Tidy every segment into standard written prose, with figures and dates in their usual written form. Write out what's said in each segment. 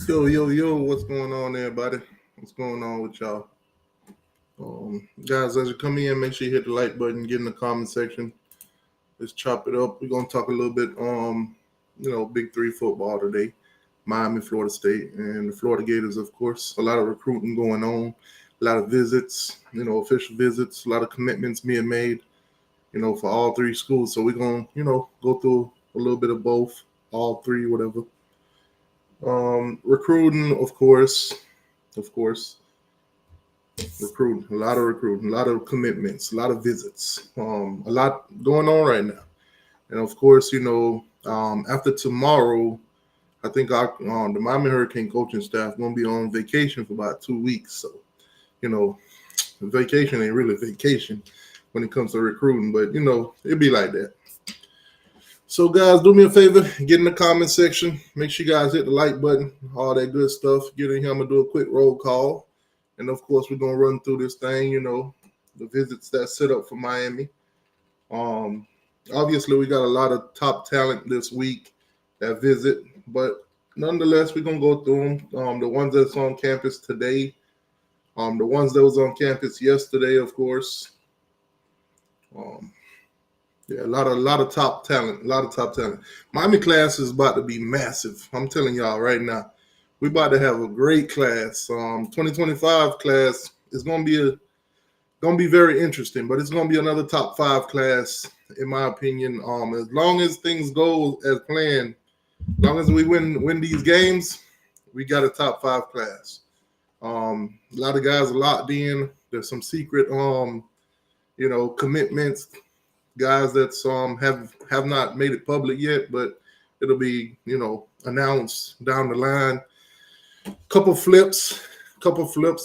Yo, what's going on, everybody? What's going on with y'all? Guys, as you come in, make sure you hit the like button, get in the comment section. Let's chop it up. We're gonna talk a little bit, Big Three football today. Miami, Florida State, and the Florida Gators, of course. A lot of recruiting going on, a lot of visits, official visits, a lot of commitments being made, for all three schools. So we're gonna, go through a little bit of both, all three, whatever. Recruiting, of course, recruiting, a lot of recruiting, a lot of commitments, a lot of visits, a lot going on right now. And of course, after tomorrow, I think the Miami Hurricane coaching staff going to be on vacation for about 2 weeks. So, you know, vacation ain't really vacation when it comes to recruiting, but it'd be like that. So, guys, do me a favor, get in the comment section. Make sure you guys hit the like button, all that good stuff. Get in here, I'm going to do a quick roll call. And, of course, we're going to run through this thing, the visits that's set up for Miami. Obviously, we got a lot of top talent this week that visit. But, nonetheless, we're going to go through them. The ones that's on campus today. The ones that was on campus yesterday, of course. Yeah, a lot of top talent, Miami class is about to be massive. I'm telling y'all right now, we about to have a great class. 2025 class is gonna be very interesting, but it's gonna be another top 5 class in my opinion. As long as things go as planned, as long as we win these games, we got a top 5 class. A lot of guys are locked in. There's some secret commitments. Guys that have not made it public yet, but it'll be announced down the line. Couple flips,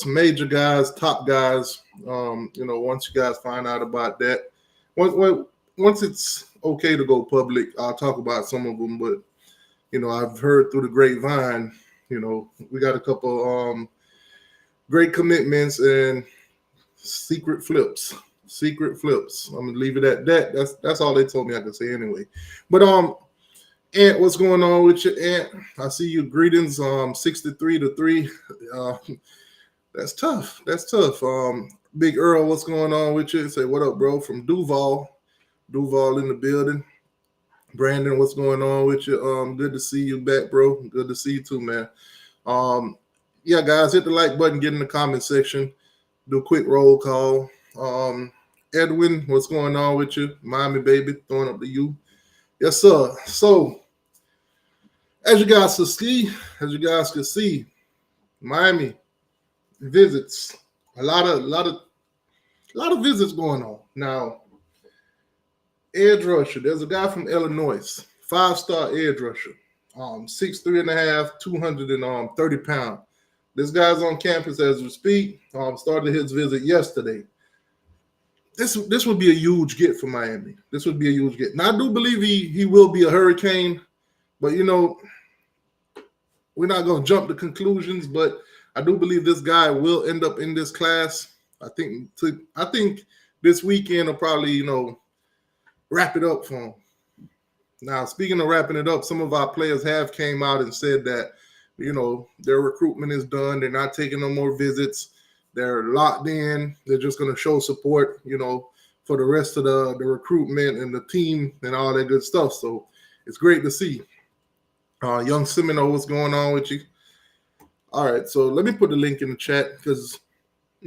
major guys, top guys. Once you guys find out about that, once it's okay to go public, I'll talk about some of them. But I've heard through the grapevine, we got a couple great commitments and secret flips. I'm gonna leave it at that. That's all they told me I could say anyway. But Ant, what's going on with you, Ant? I see you. Greetings. 63-3. That's tough. Big Earl, what's going on with you? Say what up, bro? From Duval in the building. Brandon, what's going on with you? Good to see you back, bro. Good to see you too, man. Yeah, guys, hit the like button, get in the comment section, do a quick roll call. Edwin, what's going on with you? Miami baby, throwing up to you. Yes, sir. So, as you guys can see, Miami visits. A lot of visits going on. Now, edge rusher. There's a guy from Illinois, 5-star edge rusher. 6'3.5", 230 pounds. This guy's on campus as we speak. Started his visit yesterday. This would be a huge get for Miami. This would be a huge get. Now, I do believe he will be a Hurricane, but, we're not going to jump to conclusions, but I do believe this guy will end up in this class. I think this weekend will probably, wrap it up for him. Now, speaking of wrapping it up, some of our players have came out and said that, their recruitment is done. They're not taking no more visits. They're locked in. They're just going to show support, for the rest of the recruitment and the team and all that good stuff. So it's great to see. Young Seminole, what's going on with you? All right, so let me put the link in the chat because,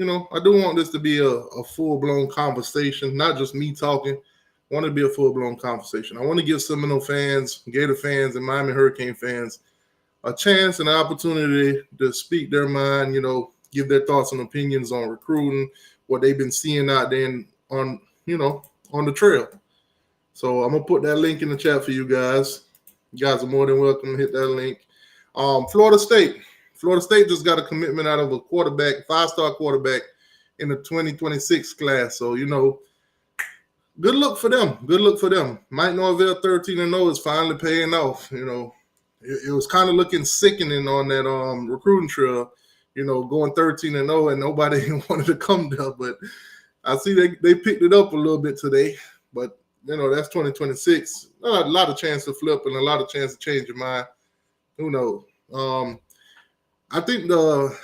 I do want this to be a full-blown conversation, not just me talking. I want it to be a full-blown conversation. I want to give Seminole fans, Gator fans, and Miami Hurricane fans a chance and an opportunity to speak their mind, give their thoughts and opinions on recruiting, what they've been seeing out there on the trail. So I'm going to put that link in the chat for you guys. You guys are more than welcome to hit that link. Florida State just got a commitment out of a quarterback, 5-star quarterback in the 2026 class. So, good look for them. Mike Norvell, 13-0, is finally paying off. It was kind of looking sickening on that recruiting trail, going 13-0 and nobody wanted to come there. But I see they picked it up a little bit today. But, that's 2026. A lot of chance to flip and a lot of chance to change your mind. Who knows? I think the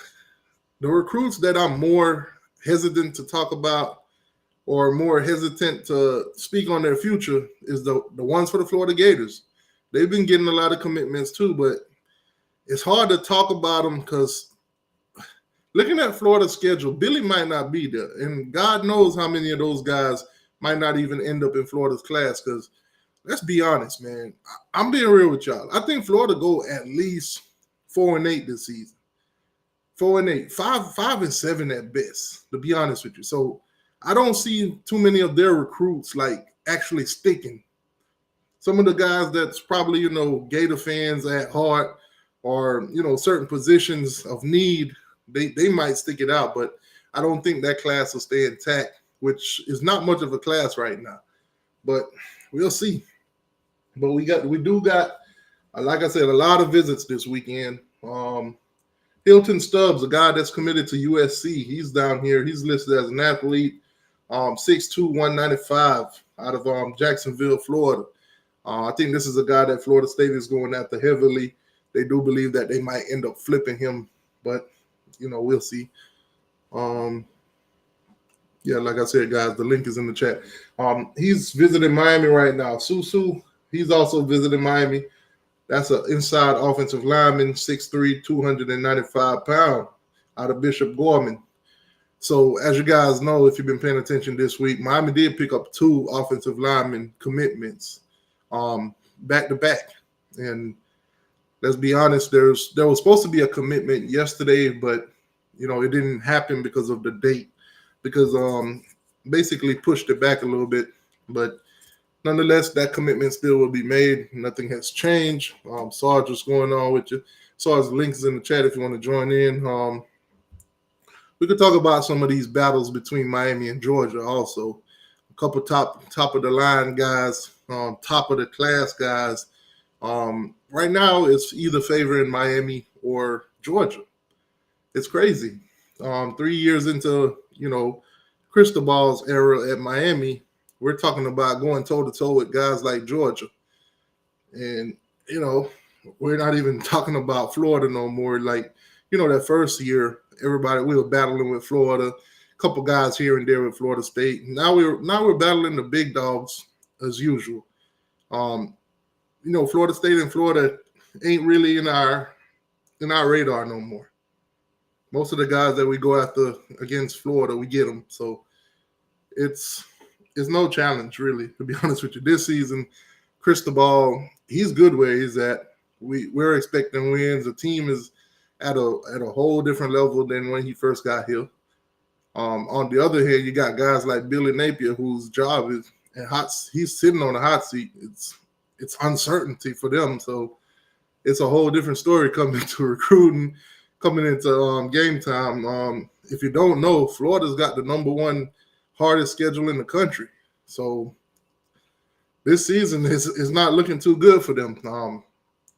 recruits that I'm more hesitant to talk about or more hesitant to speak on their future is the ones for the Florida Gators. They've been getting a lot of commitments too, but it's hard to talk about them because looking at Florida's schedule, Billy might not be there. And God knows how many of those guys might not even end up in Florida's class because let's be honest, man. I'm being real with y'all. I think Florida go at least 4-8 this season. 4-8, 5-7 at best, to be honest with you. So I don't see too many of their recruits like actually sticking. Some of the guys that's probably, Gator fans at heart or, certain positions of need, they might stick it out, but I don't think that class will stay intact, which is not much of a class right now. But we'll see. But we do got, like I said, a lot of visits this weekend. Hilton Stubbs, a guy that's committed to USC, he's down here. He's listed as an athlete, 6'2", 195 out of Jacksonville, Florida. I think this is a guy that Florida State is going after heavily. They do believe that they might end up flipping him, but, we'll see. Yeah, like I said, guys, the link is in the chat. He's visiting Miami right now. Susu, he's also visiting Miami. That's an inside offensive lineman, 6'3", 295 pounds out of Bishop Gorman. So as you guys know, if you've been paying attention this week, Miami did pick up 2 offensive lineman commitments back to back. And let's be honest, there was supposed to be a commitment yesterday, but, it didn't happen because of the date, because basically pushed it back a little bit. But nonetheless, that commitment still will be made. Nothing has changed. Sarge, what's going on with you? Sarge's links in the chat if you want to join in. We could talk about some of these battles between Miami and Georgia also. A couple top of the line guys, top of the class guys. Right now, it's either favoring Miami or Georgia. It's crazy. 3 years into, Cristobal's era at Miami, we're talking about going toe-to-toe with guys like Georgia. And, we're not even talking about Florida no more. Like, that first year, we were battling with Florida, a couple guys here and there with Florida State. Now we're battling the big dogs as usual. Florida State and Florida ain't really in our radar no more. Most of the guys that we go after against Florida, we get them. So it's no challenge, really, to be honest with you. This season, Cristobal, he's good where he's at. We're expecting wins. The team is at a whole different level than when he first got here. On the other hand, you got guys like Billy Napier, whose job is he's sitting on a hot seat. It's uncertainty for them. So it's a whole different story coming to recruiting, coming into game time. If you don't know, Florida's got the number 1 hardest schedule in the country. So this season is not looking too good for them.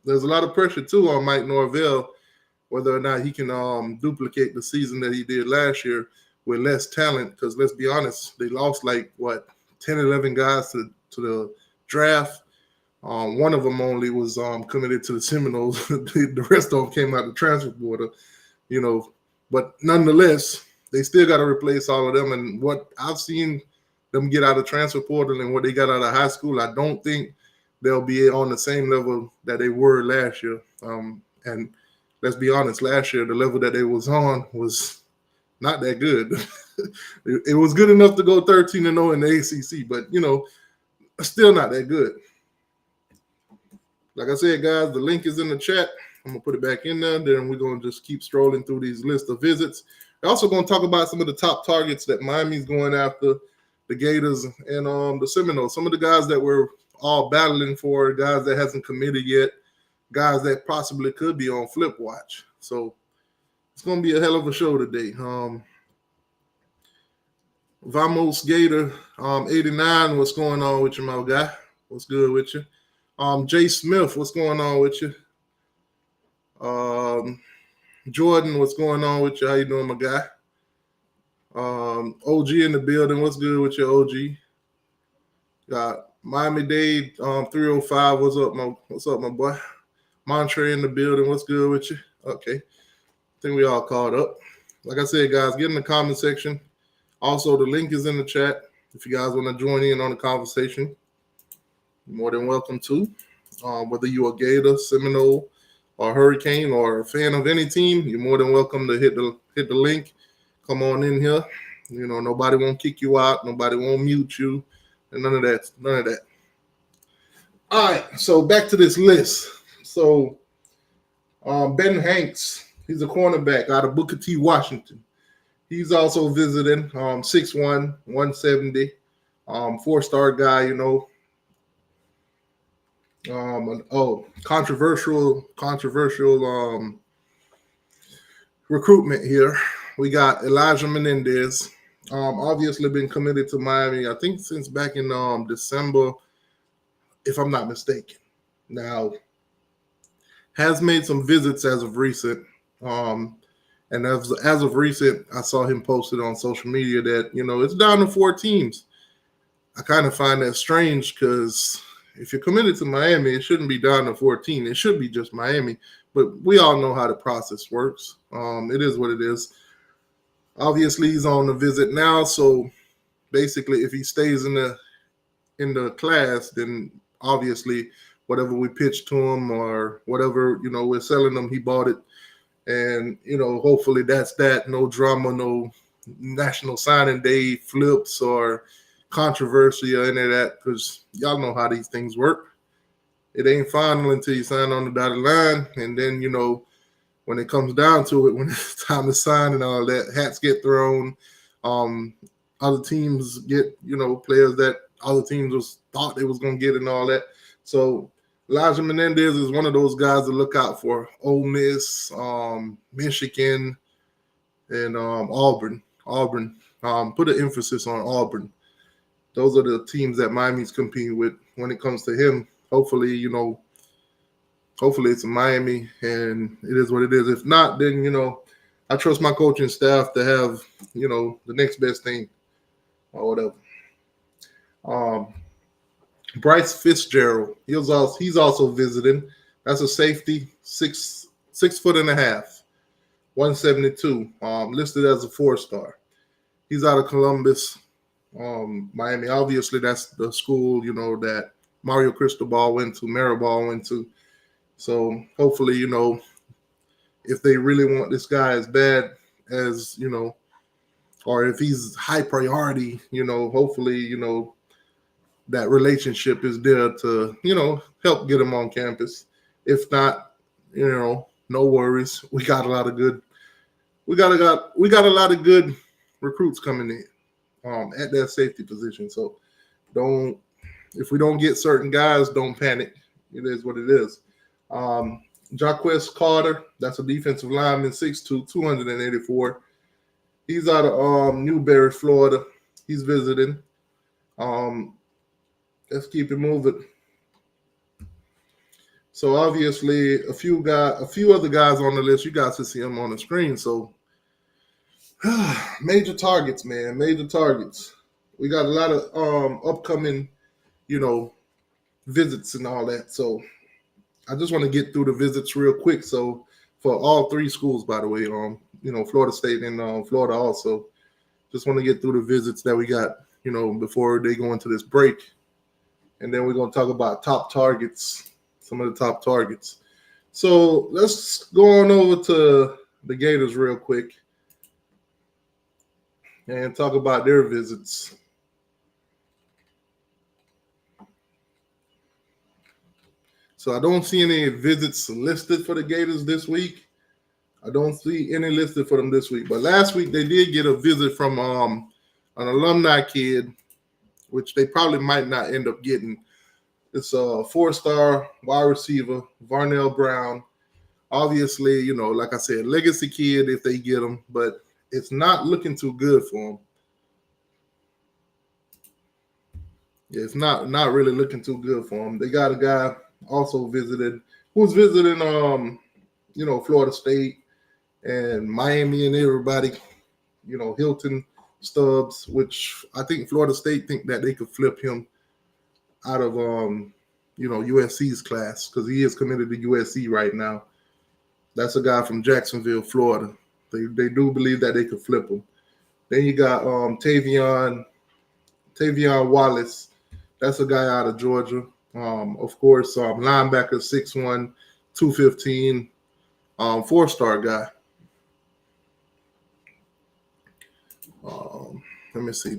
There's a lot of pressure, too, on Mike Norvell, whether or not he can duplicate the season that he did last year with less talent. Because let's be honest, they lost 10, 11 guys to the draft. One of them only was committed to the Seminoles. The rest of them came out the transfer portal, But nonetheless, they still got to replace all of them. And what I've seen them get out of transfer portal and what they got out of high school, I don't think they'll be on the same level that they were last year. And let's be honest, last year, the level that they was on was not that good. It was good enough to go 13-0 in the ACC, but, still not that good. Like I said, guys, the link is in the chat. I'm going to put it back in there. Then we're going to just keep strolling through these list of visits. We're also going to talk about some of the top targets that Miami's going after, the Gators and the Seminoles. Some of the guys that we're all battling for, guys that hasn't committed yet, guys that possibly could be on flip watch. So it's going to be a hell of a show today. Vamos Gator 89, what's going on with you, my guy? What's good with you? Jay Smith, what's going on with you? Jordan, what's going on with you? How you doing, my guy? OG in the building, what's good with you, OG? Got Miami Dade 305, what's up, my boy? Montre in the building, what's good with you? Okay. think we all caught up. Like I said, guys, get in the comment section. Also, the link is in the chat. If you guys want to join in on the conversation, you're more than welcome to. Whether you're a Gator, Seminole, or Hurricane, or a fan of any team, you're more than welcome to hit the link. Come on in here. You know, nobody won't kick you out. Nobody won't mute you. And none of that. None of that. All right. So back to this list. So Ben Hanks, he's a cornerback out of Booker T, Washington. He's also visiting 6'1", 170, 4-star guy, you know. Controversial recruitment here. We got Elijah Menendez. Obviously been committed to Miami, I think since back in December, if I'm not mistaken. Now, has made some visits as of recent. And as of recent, I saw him posted on social media that, you know, it's down to 4 teams. I kind of find that strange because if you're committed to Miami, it shouldn't be down to 14. It should be just Miami. But we all know how the process works. It is what it is. Obviously, he's on the visit now. So basically, if he stays in the class, then obviously whatever we pitch to him or whatever, you know, we're selling him, he bought it. And, you know, hopefully that's that. No drama, no National Signing Day flips or controversy or any of that, because y'all know how these things work. It ain't final until you sign on the dotted line. And then, you know, when it comes down to it, when it's time to sign and all that, hats get thrown. Other teams get, you know, players that other teams thought they was going to get and all that. So Elijah Menendez is one of those guys to look out for. Ole Miss, Michigan, and Auburn. Put an emphasis on Auburn. Those are the teams that Miami's competing with when it comes to him. Hopefully, you know, it's Miami, and it is what it is. If not, then, you know, I trust my coaching staff to have, you know, the next best thing or whatever. Bryce Fitzgerald, he's also visiting. That's a safety, 6'1.5", 172, listed as a 4-star. He's out of Columbus, Miami. Obviously, that's the school, you know, that Mario Cristobal went to, Maribal went to. So hopefully, you know, if they really want this guy as bad as, you know, or if he's high priority, you know, hopefully, you know, that relationship is there to, you know, help get him on campus. If not, you know, no worries. We got a lot of good recruits coming in at that safety position. So if we don't get certain guys, don't panic. It is what it is. Jaquez Carter, that's a defensive lineman, 6'2", 284. He's out of Newberry, Florida. He's visiting. Let's keep it moving. So obviously, a few other guys on the list. You guys can see them on the screen. So major targets, man. Major targets. We got a lot of upcoming, you know, visits and all that. So I just want to get through the visits real quick. So for all 3 schools, by the way, you know, Florida State and Florida also. Just want to get through the visits that we got, you know, before they go into this break. And then we're going to talk about top targets, some of the top targets. So let's go on over to the Gators real quick and talk about their visits. So I don't see any visits listed for the Gators this week. I don't see any listed for them this week. But last week they did get a visit from an alumni kid, which they probably might not end up getting. It's a 4-star wide receiver, Varnell Brown. Obviously, you know, like I said, legacy kid if they get him, but it's not looking too good for him. Yeah, it's not really looking too good for him. They got a guy also who's visiting, you know, Florida State and Miami and everybody, you know, Hilton Stubbs, which I think Florida State think that they could flip him out of, you know, USC's class because he is committed to USC right now. That's a guy from Jacksonville, Florida. They do believe that they could flip him. Then you got Tavion Wallace. That's a guy out of Georgia. Of course, linebacker 6'1", 215, 4-star guy. Let me see.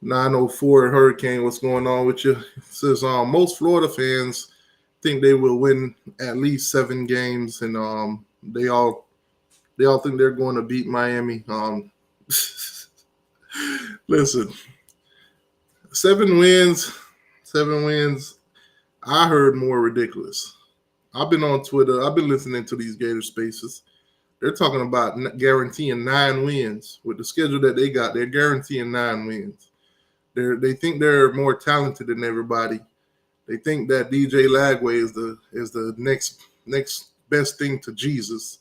904 Hurricane, what's going on with you? It says most Florida fans think they will win at least 7 games, and they all think they're going to beat Miami. Listen, 7 wins. I heard more ridiculous. I've been on Twitter. I've been listening to these Gator Spaces. They're talking about guaranteeing 9 wins with the schedule that they got. They're guaranteeing 9 wins. They think they're more talented than everybody. They think that DJ Lagway is the next best thing to Jesus.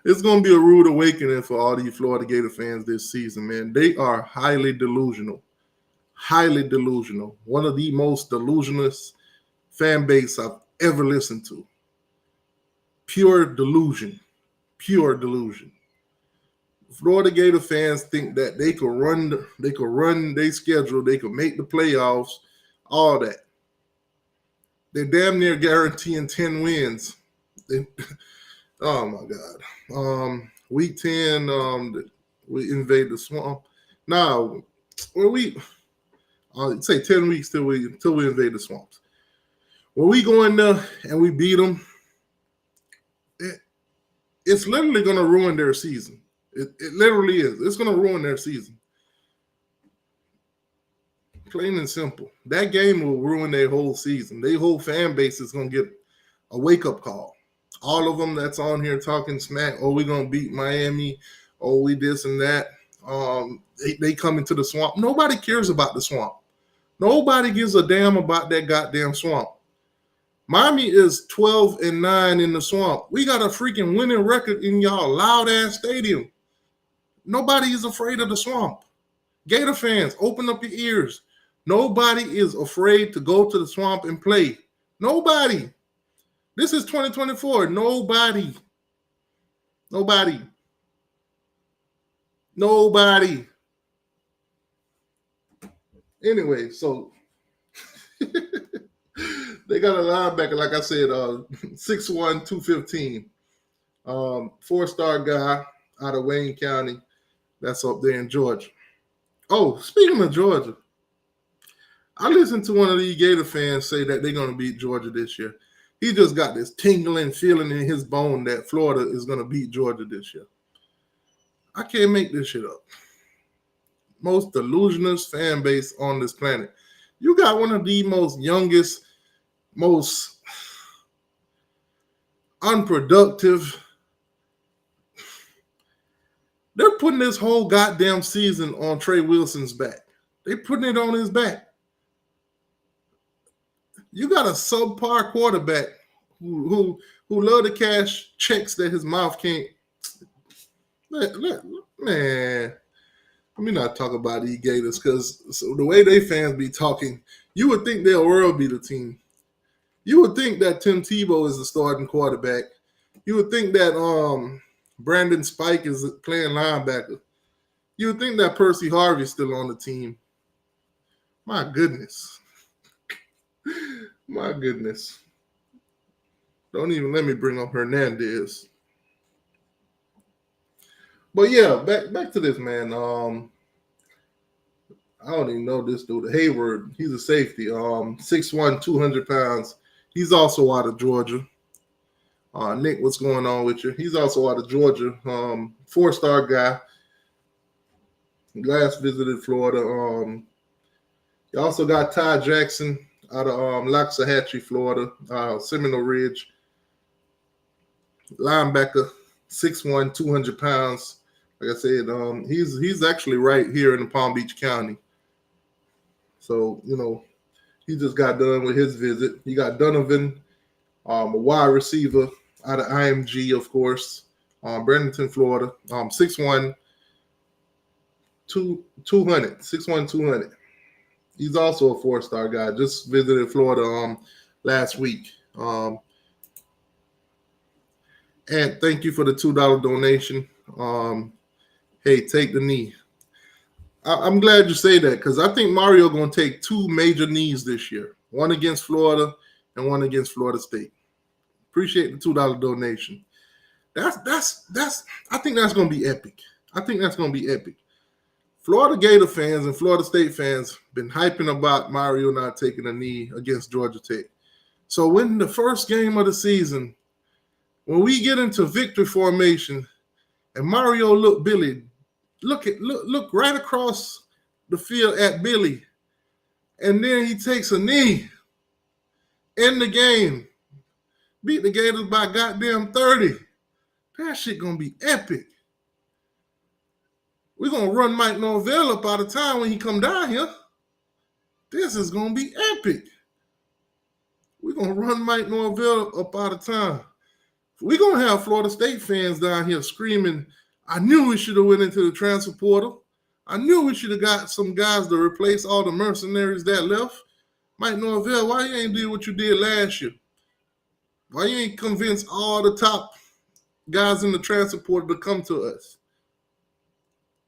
It's going to be a rude awakening for all these Florida Gator fans this season, man. They are highly delusional. Highly delusional. One of the most delusionist fan base I've ever listened to. Pure delusion. Pure delusion. Florida Gator fans think that they could run their schedule, they could make the playoffs, all that. They're damn near guaranteeing 10 wins. Oh my God. Week 10, we invade the swamp. Now, I'd say 10 weeks till we invade the swamps. When we go in there and we beat them, it's literally going to ruin their season. It literally is. It's going to ruin their season. Plain and simple. That game will ruin their whole season. Their whole fan base is going to get a wake-up call. All of them that's on here talking smack, oh, we're going to beat Miami, oh, we this and that. They come into the swamp. Nobody cares about the swamp. Nobody gives a damn about that goddamn swamp. Miami is 12-9 in the swamp. We got a freaking winning record in y'all loud-ass stadium. Nobody is afraid of the swamp. Gator fans, open up your ears. Nobody is afraid to go to the swamp and play. Nobody. This is 2024. Nobody. Anyway, so they got a linebacker, like I said, 6'1", 215. 4-star guy out of Wayne County. That's up there in Georgia. Oh, speaking of Georgia, I listened to one of these Gator fans say that they're going to beat Georgia this year. He just got this tingling feeling in his bone that Florida is going to beat Georgia this year. I can't make this shit up. Most delusionist fan base on this planet. You got one of the most youngest, most unproductive. They're putting this whole goddamn season on Trey Wilson's back. They're putting it on his back. You got a subpar quarterback who love to cash checks that his mouth can't. Man, let me not talk about these Gators because the way they fans be talking, you would think they'll world beat a team. You would think that Tim Tebow is the starting quarterback. You would think that Brandon Spike is playing linebacker. You would think that Percy Harvey's still on the team. My goodness. My goodness. Don't even let me bring up Hernandez. But yeah, back to this, man. I don't even know this dude. Hayward, he's a safety. 6'1", 200 pounds. He's also out of Georgia. Nick, what's going on with you? He's also out of Georgia. 4-star guy. Last visited Florida. You also got Ty Jackson out of Loxahatchee, Florida. Seminole Ridge. Linebacker, 6'1", 200 pounds. Like I said, he's actually right here in the Palm Beach County. So, he just got done with his visit. You got Donovan, a wide receiver out of IMG, of course. Bradenton, Florida. 6'1", 200. 6'1", 200. He's also a 4-star guy. Just visited Florida last week. And thank you for the $2 donation. Hey, take the knee. I'm glad you say that because I think Mario going to take 2 major knees this year. One against Florida and one against Florida State. Appreciate the $2 donation. That's. I think that's going to be epic. I think that's going to be epic. Florida Gator fans and Florida State fans been hyping about Mario not taking a knee against Georgia Tech. So when the first game of the season, when we get into victory formation and Mario look right across the field at Billy, and then he takes a knee in the game, beat the Gators by goddamn 30. That shit gonna be epic. We're gonna run Mike Norvell up out of town when he come down here. This is gonna be epic. We're gonna run Mike Norvell up out of town. We're gonna have Florida State fans down here screaming, I knew we should have went into the transfer portal. I knew we should have got some guys to replace all the mercenaries that left. Mike Norvell, why you ain't did what you did last year? Why you ain't convinced all the top guys in the transfer portal to come to us?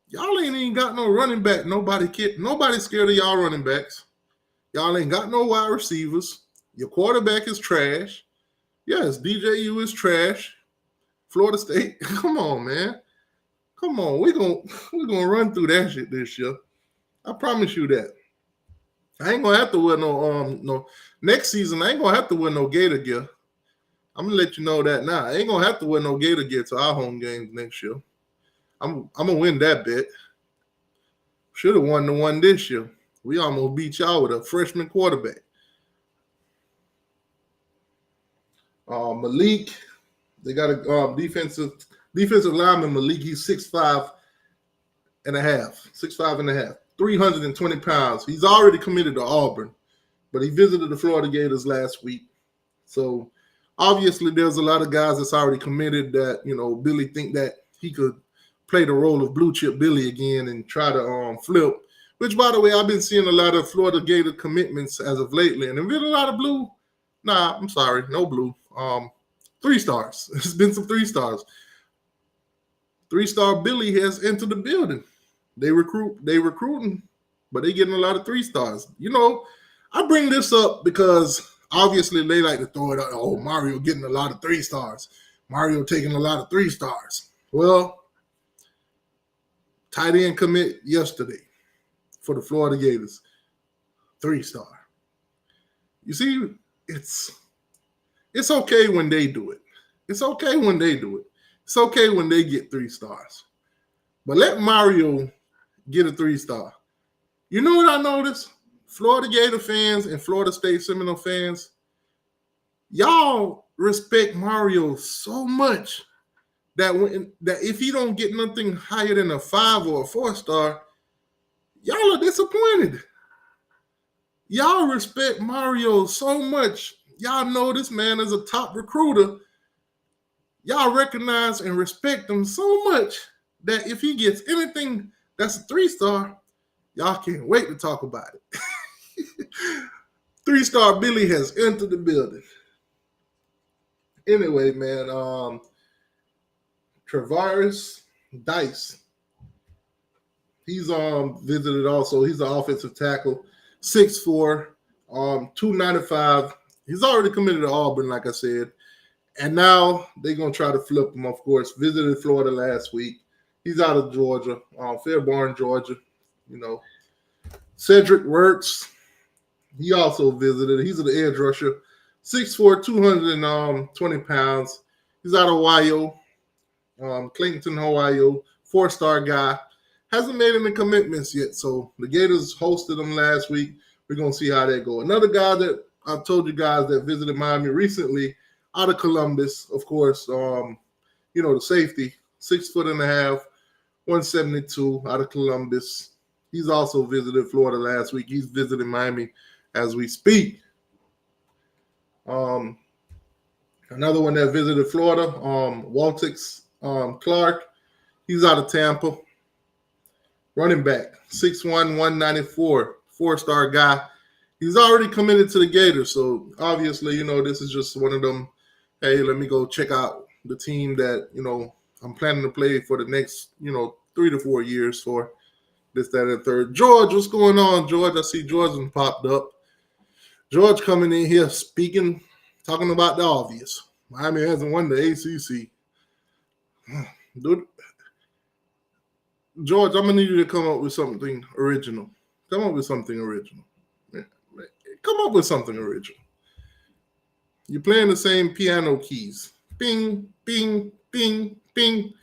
Y'all ain't even got no running back. Nobody's scared of y'all running backs. Y'all ain't got no wide receivers. Your quarterback is trash. Yes, DJU is trash. Florida State, come on, man. Come on, we're gonna run through that shit this year. I promise you that. I ain't gonna have to wear no next season. I ain't gonna have to wear no Gator gear. I'm gonna let you know that now. I ain't gonna have to wear no Gator gear to our home games next year. I'm gonna win that bet. Should have won the one this year. We almost beat y'all with a freshman quarterback. Malik, they got a defensive lineman, Malik. He's 6'5 and a half, 320 pounds. He's already committed to Auburn, but he visited the Florida Gators last week. So obviously there's a lot of guys that's already committed that, Billy think that he could play the role of blue chip Billy again and try to flip, which, by the way, I've been seeing a lot of Florida Gator commitments as of lately. And there's been a lot of blue. Nah, I'm sorry, no blue. 3 stars. There's been some 3 stars. 3-star Billy has entered the building. They recruiting, but they getting a lot of 3 stars. I bring this up because obviously they like to throw it out. Oh, Mario getting a lot of 3 stars. Mario taking a lot of 3 stars. Well, tight end commit yesterday for the Florida Gators. 3-star. You see, it's okay when they do it. It's okay when they do it. It's okay when they get 3 stars. But let Mario get a 3-star. You know what I noticed? Florida Gator fans and Florida State Seminole fans, y'all respect Mario so much that if he don't get nothing higher than a 5 or a 4-star, y'all are disappointed. Y'all respect Mario so much. Y'all know this man is a top recruiter. Y'all recognize and respect him so much that if he gets anything that's a 3-star, y'all can't wait to talk about it. 3-star Billy has entered the building. Anyway, man, Travaris Dice. He's visited also. He's an offensive tackle, 6'4", 295. He's already committed to Auburn, like I said. And now they're going to try to flip him, of course. Visited Florida last week. He's out of Georgia, Fairborn, Georgia. Cedric Works, he also visited. He's an edge rusher, 6'4", 220 pounds. He's out of Ohio, Clayton, Ohio, 4-star guy. Hasn't made any commitments yet, so the Gators hosted him last week. We're going to see how that goes. Another guy that I told you guys that visited Miami recently, out of Columbus, of course, the safety, 6'1.5", 172, out of Columbus. He's also visited Florida last week. He's visiting Miami as we speak. Another one that visited Florida, Waltix Clark. He's out of Tampa. Running back, 6'1", 194, 4-star guy. He's already committed to the Gators, so obviously, this is just one of them, hey, let me go check out the team that, I'm planning to play for the next, 3 to 4 years for this, that, and third. George, what's going on, George? I see George has popped up. George coming in here talking about the obvious. Miami hasn't won the ACC. Dude, George, I'm going to need you to come up with something original. Come up with something original. Come up with something original. You're playing the same piano keys. Bing, bing, bing, bing.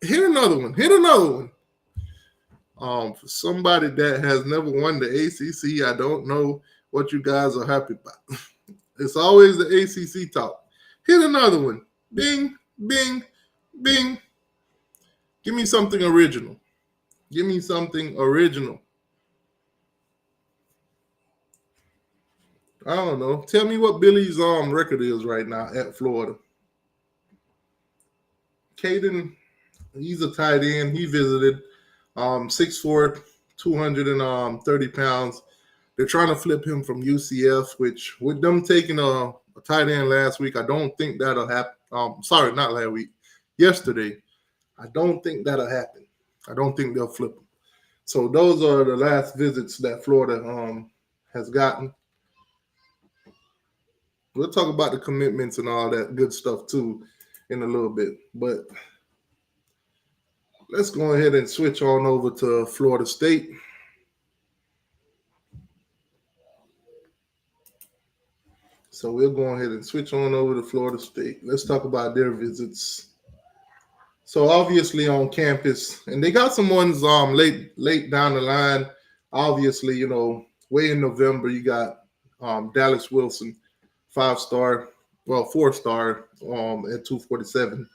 Hit another one. Hit another one. For somebody that has never won the ACC, I don't know what you guys are happy about. It's always the ACC talk. Hit another one. Bing, bing, bing. Give me something original. Give me something original. I don't know. Tell me what Billy's record is right now at Florida. Caden, he's a tight end. He visited 6'4", 230 pounds. They're trying to flip him from UCF, which with them taking a tight end last week, I don't think that'll happen. Sorry, not last week. Yesterday. I don't think that'll happen. I don't think they'll flip him. So those are the last visits that Florida has gotten. We'll talk about the commitments and all that good stuff too in a little bit. But let's go ahead and switch on over to Florida State. So we'll go ahead and switch on over to Florida State. Let's talk about their visits. So obviously on campus, and they got some ones late down the line. Obviously, way in November, you got Dallas Wilson, 5-star, 4-star at 247.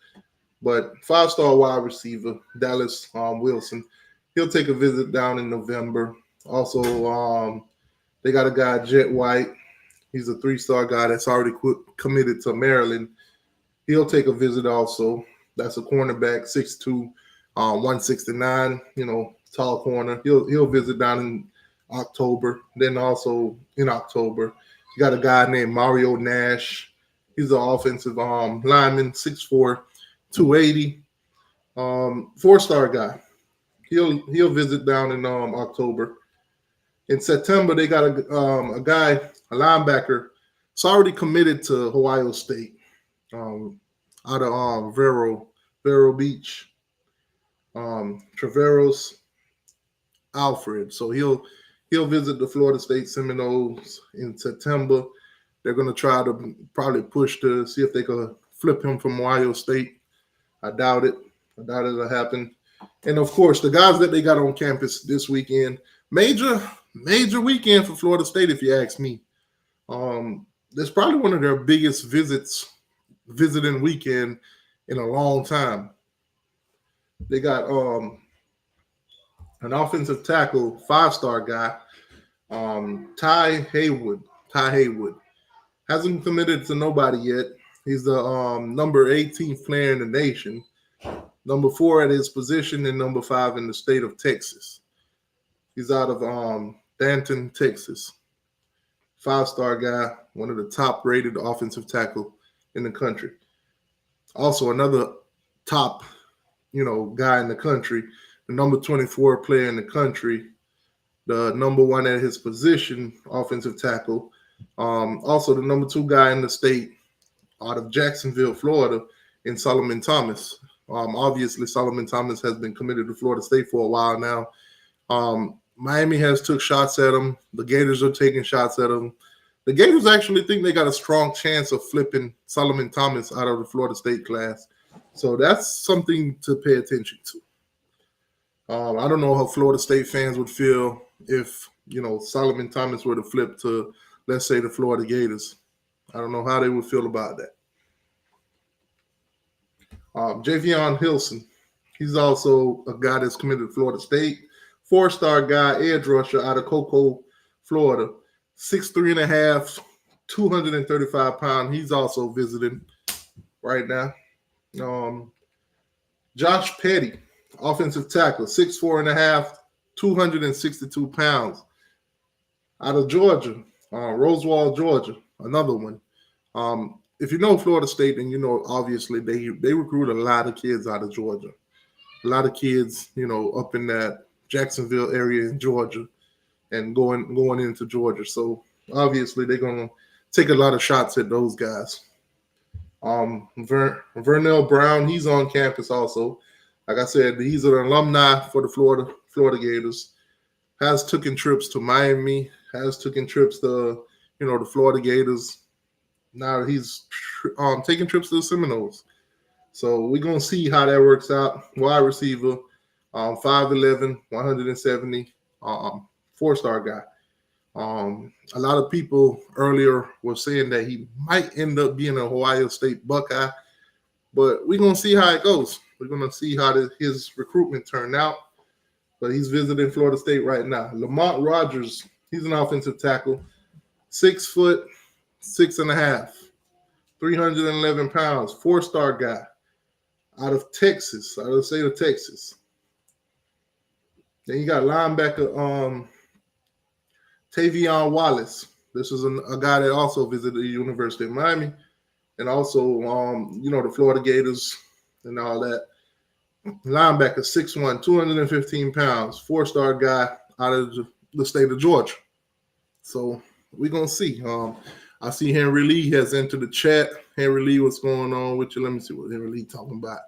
But 5-star wide receiver, Dallas Wilson, he'll take a visit down in November. Also, they got a guy, Jet White. He's a 3-star guy that's already committed to Maryland. He'll take a visit also. That's a cornerback, 6'2", 169, tall corner. He'll visit down in October. Then also in October, you got a guy named Mario Nash. He's an offensive lineman, 6'4", 280, 4-star guy. He'll visit down in October. In September, they got a guy, a linebacker. It's already committed to Ohio State. Out of Vero Beach, Traveros Alfred. So he'll visit the Florida State Seminoles in September. They're going to try to probably push to see if they can flip him from Ohio State. I doubt it. I doubt it'll happen. And of course, the guys that they got on campus this weekend, major weekend for Florida State, if you ask me. That's probably one of their biggest visiting weekend in a long time. They got an offensive tackle, 5-star guy, Ty Haywood. Hasn't committed to nobody yet. He's the number 18th player in the nation, number 4 at his position, and number 5 in the state of Texas. He's out of Danton, Texas. 5-star guy, one of the top-rated offensive tackle in the country. Also, another top, guy in the country, the number 24 player in the country, the number 1 at his position, offensive tackle. Also, the number 2 guy in the state out of Jacksonville, Florida, in Solomon Thomas. Obviously, Solomon Thomas has been committed to Florida State for a while now. Miami has took shots at him. The Gators are taking shots at him. The Gators actually think they got a strong chance of flipping Solomon Thomas out of the Florida State class. So that's something to pay attention to. I don't know how Florida State fans would feel if, Solomon Thomas were to flip to, let's say, the Florida Gators. I don't know how they would feel about that. Javion Hilson, he's also a guy that's committed to Florida State. 4-star guy, edge rusher out of Cocoa, Florida. 6'3.5", 235 pounds. He's also visiting right now. Josh Petty, offensive tackle, 6'4.5", 262 pounds. Out of Georgia, Roswell, Georgia, another one. if you know Florida State, then you know obviously they recruit a lot of kids out of Georgia. A lot of kids, up in that Jacksonville area in Georgia and going into Georgia. So obviously they're gonna take a lot of shots at those guys. Vernell Brown, he's on campus also. Like I said, he's an alumni for the Florida Gators. Has taken trips to Miami. Has taken trips to the Florida Gators. Now he's taking trips to the Seminoles. So we're gonna see how that works out. Wide receiver, 5'11", 170, 4-star guy. A lot of people earlier were saying that he might end up being a Ohio State Buckeye, but we're gonna see how it goes. We're gonna see how his recruitment turned out. But he's visiting Florida State right now. Lamont Rogers, he's an offensive tackle, 6 foot, 6.5, 311 pounds, 4-star guy, out of Texas, out of the state of Texas. Then you got linebacker Tavion Wallace. This is a guy that also visited the University of Miami, and also the Florida Gators and all that. Linebacker, 6'1", 215 pounds, 4-star guy out of the state of Georgia. So we're going to see. I see Henry Lee has entered the chat. Henry Lee, what's going on with you? Let me see what Henry Lee talking about.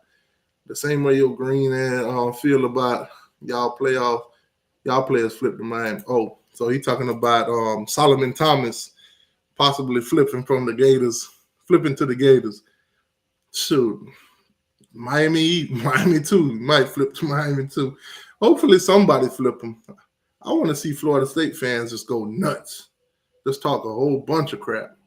The same way your Green and feel about y'all players flip to Miami. Oh, so he talking about Solomon Thomas possibly flipping to the Gators. Shoot. Miami too. Might flip to Miami too. Hopefully somebody flip them. I want to see Florida State fans just go nuts. Just talk a whole bunch of crap.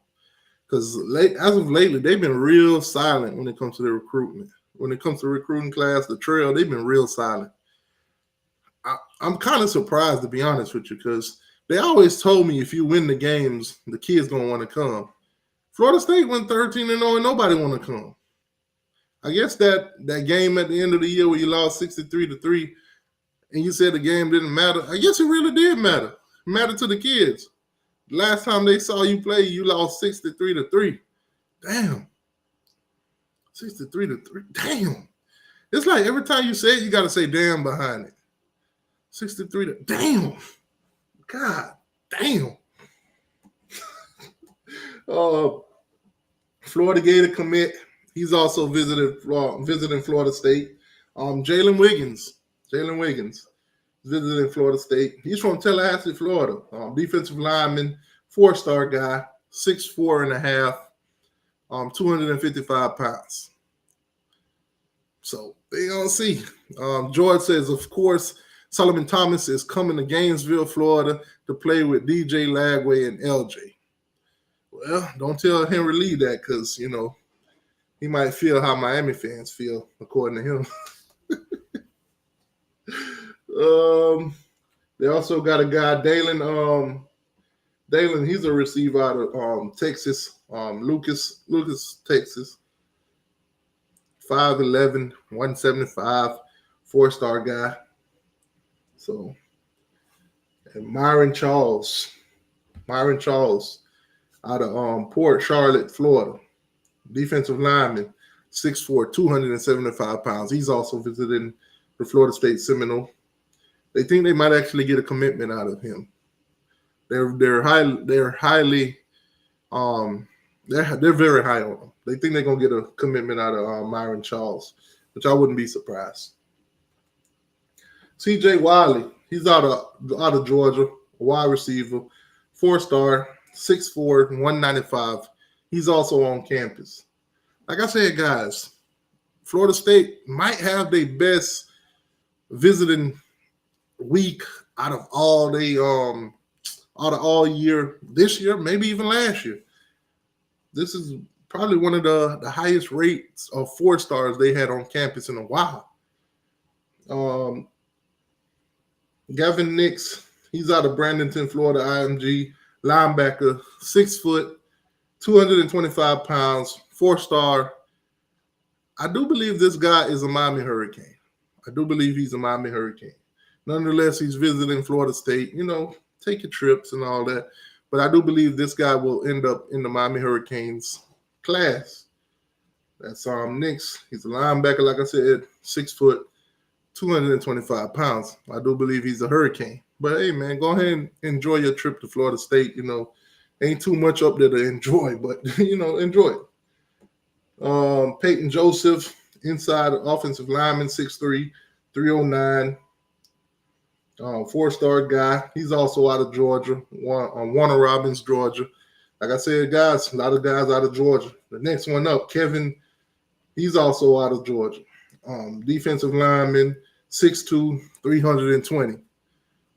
Because as of lately, they've been real silent when it comes to the recruitment. When it comes to recruiting class, the trail, they've been real silent. I'm kind of surprised, to be honest with you, because they always told me if you win the games, the kids going to want to come. Florida State went 13-0 and nobody want to come. I guess that game at the end of the year where you lost 63-3 and you said the game didn't matter, I guess it really did matter. It mattered to the kids. Last time they saw you play, you lost 63-3. Damn. 63-3. Damn. It's like every time you say it, you got to say damn behind it. 63 damn. God damn. Florida Gator commit. He's also visiting Florida State. Jalen Wiggins visiting Florida State. He's from Tallahassee, Florida. Defensive lineman, 4-star guy, 6'4.5", 255 pounds. So they gonna see. George says, of course, Solomon Thomas is coming to Gainesville, Florida, to play with DJ Lagway and LJ. Well, don't tell Henry Lee that, because he might feel how Miami fans feel, according to him. They also got a guy, Dalen. Dalen, he's a receiver out of Texas, Lucas, Texas. 5'11", 175, 4-star guy. So, and Myron Charles out of Port Charlotte, Florida. Defensive lineman, 6'4", 275 pounds. He's also visiting the Florida State Seminole. They think they might actually get a commitment out of him. They're very high on him. They think they're gonna get a commitment out of Myron Charles, which I wouldn't be surprised. CJ Wiley, he's out of Georgia, a wide receiver, 4-star, 6'4", 195. He's also on campus. Like I said, guys, Florida State might have their best visiting week out of all year this year, maybe even last year. This is probably one of the highest rates of 4-stars they had on campus in a while. Gavin Nix, he's out of Bradenton, Florida, IMG, linebacker, 6 foot, 225 pounds, 4-star. I do believe this guy is a Miami Hurricane. I do believe he's a Miami Hurricane. Nonetheless, he's visiting Florida State, take your trips and all that. But I do believe this guy will end up in the Miami Hurricanes class. That's Nix. He's a linebacker, like I said, 6 foot, 225 pounds. I do believe he's a Hurricane. But hey, man, go ahead and enjoy your trip to Florida State. Ain't too much up there to enjoy, but enjoy it. Peyton Joseph, inside offensive lineman, 6'3", 309. Four-star guy. He's also out of Georgia, Warner Robins, Georgia. Like I said, guys, a lot of guys out of Georgia. The next one up, Kevin, he's also out of Georgia. Defensive lineman, 6'2", 320.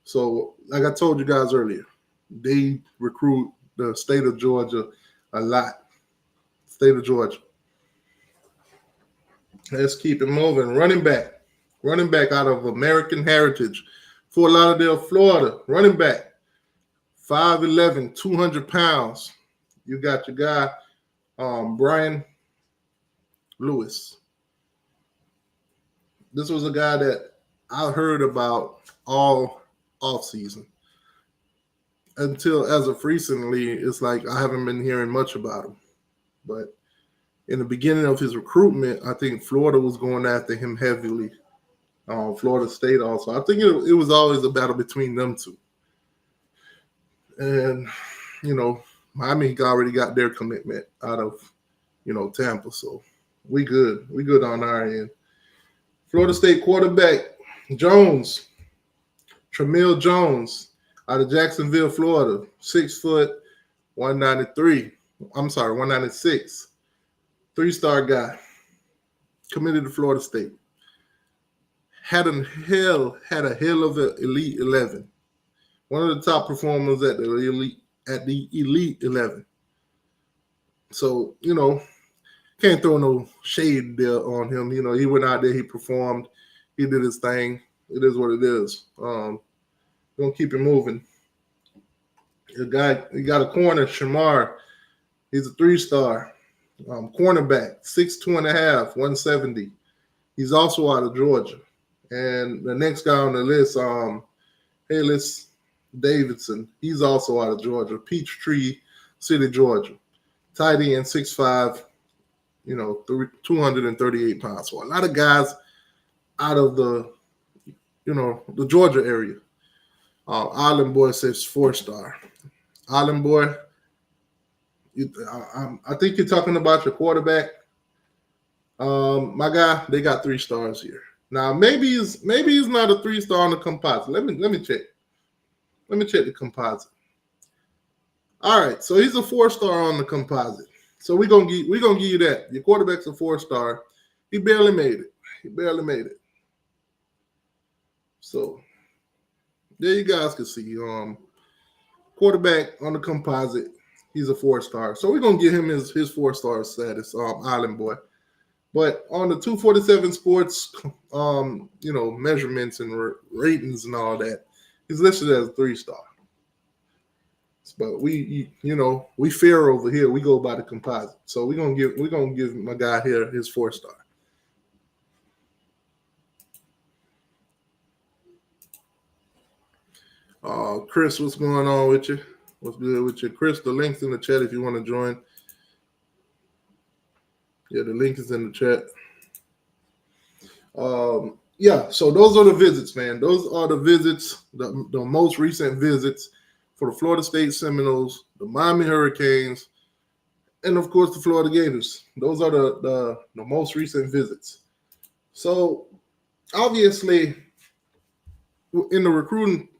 So, like I told you guys earlier, they recruit the state of Georgia a lot. State of Georgia. Let's keep it moving. Running back out of American Heritage, Fort Lauderdale, Florida. Running back, 5'11", 200 pounds. You got your guy, Brian Lewis. This was a guy that I heard about all offseason. Until as of recently, it's like I haven't been hearing much about him. But in the beginning of his recruitment, I think Florida was going after him heavily. Florida State also. I think it was always a battle between them two. And, Miami already got their commitment out of, Tampa. So we good. We good on our end. Florida State quarterback, Jones, Tramiel Jones, out of Jacksonville, Florida, 6 foot, 193. I'm sorry, 196. 3-star guy, committed to Florida State. Had a hell of an Elite 11. One of the top performers at the Elite 11. So, can't throw no shade there on him. He went out there, he performed, he did his thing. It is what it is. Gonna keep it moving. You got a corner, Shamar. He's a 3-star cornerback, 6'2.5", 170. He's also out of Georgia. And the next guy on the list, Halis Davidson. He's also out of Georgia, Peachtree City, Georgia. Tight end, 6'5", 238 pounds. So a lot of guys out of the Georgia area. Island Boy says 4-star. Island Boy, I think you're talking about your quarterback. My guy, they got 3 stars here. Now maybe he's not a 3-star on the composite. Let me check. Let me check the composite. All right, so he's a 4-star on the composite. So we're gonna give you that. Your quarterback's a 4-star. He barely made it. So there you guys can see. Quarterback on the composite, he's a 4-star. So we're gonna give him his 4-star status, Island Boy. But on the 247 Sports, measurements and ratings and all that, he's listed as a 3-star. But we fair over here. We go by the composite. So we're gonna give my guy here his 4-star. Chris, what's going on with you? What's good with you? Chris, the link's in the chat if you want to join. Yeah, the link is in the chat. So those are the visits, man. Those are the visits, the most recent visits for the Florida State Seminoles, the Miami Hurricanes, and of course the Florida Gators. Those are the most recent visits. So obviously, in the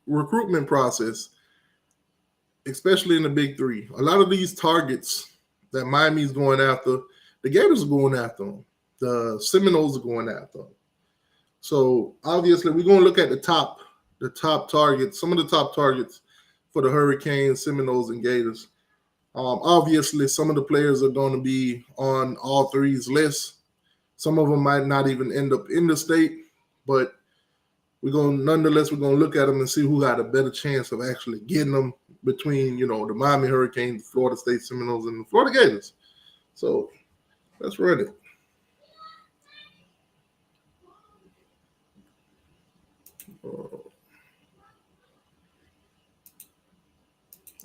recruitment process, especially in the Big Three, a lot of these targets that Miami's going after, the Gators are going after them. The Seminoles are going after them. So obviously, we're going to look at the top targets, some of the top targets for the Hurricanes, Seminoles, and Gators. Obviously, some of the players are going to be on all three's lists. Some of them might not even end up in the state, but we're going to look at them and see who had a better chance of actually getting them between, the Miami Hurricanes, the Florida State Seminoles, and the Florida Gators. So let's run it.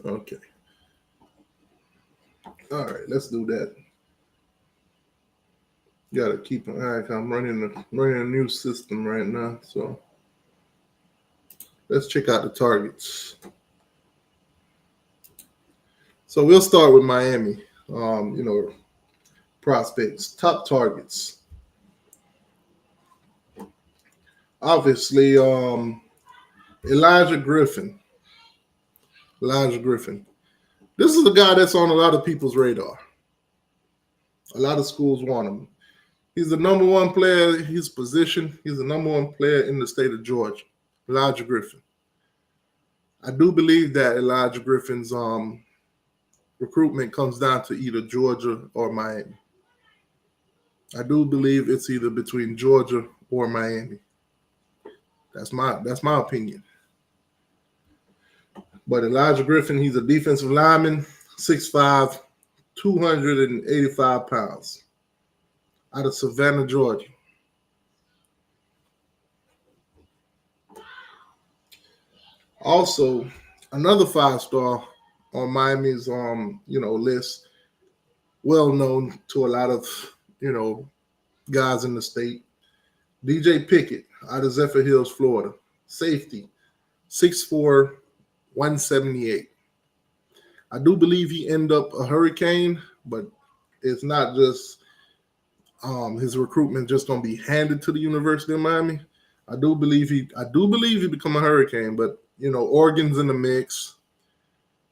Okay. All right, let's do that. Gotta keep an eye. I'm running a new system right now, so let's check out the targets. So we'll start with Miami. You know, prospects, top targets. Obviously, Elijah Griffin. Elijah Griffin. This is a guy that's on a lot of people's radar. A lot of schools want him. He's the number one player in his position. He's the number one player in the state of Georgia. Elijah Griffin. I do believe that Elijah Griffin's recruitment comes down to either Georgia or Miami. I do believe it's either between Georgia or Miami. That's my opinion. But Elijah Griffin, he's a defensive lineman, 6'5", 285 pounds, out of Savannah, Georgia. Also, another 5-star on Miami's list, well known to a lot of guys in the state. DJ Pickett out of Zephyr Hills, Florida, safety, 6'4", 178. I do believe he ended up a Hurricane, but it's not just his recruitment just gonna be handed to the University of Miami. I do believe he become a Hurricane, but Oregon's in the mix,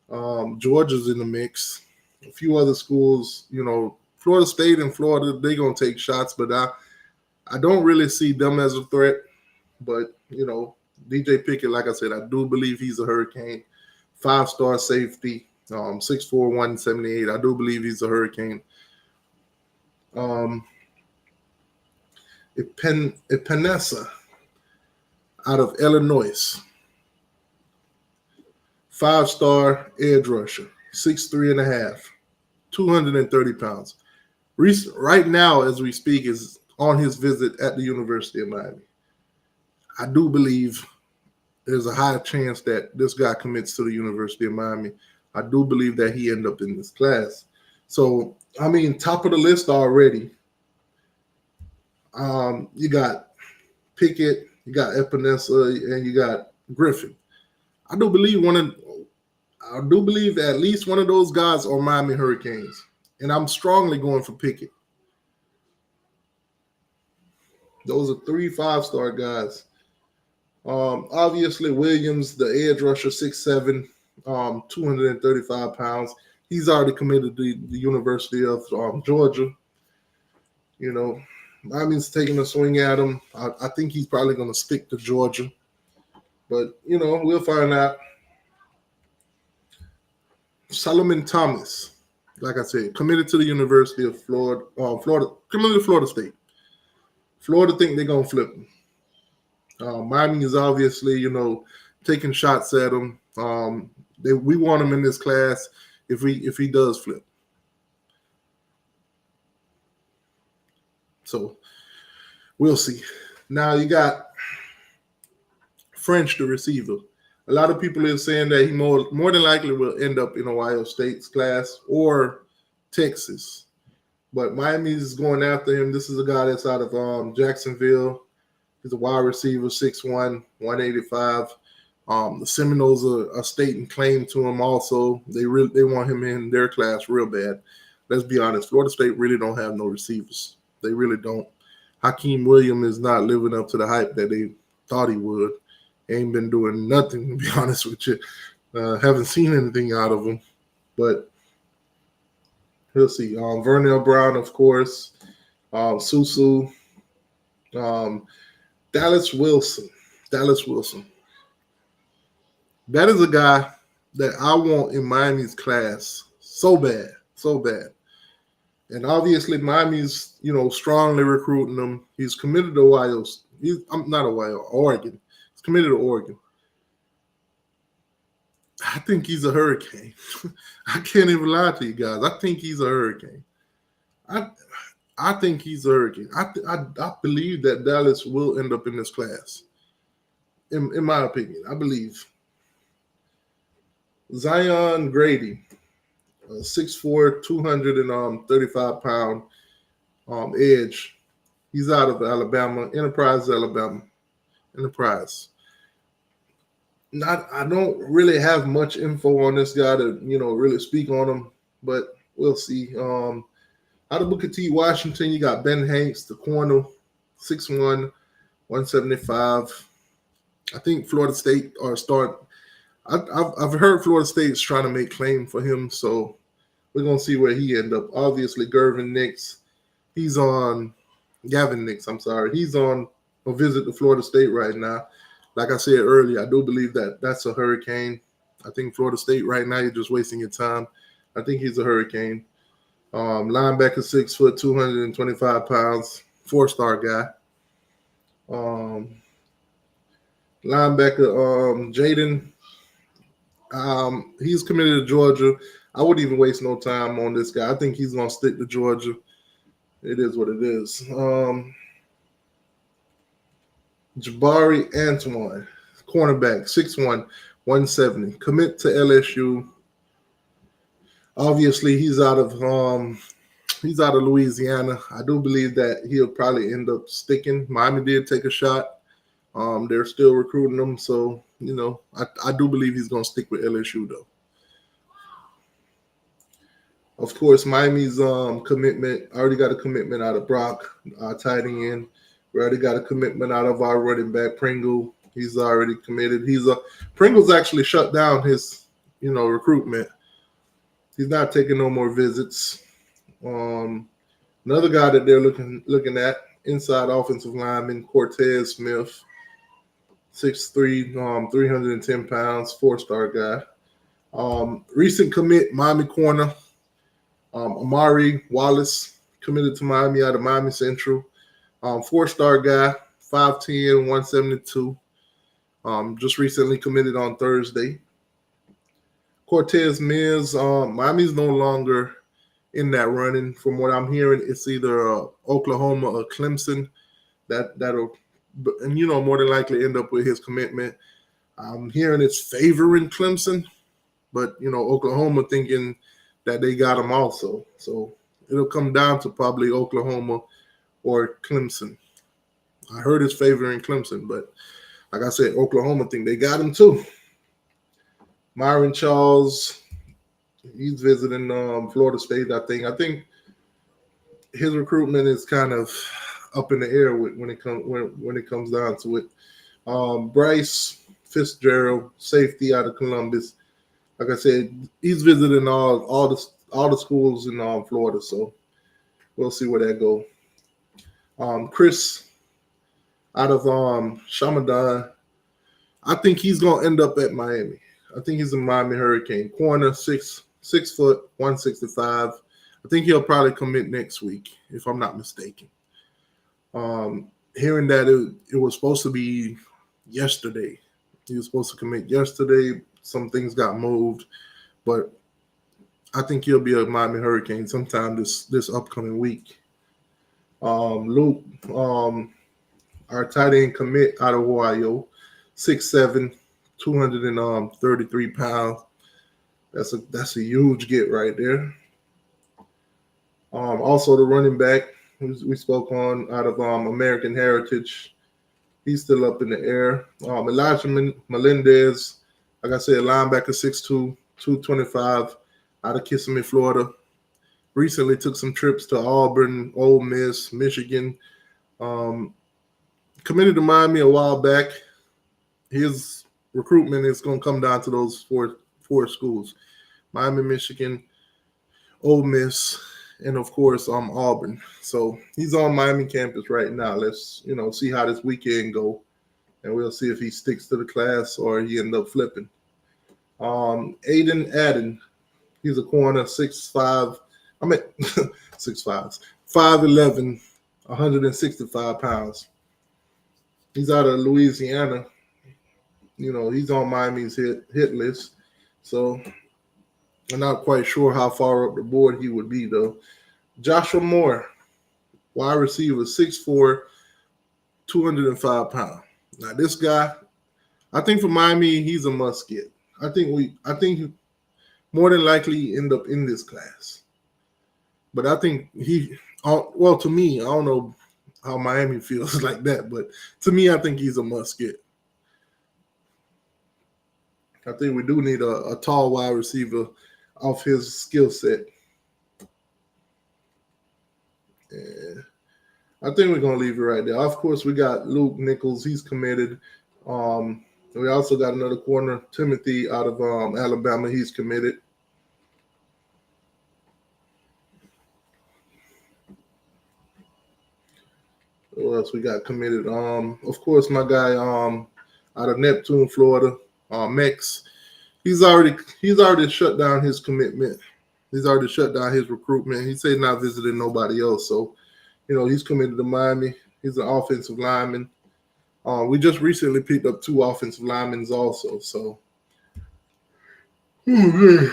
Georgia's in the mix, a few other schools, Florida State and Florida, they're gonna take shots, but I don't really see them as a threat. But DJ Pickett, like I said, I do believe he's a Hurricane, 5-star safety, 6'4", 178. I do believe he's a Hurricane. Epinesa out of Illinois, 5-star edge rusher, 6'3.5", 230 pounds. Right now, as we speak, is on his visit at the University of Miami. I do believe there's a high chance that this guy commits to the University of Miami. I do believe that he end up in this class. So, top of the list already. You got Pickett, you got Epinesa, and you got Griffin. I do believe at least one of those guys are Miami Hurricanes, and I'm strongly going for Pickett. Those are 3 5-star guys. Obviously, Williams, the edge rusher, 6'7", 235 pounds. He's already committed to the University of Georgia. Miami's taking a swing at him. I think he's probably going to stick to Georgia. But, we'll find out. Solomon Thomas, like I said, committed to the University of Florida, committed to Florida State. Florida think they're going to flip him. Miami is obviously, taking shots at him. We want him in this class if he does flip. So we'll see. Now you got French, the receiver. A lot of people are saying that he more than likely will end up in Ohio State's class or Texas. But Miami is going after him. This is a guy that's out of Jacksonville. He's a wide receiver, 6'1", 185. The Seminoles are stating claim to him also. They want him in their class real bad. Let's be honest. Florida State really don't have no receivers. They really don't. Hakeem Williams is not living up to the hype that they thought he would. Ain't been doing nothing, to be honest with you. Haven't seen anything out of him. But we'll see. Vernell Brown, of course. Susu. Dallas Wilson. That is a guy that I want in Miami's class so bad. And obviously Miami's, strongly recruiting him. He's committed to Oregon. He's committed to Oregon. I think he's a Hurricane. I can't even lie to you guys. I think he's a Hurricane. I think he's a Hurricane. I believe that Dallas will end up in this class. In my opinion, I believe. Zion Grady, 6'4", 235 pound, edge. He's out of Alabama, Enterprise, Alabama. Enterprise. Not, I don't really have much info on this guy to really speak on him, but we'll see. Out of Booker T. Washington, you got Ben Hanks, the corner, 6'1", 175. I think Florida State are start. I've heard Florida State's trying to make claim for him, so we're gonna see where he end up. Obviously, Gavin Nix, he's on a visit to Florida State right now. Like I said earlier, I do believe that that's a hurricane. I think Florida State right now, you're just wasting your time. I think he's a hurricane. Linebacker, 6 foot, 225 pounds, 4-star guy. Linebacker, Jaden, he's committed to Georgia. I wouldn't even waste no time on this guy. I think he's going to stick to Georgia. It is what it is. Jabari Antoine, cornerback, 6'1", 170. Commit to LSU. Obviously, he's out of Louisiana. I do believe that he'll probably end up sticking. Miami did take a shot. They're still recruiting him, so I do believe he's going to stick with LSU though. Of course, Miami's commitment. I already got a commitment out of Brock, tight end. We already got a commitment out of our running back Pringle. He's already committed. Pringle's actually shut down his recruitment. He's not taking no more visits. Another guy that they're looking at, inside offensive lineman Cortez Smith, 6'3", 310 pounds, 4-star guy. Recent commit, Miami corner, Amari Wallace, committed to Miami out of Miami Central. 4-star guy, 5'10", 172. Just recently committed on Thursday. Cortez Miz, Miami's no longer in that running. From what I'm hearing, it's either Oklahoma or Clemson that'll more than likely end up with his commitment. I'm hearing it's favoring Clemson, but Oklahoma thinking that they got him also. So it'll come down to probably Oklahoma or Clemson. I heard it's favoring Clemson, but like I said, Oklahoma think they got him too. Myron Charles, he's visiting Florida State. I think his recruitment is kind of up in the air when it comes down to it. Bryce Fitzgerald, safety out of Columbus. Like I said, he's visiting all the schools in Florida, so we'll see where that goes. Chris out of Shamadan, I think he's gonna end up at Miami. I think he's a Miami Hurricane. Corner, 6 foot, 165. I think he'll probably commit next week, if I'm not mistaken. Hearing that it was supposed to be yesterday. He was supposed to commit yesterday. Some things got moved, but I think he'll be a Miami Hurricane sometime this upcoming week. Luke, our tight end commit out of Ohio, 6'7", 233 pounds. That's a huge get right there. Also the running back we spoke on out of American Heritage, he's still up in the air. Elijah Melendez, like I said, linebacker, 6'2", 225, out of Kissimmee, Florida. Recently took some trips to Auburn, Ole Miss, Michigan. Committed to Miami a while back. His recruitment is going to come down to those four schools: Miami, Michigan, Ole Miss, and of course Auburn. So he's on Miami campus right now. Let's see how this weekend go, and we'll see if he sticks to the class or he end up flipping. Aiden Adden, he's a corner, 6'5". 6'5", 5'11", 165 pounds. He's out of Louisiana. He's on Miami's hit list. So I'm not quite sure how far up the board he would be, though. Joshua Moore, wide receiver, 6'4", 205 pounds. Now, this guy, I think for Miami, he's a must get. I think more than likely end up in this class. But I think Well, to me, I don't know how Miami feels like that, but to me, I think he's a must get. I think we do need a tall wide receiver off his skill set. And I think we're gonna leave it right there. Of course, we got Luke Nichols. He's committed. We also got another corner, Timothy, out of Alabama. He's committed. What else we got committed? Of course, my guy out of Neptune, Florida, Mex. He's already shut down his commitment. He's already shut down his recruitment. He said not visiting nobody else. So, he's committed to Miami. He's an offensive lineman. We just recently picked up 2 offensive linemen also. So, yeah,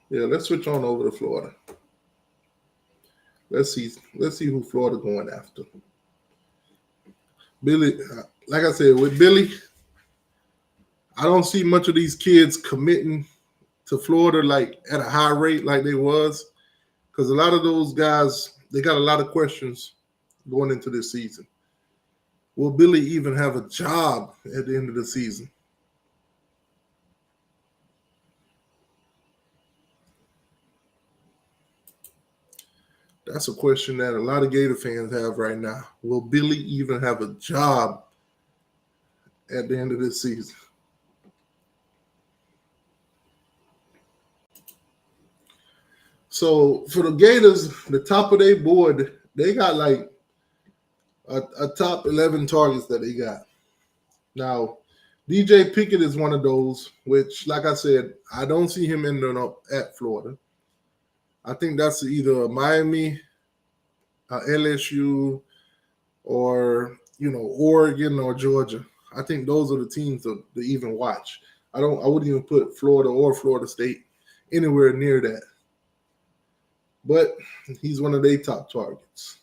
let's switch on over to Florida. Let's see who Florida going after. Billy, like I said, with Billy, I don't see much of these kids committing to Florida like at a high rate like they was, because a lot of those guys, they got a lot of questions going into this season. Will Billy even have a job at the end of the season? That's a question that a lot of Gator fans have right now. Will Billy even have a job at the end of this season? So for the Gators, the top of their board, they got like a top 11 targets that they got. Now, DJ Pickett is one of those, which, like I said, I don't see him ending up at Florida. I think that's either Miami, LSU, or Oregon or Georgia. I think those are the teams to even watch. I wouldn't even put Florida or Florida State anywhere near that. But he's one of their top targets.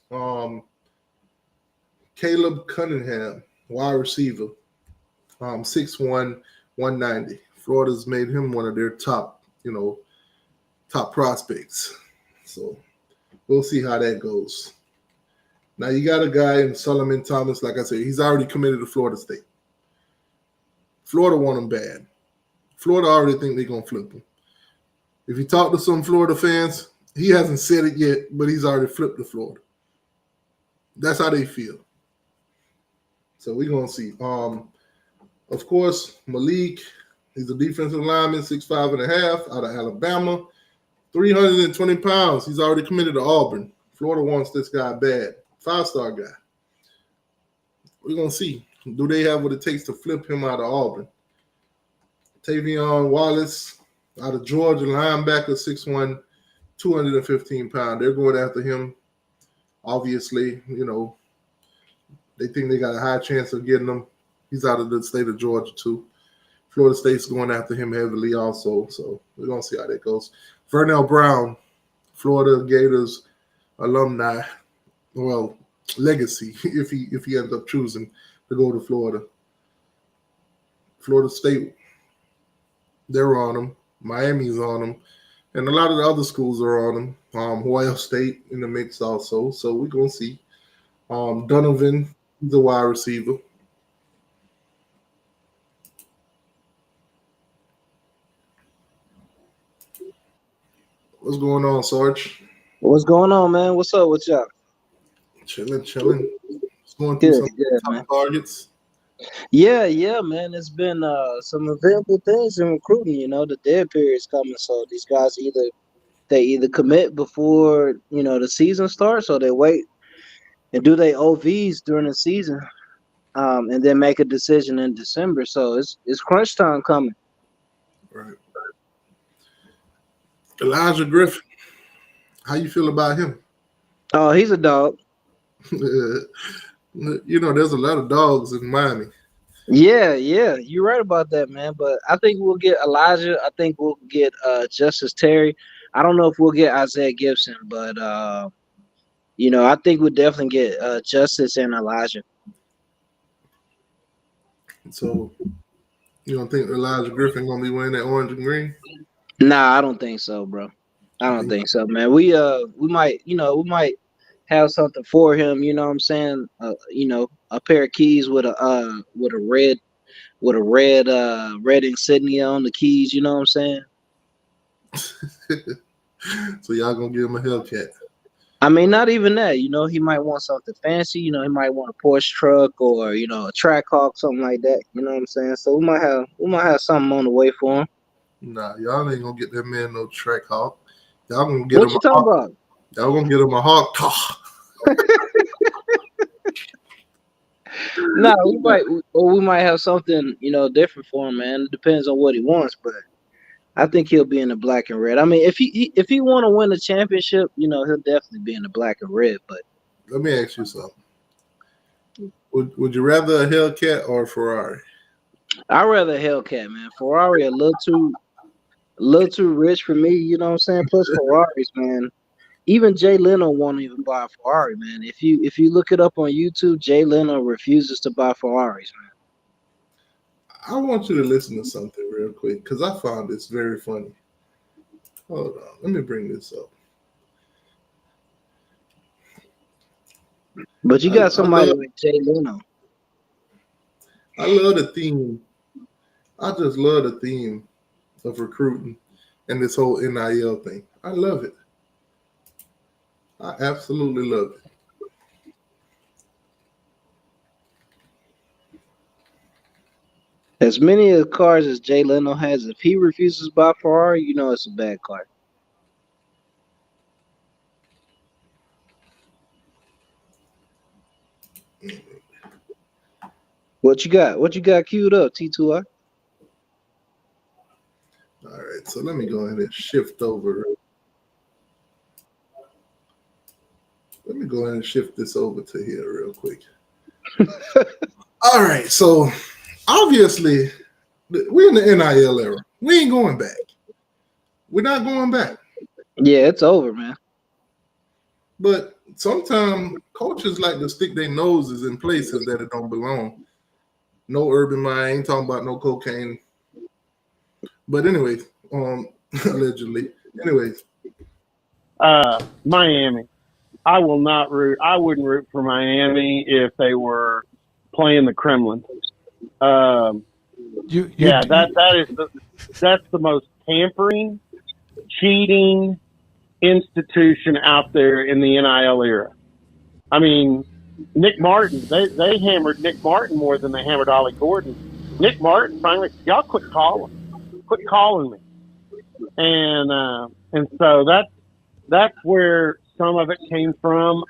Caleb Cunningham, wide receiver, 6'1", 190. Florida's made him one of their top prospects. So we'll see how that goes. Now you got a guy in Solomon Thomas, like I said, he's already committed to Florida State. Florida want him bad. Florida already think they're going to flip him. If you talk to some Florida fans, he hasn't said it yet, but he's already flipped to Florida. That's how they feel. So we're going to see. Of course, Malik, he's a defensive lineman, 6'5.5", out of Alabama, 320 pounds. He's already committed to Auburn. Florida wants this guy bad. 5-star guy. We're going to see. Do they have what it takes to flip him out of Auburn? Tavion Wallace, out of Georgia, linebacker, 6'1", 215 pounds. They're going after him. Obviously, they think they got a high chance of getting him. He's out of the state of Georgia, too. Florida State's going after him heavily also. So we're going to see how that goes. Vernell Brown, Florida Gators alumni. Well, legacy, if he ends up choosing to go to Florida. Florida State, they're on him. Miami's on him. And a lot of the other schools are on him. Ohio State in the mix also. So we're going to see. Donovan, the wide receiver. What's going on, Sarge? What's going on, man? What's up with y'all? Chilling. Just going through some top targets. Yeah, man. It's been some available things in recruiting. The dead period's coming, so these guys either commit before the season starts, or they wait and do their OVs during the season, and then make a decision in December. So it's crunch time coming. Right. Elijah Griffin, how you feel about him? Oh, he's a dog. There's a lot of dogs in Miami. Yeah, you're right about that, man. But I think we'll get Elijah. I think we'll get Justice Terry. I don't know if we'll get Isaiah Gibson, but I think we'll definitely get Justice and Elijah. So you don't think Elijah Griffin gonna be wearing that orange and green? Nah, I don't think so, bro. I I don't think think so, man. We might have something for him. You know what I'm saying? A pair of keys with a red insignia on the keys. You know what I'm saying? so. Y'all gonna give him a Hellcat? I mean, not even that. He might want something fancy. He might want a Porsche truck or a track hawk, something like that. You know what I'm saying? So we might have something on the way for him. Nah, y'all ain't gonna get that man no track hawk. Y'all gonna get What him you a talking hawk. about? Y'all gonna get him a hawk talk. No, we might have something different for him, man. It depends on what he wants, but I think he'll be in the black and red. I mean, if he want to win a championship, he'll definitely be in the black and red. But Let me ask you something. Would you rather a Hellcat or a Ferrari? I'd rather a Hellcat, man. Ferrari a little too rich for me. You know what I'm saying? Plus Ferraris, man. Even Jay Leno won't even buy a Ferrari, man. If you look it up on YouTube, Jay Leno refuses to buy Ferraris, man. I want you to listen to something real quick because I found this very funny. Hold on, let me bring this up. But you I, got I somebody love like Jay Leno. I love the theme. I just love the theme of recruiting and this whole NIL thing. I love it. I absolutely love it. As many of the cars as Jay Leno has, if he refuses to buy Ferrari, it's a bad car. What you got? What you got queued up, T2I? All right, so let me go ahead and shift over. Let me go ahead and shift this over to here real quick. All right, so obviously we're in the NIL era. We ain't going back. We're not going back. Yeah, it's over, man. But sometimes coaches like to stick their noses in places that it don't belong. No urban mind, ain't talking about no cocaine. But anyways, allegedly. Anyways, Miami. I will not root. I wouldn't root for Miami if they were playing the Kremlin. Um, You you yeah, that's the most tampering, cheating institution out there in the NIL era. I mean, Nick Martin. They hammered Nick Martin more than they hammered Ollie Gordon. Nick Martin finally, y'all quit calling me, and so that's where some of it came from.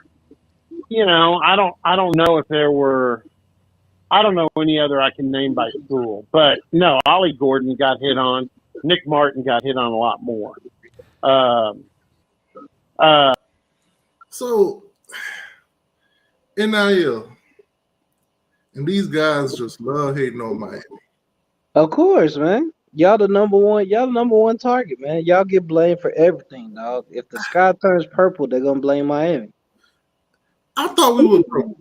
I don't know if there were. I don't know any other I can name by school, but no, Ollie Gordon got hit on. Nick Martin got hit on a lot more. Um, uh, so NIL and these guys just love hating on Miami. Of course, man. Y'all the number one. Y'all the number one target, man. Y'all get blamed for everything, dog. If the sky turns purple, they're gonna blame Miami. I thought we were broke.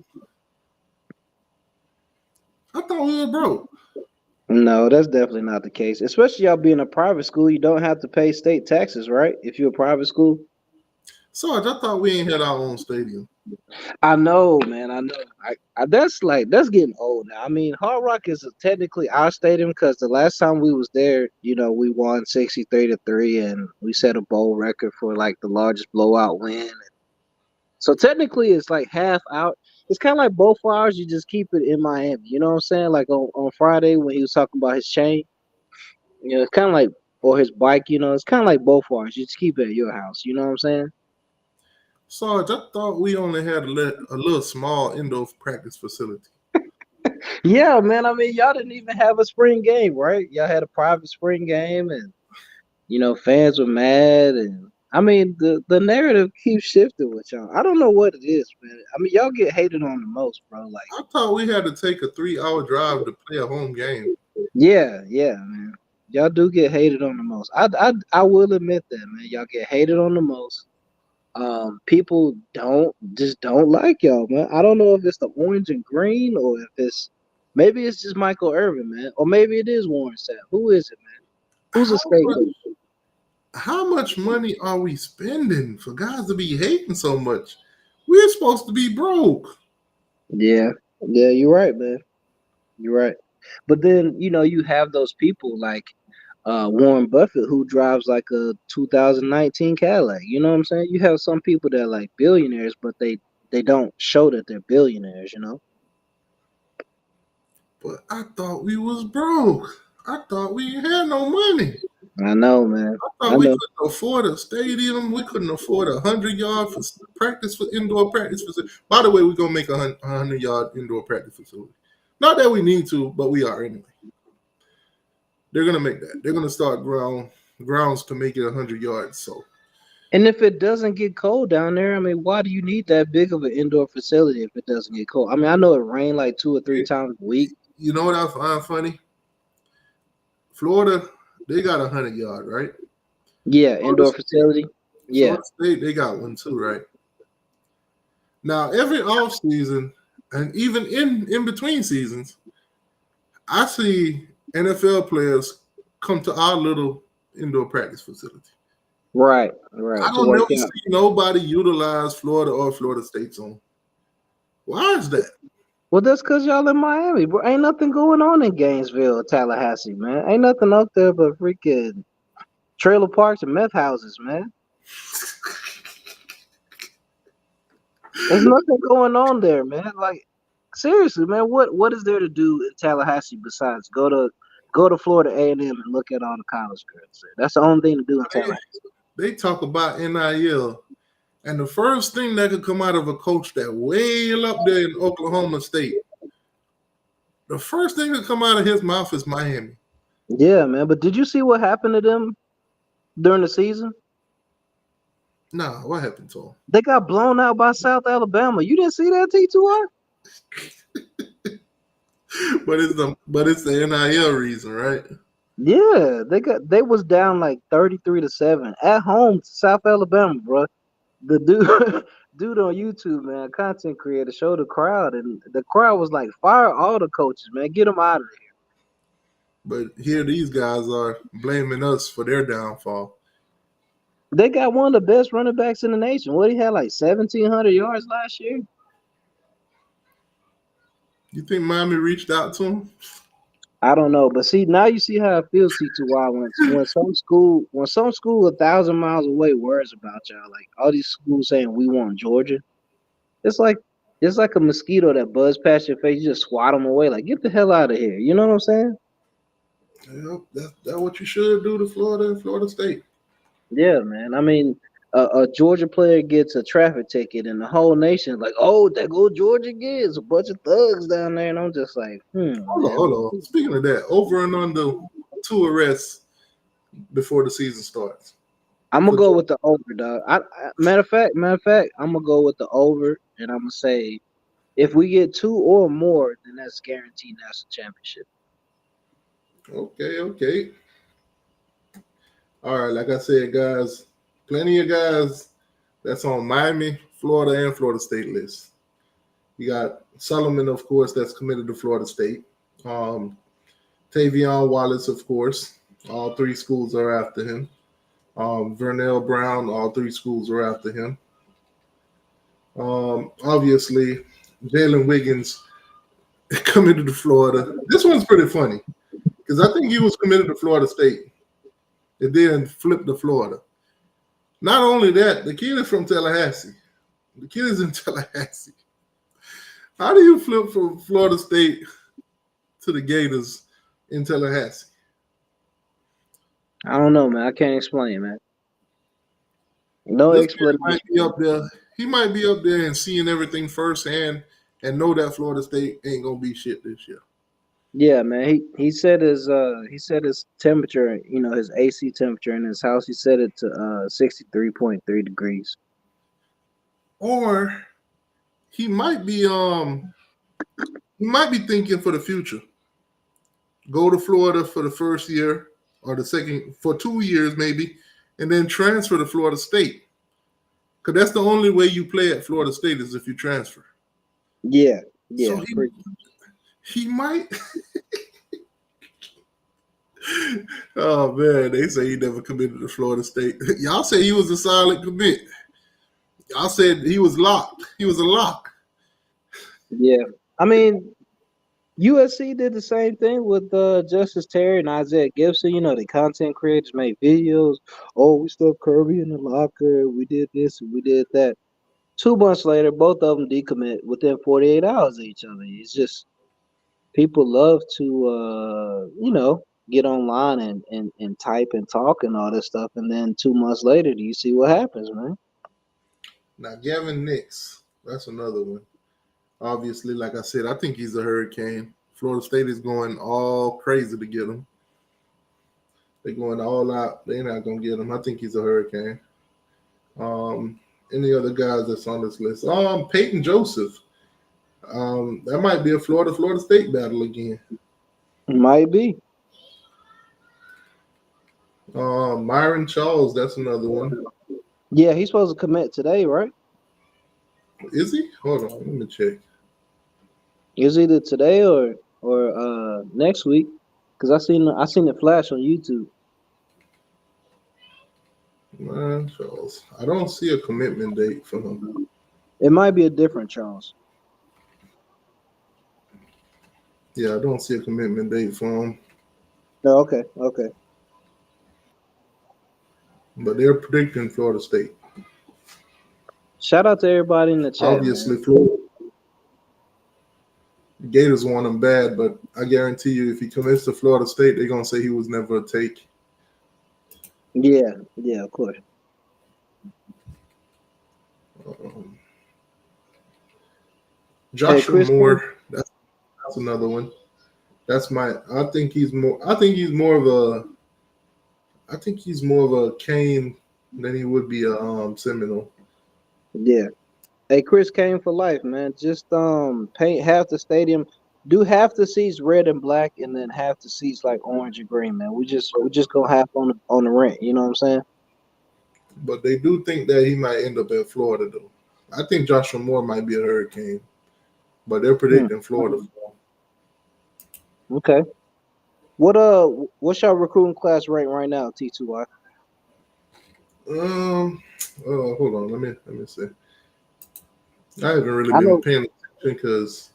I thought we were broke. No, that's definitely not the case. Especially y'all being a private school, you don't have to pay state taxes, right? If you're a private school. Sarge, I thought we ain't had our own stadium. I know, man. I know. That's getting old now. I mean, Hard Rock is technically our stadium because the last time we was there, we won 63-3, and we set a bowl record for like the largest blowout win. So technically, it's like half out. It's kind of like both ours. You just keep it in Miami. You know what I'm saying? Like on Friday when he was talking about his chain, it's kind of like or his bike. It's kind of like both ours. You just keep it at your house. You know what I'm saying? Sarge, I thought we only had a little small indoor practice facility. Yeah, man. I mean, y'all didn't even have a spring game, right? Y'all had a private spring game, and fans were mad, and I mean, the narrative keeps shifting with y'all. I don't know what it is, man. I mean, y'all get hated on the most, bro. Like, I thought we had to take a 3-hour drive to play a home game. yeah, man. Y'all do get hated on the most. I will admit that, man. Y'all get hated on the most. People don't like y'all, man. I don't know if it's the orange and green or if maybe it's just Michael Irvin, man, or maybe it is Warren Sapp. Who is it, man? Who's a How much, scapegoat? how much money are we spending for guys to be hating so much? We're supposed to be broke. Yeah, yeah, you're right, man. You're right. But then you have those people like Warren Buffett who drives like a 2019 Cadillac. You know what I'm saying? You have some people that are like billionaires, but they don't show that they're billionaires. But I thought we was broke. I thought we ain't had no money. I know, man. I I thought we know. couldn't afford a stadium. We couldn't afford 100-yard for practice for indoor practice facility. By the way, we're gonna make a 100-yard indoor practice facility. Not that we need to, but we are anyway. They're gonna make that. They're gonna start grounds to make it 100 yards. So And if it doesn't get cold down there, I mean, why do you need that big of an indoor facility if it doesn't get cold? I mean, I know it rained like 2 or 3 times a week. you know what I find funny? Florida, they got 100-yard, right? Yeah, Florida, indoor facility. Yeah, Florida State, they got one too, right? Now every off season and even in between seasons, I see NFL players come to our little indoor practice facility. right, I to don't work never out. see nobody utilize Florida or Florida State's on. Why is that? Well, that's because y'all in Miami, bro. Ain't nothing going on in Gainesville, Tallahassee, man. Ain't nothing up there but freaking trailer parks and meth houses, man. There's nothing going on there, man. Like seriously, man. What is there to do in Tallahassee besides go to Florida A&M and look at all the college girls there? That's the only thing to do in Tallahassee. They talk about NIL, and the first thing that could come out of a coach that way up there in Oklahoma State, the first thing that come out of his mouth is Miami. Yeah, man. But did you see what happened to them during the season? Nah, what happened to him? They got blown out by South Alabama. You didn't see that, T2R? But it's the NIL reason, right? Yeah, they was down like 33-7 at home to South Alabama, bro. The dude dude on YouTube, man, content creator, showed the crowd, and the crowd was like, "Fire all the coaches, man, get them out of there." But here these guys are blaming us for their downfall. They got one of the best running backs in the nation. What he had like 1,700 yards last year. You think Miami reached out to him? I don't know, but see now you see how it feels, T2Y, when some school 1,000 miles away worries about y'all. Like all these schools saying we want Georgia. It's like a mosquito that buzz past your face. You just swat them away. Like get the hell out of here. You know what I'm saying? Yep, that's what you should do to Florida and Florida State. Yeah, man. I mean, a Georgia player gets a traffic ticket, and the whole nation is like, "Oh, there go Georgia again. It's a bunch of thugs down there." And I'm just like, Hold on. Speaking of that, over and under 2 arrests before the season starts. I'm gonna go with the over, dog. Matter of fact, I'm gonna go with the over, and I'm gonna say if we get 2 or more, then that's guaranteed national championship. Okay. All right, like I said, guys, plenty of guys that's on Miami, Florida, and Florida State list. You got Solomon, of course, that's committed to Florida State. Tavion Wallace, of course. All 3 schools are after him. Vernell Brown, all 3 schools are after him. Obviously, Jalen Wiggins committed to Florida. This one's pretty funny because I think he was committed to Florida State. It then flipped to Florida. Not only that, the kid is from Tallahassee. The kid is in Tallahassee. How do you flip from Florida State to the Gators in Tallahassee? I don't know, man. I can't explain, man. No explanation. He might be up there and seeing everything firsthand and know that Florida State ain't gonna be shit this year. Yeah, man. He said his temperature, his AC temperature in his house. He set it to 63.3 degrees. Or he might be thinking for the future. Go to Florida for the first year or the second for 2 years maybe, and then transfer to Florida State. Because that's the only way you play at Florida State is if you transfer. Yeah. So he might Oh man, they say he never committed to Florida State. Y'all say he was a silent commit. Y'all said he was locked. He was a lock. Yeah, I mean USC did the same thing with Justice Terry and Isaiah Gibson. You know, the content creators made videos. Oh, we stuffed Kirby in the locker. We did this and we did that. 2 months later, both of them decommit within 48 hours of each other. It's just people love to, get online and type and talk and all this stuff. And then 2 months later, do you see what happens, man? Now Gavin Nix, that's another one. Obviously, like I said, I think he's a hurricane. Florida State is going all crazy to get him. They're going all out. They're not gonna get him. I think he's a hurricane. Any other guys that's on this list? Peyton Joseph. That might be a Florida State battle again. Might be. Myron Charles, that's another one. Yeah, he's supposed to commit today, right? Is he? Hold on, let me check. It's either today or next week. Cause I seen the flash on YouTube. Myron Charles. I don't see a commitment date for him. It might be a different Charles. Yeah, I don't see a commitment date for him. No, okay. But they're predicting Florida State. Shout out to everybody in the chat. Obviously, Florida. The Gators want him bad, but I guarantee you, if he commits to Florida State, they're gonna say he was never a take. Yeah, of course. Joshua Moore, that's another one. I think he's more of a Kane than he would be a Seminole. Yeah. Hey, Chris Kane for life, man. Just paint half the stadium, do half the seats red and black, and then half the seats like orange and green, man. We just go half on the rent. You know what I'm saying? But they do think that he might end up in Florida, though. I think Joshua Moore might be a hurricane, but they're predicting Florida. Okay. What's your recruiting class rank right now, T2Y? Hold on, let me see. I haven't really been paying attention because,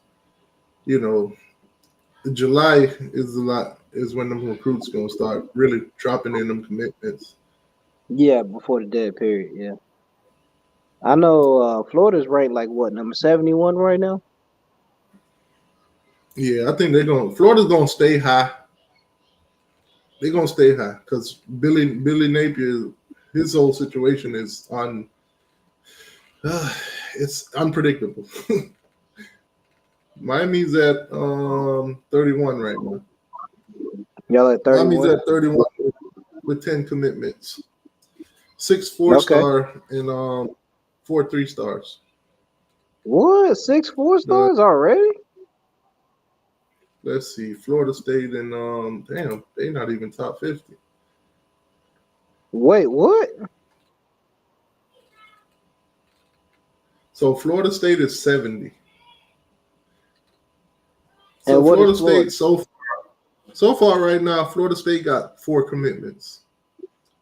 July is when the recruits gonna start really dropping in them commitments. Yeah, before the dead period. Yeah, I know. Florida's ranked like what, number 71 right now? Yeah, I think Florida's gonna stay high. They're gonna stay high because Billy Napier, his whole situation is it's unpredictable. Miami's at 31 right now. Y'all at 31? Miami's at 31 with 10 commitments. 6 4-star and 4 3-stars. What? 6 4-stars already? Let's see. Florida State and they're not even top 50. Wait, what? So Florida State is 70. So and Florida State so far right now, Florida State got 4 commitments.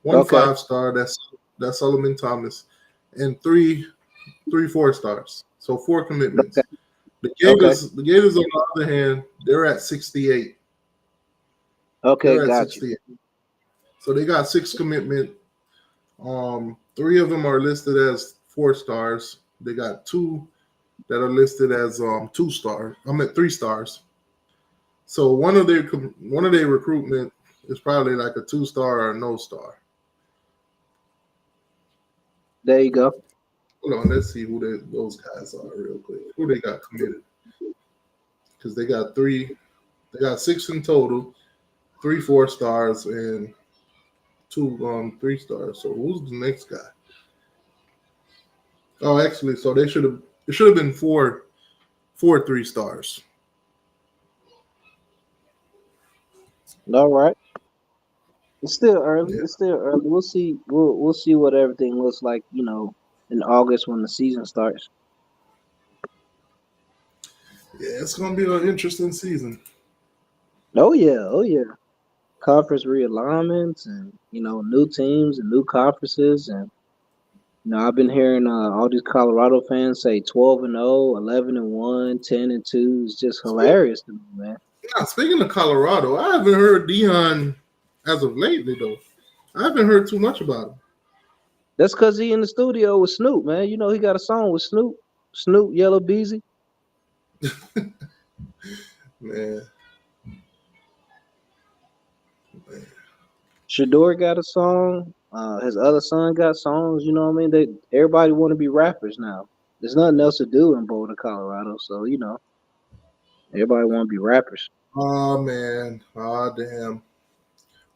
1 5-star, that's Solomon Thomas, and 3 4-stars. So 4 commitments. Okay. The Gators, on the other hand, they're at 68. Okay, got you. So they got 6 commitment. 3 of them are listed as 4-stars. They got 2 that are listed as 2-star. I'm at 3 stars. So one of their recruitment is probably like a 2-star or a no star. There you go. Hold on, let's see who those guys are real quick. Who they got committed? Because they got 6 in total, 3 4-stars and 2 3-stars. So who's the next guy? Oh, actually, so it should have been 4 3-stars. All right. It's still early. Yeah. It's still early. We'll see. We'll see what everything looks like, in August when the season starts. Yeah, it's gonna be an interesting season. Oh yeah. conference realignments and new teams and new conferences and I've been hearing all these Colorado fans say 12-0, 11-1, 10-2. It's just hilarious to me, man. Now, speaking of Colorado, I haven't heard Dion as of lately though. I haven't heard too much about him. That's because he in the studio with Snoop, man. You know he got a song with Snoop, Yellow Beezy. Man. Shador got a song. His other son got songs. You know what I mean? Everybody want to be rappers now. There's nothing else to do in Boulder, Colorado. So everybody want to be rappers. Oh man. Oh damn.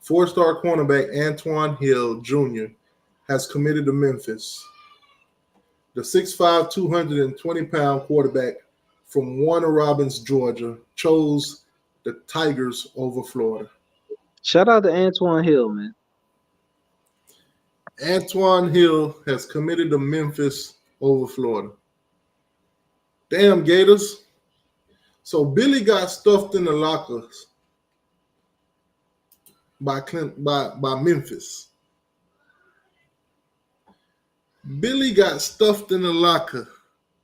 4-star cornerback Antoine Hill Jr. has committed to Memphis. The 6'5", 220-pound quarterback from Warner Robins, Georgia, chose the Tigers over Florida. Shout out to Antoine Hill, man. Antoine Hill has committed to Memphis over Florida. Damn Gators. So Billy got stuffed in the lockers by Memphis. Billy got stuffed in the locker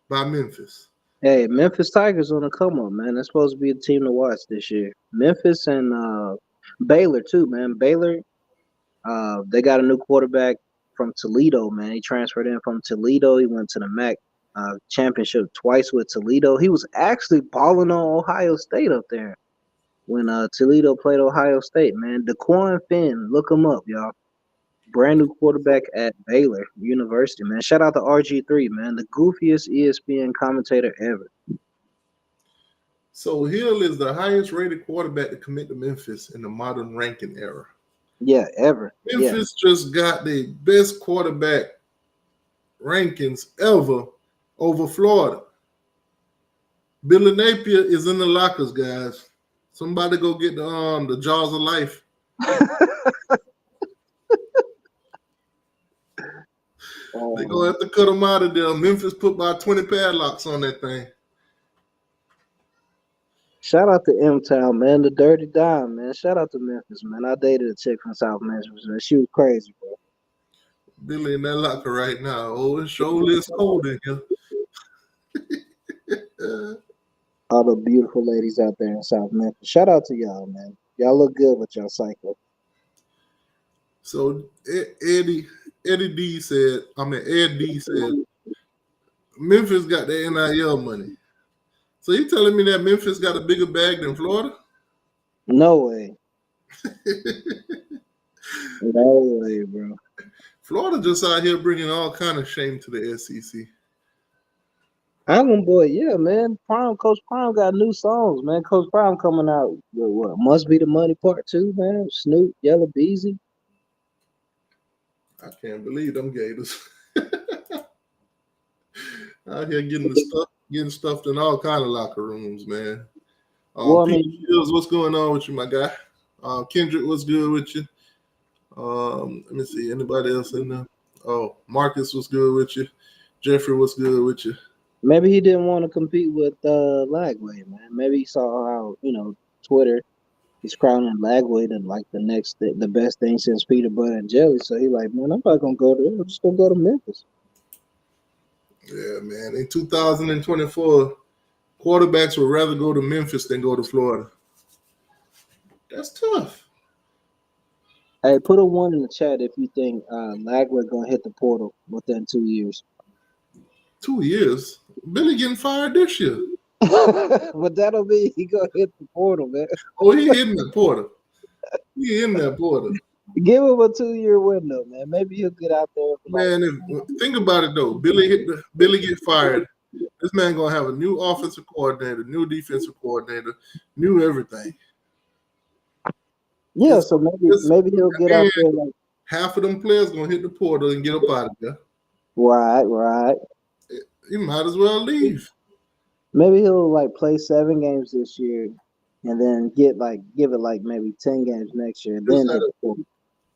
by Memphis. Hey, Memphis Tigers on the come up, man. That's supposed to be a team to watch this year. Memphis and Baylor too, man. Baylor, they got a new quarterback from Toledo, man. He transferred in from Toledo. He went to the MAC championship twice with Toledo. He was actually balling on Ohio State up there when Toledo played Ohio State, man. DeQuan Finn, look him up, y'all. Brand new quarterback at Baylor University, man. Shout out to RG3, man. The goofiest ESPN commentator ever. So Hill is the highest rated quarterback to commit to Memphis in the modern ranking era. Yeah, ever. Memphis just got the best quarterback rankings ever over Florida. Billy Napier is in the lockers, guys. Somebody go get the jaws of life. They're going to have to cut him out of there. Memphis put about 20 padlocks on that thing. Shout out to M-Town, man. The Dirty Dime, man. Shout out to Memphis, man. I dated a chick from South Memphis, man. She was crazy, bro. Billy in that locker right now. Oh, it surely is cold in here. All the beautiful ladies out there in South Memphis. Shout out to y'all, man. Y'all look good with y'all cycle. So Ed D said, Memphis got the NIL money. So you telling me that Memphis got a bigger bag than Florida? No way. No way, bro. Florida just out here bringing all kind of shame to the SEC. Island Boy, yeah, man. Coach Prime got new songs, man. Coach Prime coming out with what? Must Be the Money Part 2, man. Snoop, Yellow Beezy. I can't believe them Gators. Out here getting stuffed in all kind of locker rooms, man. Fields, what's going on with you, my guy? Kendrick, what's good with you? Let me see. Anybody else in there? Oh, Marcus, what's good with you? Jeffrey, what's good with you? Maybe he didn't want to compete with Lagway, man. Maybe he saw how Twitter is crowning Lagway to like the best thing since peanut butter and jelly. So he like, man, I'm not gonna go there. I'm just gonna go to Memphis. Yeah, man. In 2024, quarterbacks would rather go to Memphis than go to Florida. That's tough. Hey, put a 1 in the chat if you think Lagway gonna hit the portal within 2 years. 2 years? Billy getting fired this year. But that'll be he gonna hit the portal, man. Oh, he hitting the portal. He in that portal. Give him a 2-year window, man. Maybe he'll get out there. Man, think about it though. Billy get fired. This man gonna have a new offensive coordinator, new defensive coordinator, new everything. Yeah, so maybe he'll get out there. Like, half of them players gonna hit the portal and get up out of there. Right. You might as well leave. Maybe he'll like play 7 games this year, and then give it like maybe 10 games next year, and then hit the portal.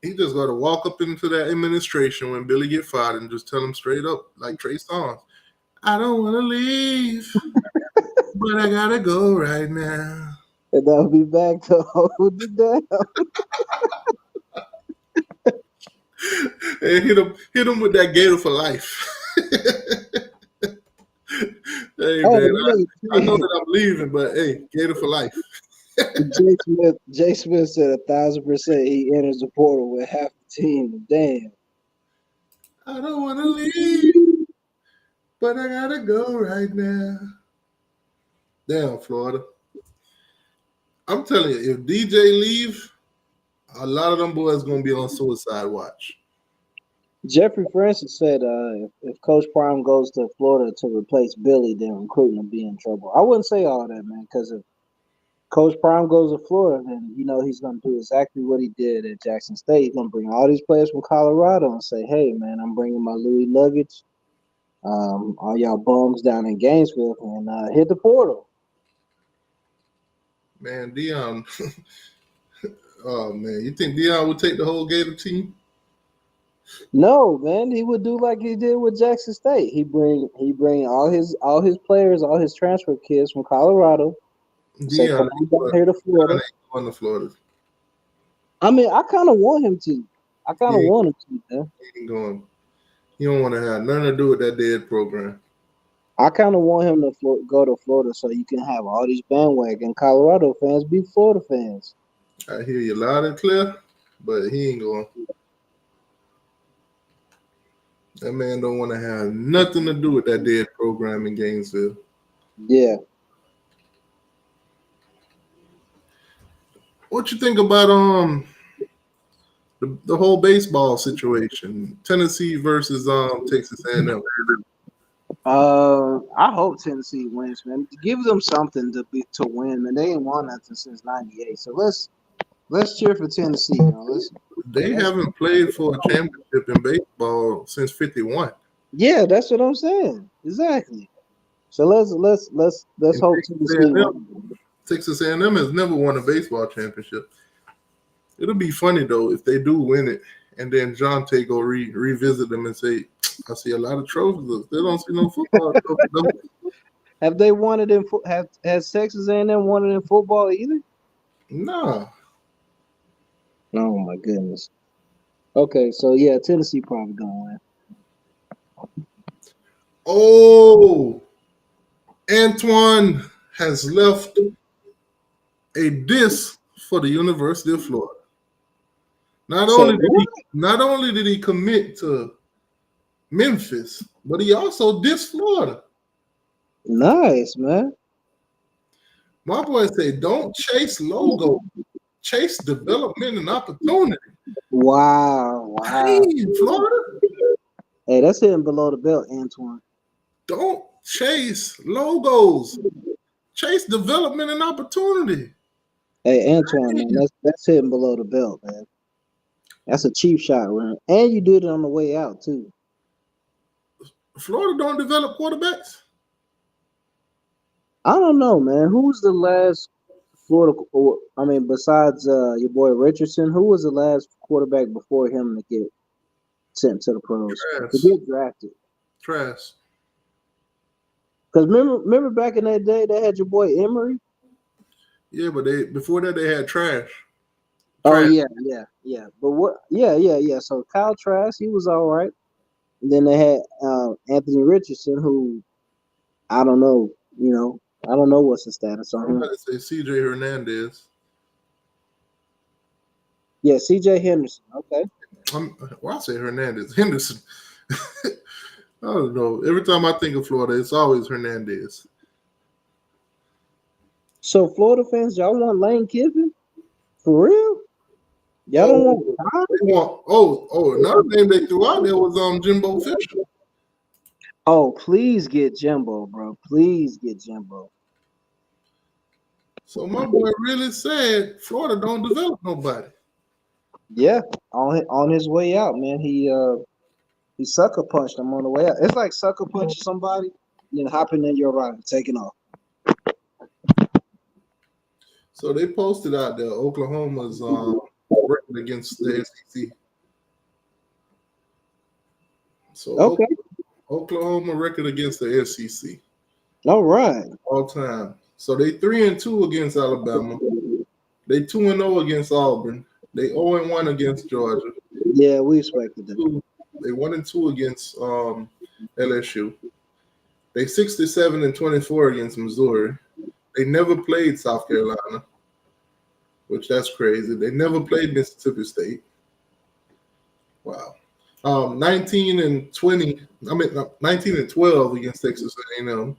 He just got to walk up into that administration when Billy get fired and just tell him straight up, like Trey Songz, I don't want to leave, but I gotta go right now. And that would be back to hold it down. And hit him with that Gator for life. Hey Hey, man, look, I know that I'm leaving, but hey, Gator for life. Jay Smith said 1,000% he enters the portal with half the team. Damn. I don't want to leave, but I gotta go right now. Damn, Florida. I'm telling you, if DJ leave, a lot of them boys gonna be on suicide watch. Jeffrey Francis said if Coach Prime goes to Florida to replace Billy, then recruiting will be in trouble. I wouldn't say all that, man, because if Coach Prime goes to Florida, then you know he's going to do exactly what he did at Jackson State. He's going to bring all these players from Colorado and say, hey, man, I'm bringing my Louis luggage. All y'all bums down in Gainesville and hit the portal. Man, Dion. Oh man, you think Dion would take the whole Gator team? No, man, he would do like he did with Jackson State. He bring all his players, all his transfer kids from Colorado. Say, come on down here to Florida. Dion ain't going to Florida. I mean, I kind of want him to. I kind of want him to, man. He ain't going. He don't want to have nothing to do with that dead program. I kind of want him to go to Florida so you can have all these bandwagon Colorado fans be Florida fans. I hear you loud and clear, but he ain't going. That man don't want to have nothing to do with that dead program in Gainesville. Yeah. What you think about the whole baseball situation? Tennessee versus Texas A&M. I hope Tennessee wins, man. Give them something to win, man. They ain't won nothing since '98, so let's cheer for Tennessee. You know, They haven't played for a championship in baseball since '51. Yeah, that's what I'm saying. Exactly. So let's hope Tennessee wins. Texas A&M has never won a baseball championship. It'll be funny though if they do win it, and then John Tay go revisit them and say, "I see a lot of trophies. They don't see no football trophies." Have they won it has Texas A&M won it in football either? No. Oh my goodness. Okay, so yeah, Tennessee probably gonna win. Oh, Antoine has left a diss for the University of Florida. Not only did he commit to Memphis, but he also dissed Florida. Nice, man. My boy said, "Don't chase logo, chase development and opportunity." Wow. Hey, Florida. Hey, that's hitting below the belt, Antoine. Don't chase logos. Chase development and opportunity. Hey, Antoine, man, that's hitting below the belt, man. That's a cheap shot, man. And you did it on the way out, too. Florida don't develop quarterbacks. I don't know, man. Who was the last Florida? Besides your boy Richardson, who was the last quarterback before him to get sent to the pros to get drafted? Trash. Because remember back in that day, they had your boy Emory. Yeah, but before that they had Trash. Oh yeah. But what? Yeah. So Kyle Trask, he was all right. And then they had Anthony Richardson, who I don't know. I don't know what's the status on him. I'm about to say CJ Hernandez. Yeah, CJ Henderson. Okay. I say Hernandez. Henderson. I don't know. Every time I think of Florida, it's always Hernandez. So Florida fans, y'all want Lane Kiffin? For real? Y'all don't want another name they threw out there was Jimbo Fisher. Oh, please get Jimbo, bro. Please get Jimbo. So my boy really said Florida don't develop nobody. Yeah, on his way out, man. He sucker punched him on the way out. It's like sucker punching somebody, and then hopping in your ride and taking off. So they posted out there Oklahoma's record against the SEC. So okay, Oklahoma record against the SEC. all right, all time So they 3-2 against Alabama. They 2-0 against Auburn. They 0-1 against Georgia. Yeah, we expected that. They 1-2 against LSU. They 67-24 against Missouri. They never played South Carolina, which that's crazy. They never played Mississippi State. Wow. 19-12 against Texas A&M.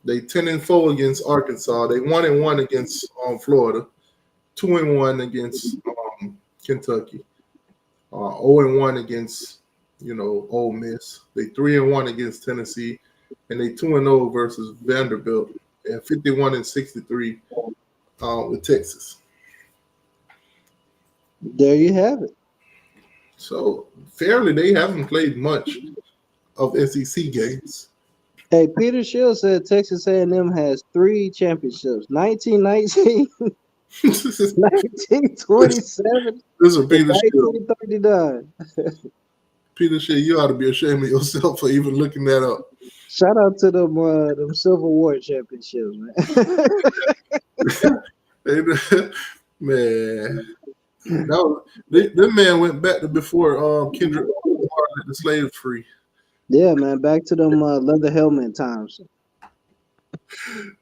They 10-4 against Arkansas. They 1-1 against Florida. 2-1 against Kentucky. 0-1 against Ole Miss. They 3-1 against Tennessee, and they 2-0 versus Vanderbilt, and 51-63 with Texas. There you have it. So fairly, they haven't played much of SEC games. Hey, Peter Shield said Texas A&M has 3 championships: 1919, 1927, This is and Peter Shield. 1939. Peter Shield, you ought to be ashamed of yourself for even looking that up. Shout out to them Civil War championships, man. Man, that man went back to before Kendrick Lamar let the slaves free. Yeah, man. Back to them leather helmet times.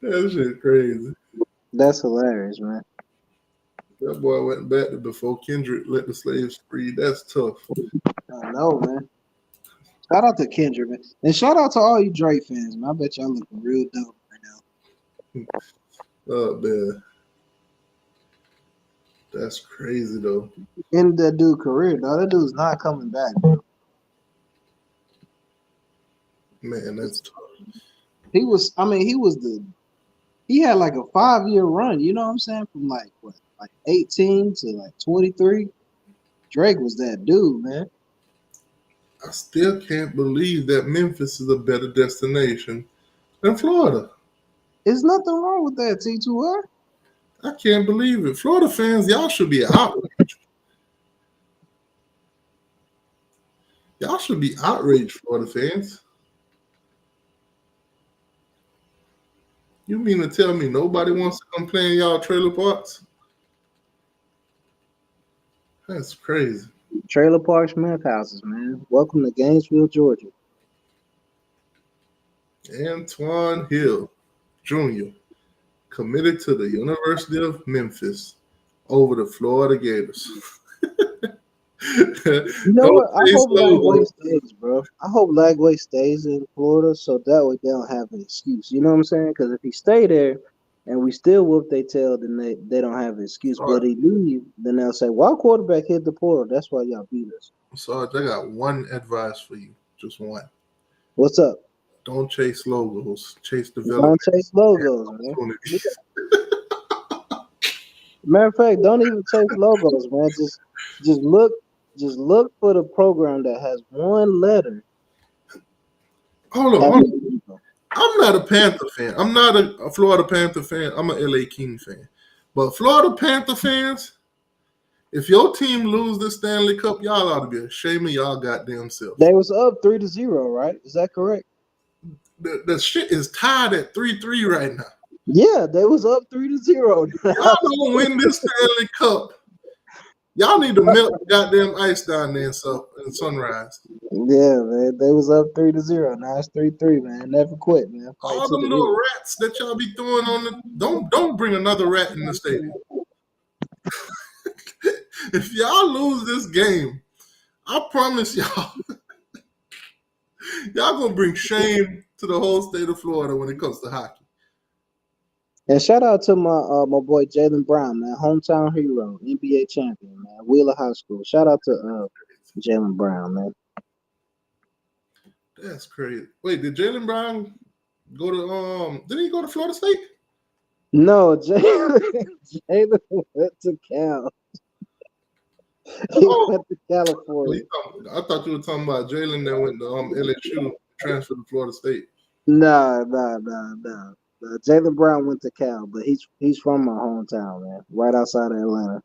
That shit crazy. That's hilarious, man. That boy went back to before Kendrick let the slaves free. That's tough. I know, man. Shout out to Kendrick, man. And shout out to all you Drake fans, man. I bet y'all looking real dope right now. Oh, man. That's crazy, though. End that dude's career, though. That dude's not coming back, bro. Man, that's tough. He had like a 5-year run, you know what I'm saying? From like 18 to like 23. Drake was that dude, man. I still can't believe that Memphis is a better destination than Florida. There's nothing wrong with that, T2R. I can't believe it. Florida fans, y'all should be outraged. Y'all should be outraged, Florida fans. You mean to tell me nobody wants to come play in y'all trailer parks? That's crazy. Trailer parks, Smith houses, man. Welcome to Gainesville, Georgia. Antoine Hill Jr. committed to the University of Memphis over the Florida Gators. You know what? I hope Lagway stays, bro. I hope Lagway stays in Florida so that way they don't have an excuse. You know what I'm saying? Because if he stay there and we still whoop their tail, then they don't have an excuse. But he leave, then they'll say, "Why quarterback hit the portal? That's why y'all beat us." Sarge, I got one advice for you. Just one. What's up? Don't chase logos. Chase development. Don't chase logos, man. Matter of fact, don't even chase logos, man. Just look for the program that has one letter. Hold on. I'm not a Panther fan. I'm not a Florida Panther fan. I'm an LA King fan. But Florida Panther fans, if your team lose the Stanley Cup, y'all ought to be ashamed of y'all goddamn self. They was up 3-0, right? Is that correct? The shit is tied at 3-3 right now. Yeah, they was up 3-0. Y'all don't win this Stanley Cup. Y'all need to melt the goddamn ice down there in Sunrise. Yeah, man. They was up 3-0. Now it's 3-3, man. Never quit, man. All them little rats that y'all be throwing on the don't bring another rat in the stadium. If y'all lose this game, I promise y'all, y'all gonna bring shame to the whole state of Florida when it comes to hockey. And shout out to my boy Jaylen Brown, man, hometown hero, NBA champion, man, Wheeler High School. Shout out to Jaylen Brown, man. That's crazy. Wait, did Jaylen Brown go to didn't he go to Florida State? No, Jaylen went to Cal. He went to California. I thought you were talking about Jaylen that went to LSU, transferred to Florida State. Nah. Jaylen Brown went to Cal, but he's from my hometown, man, right outside of Atlanta.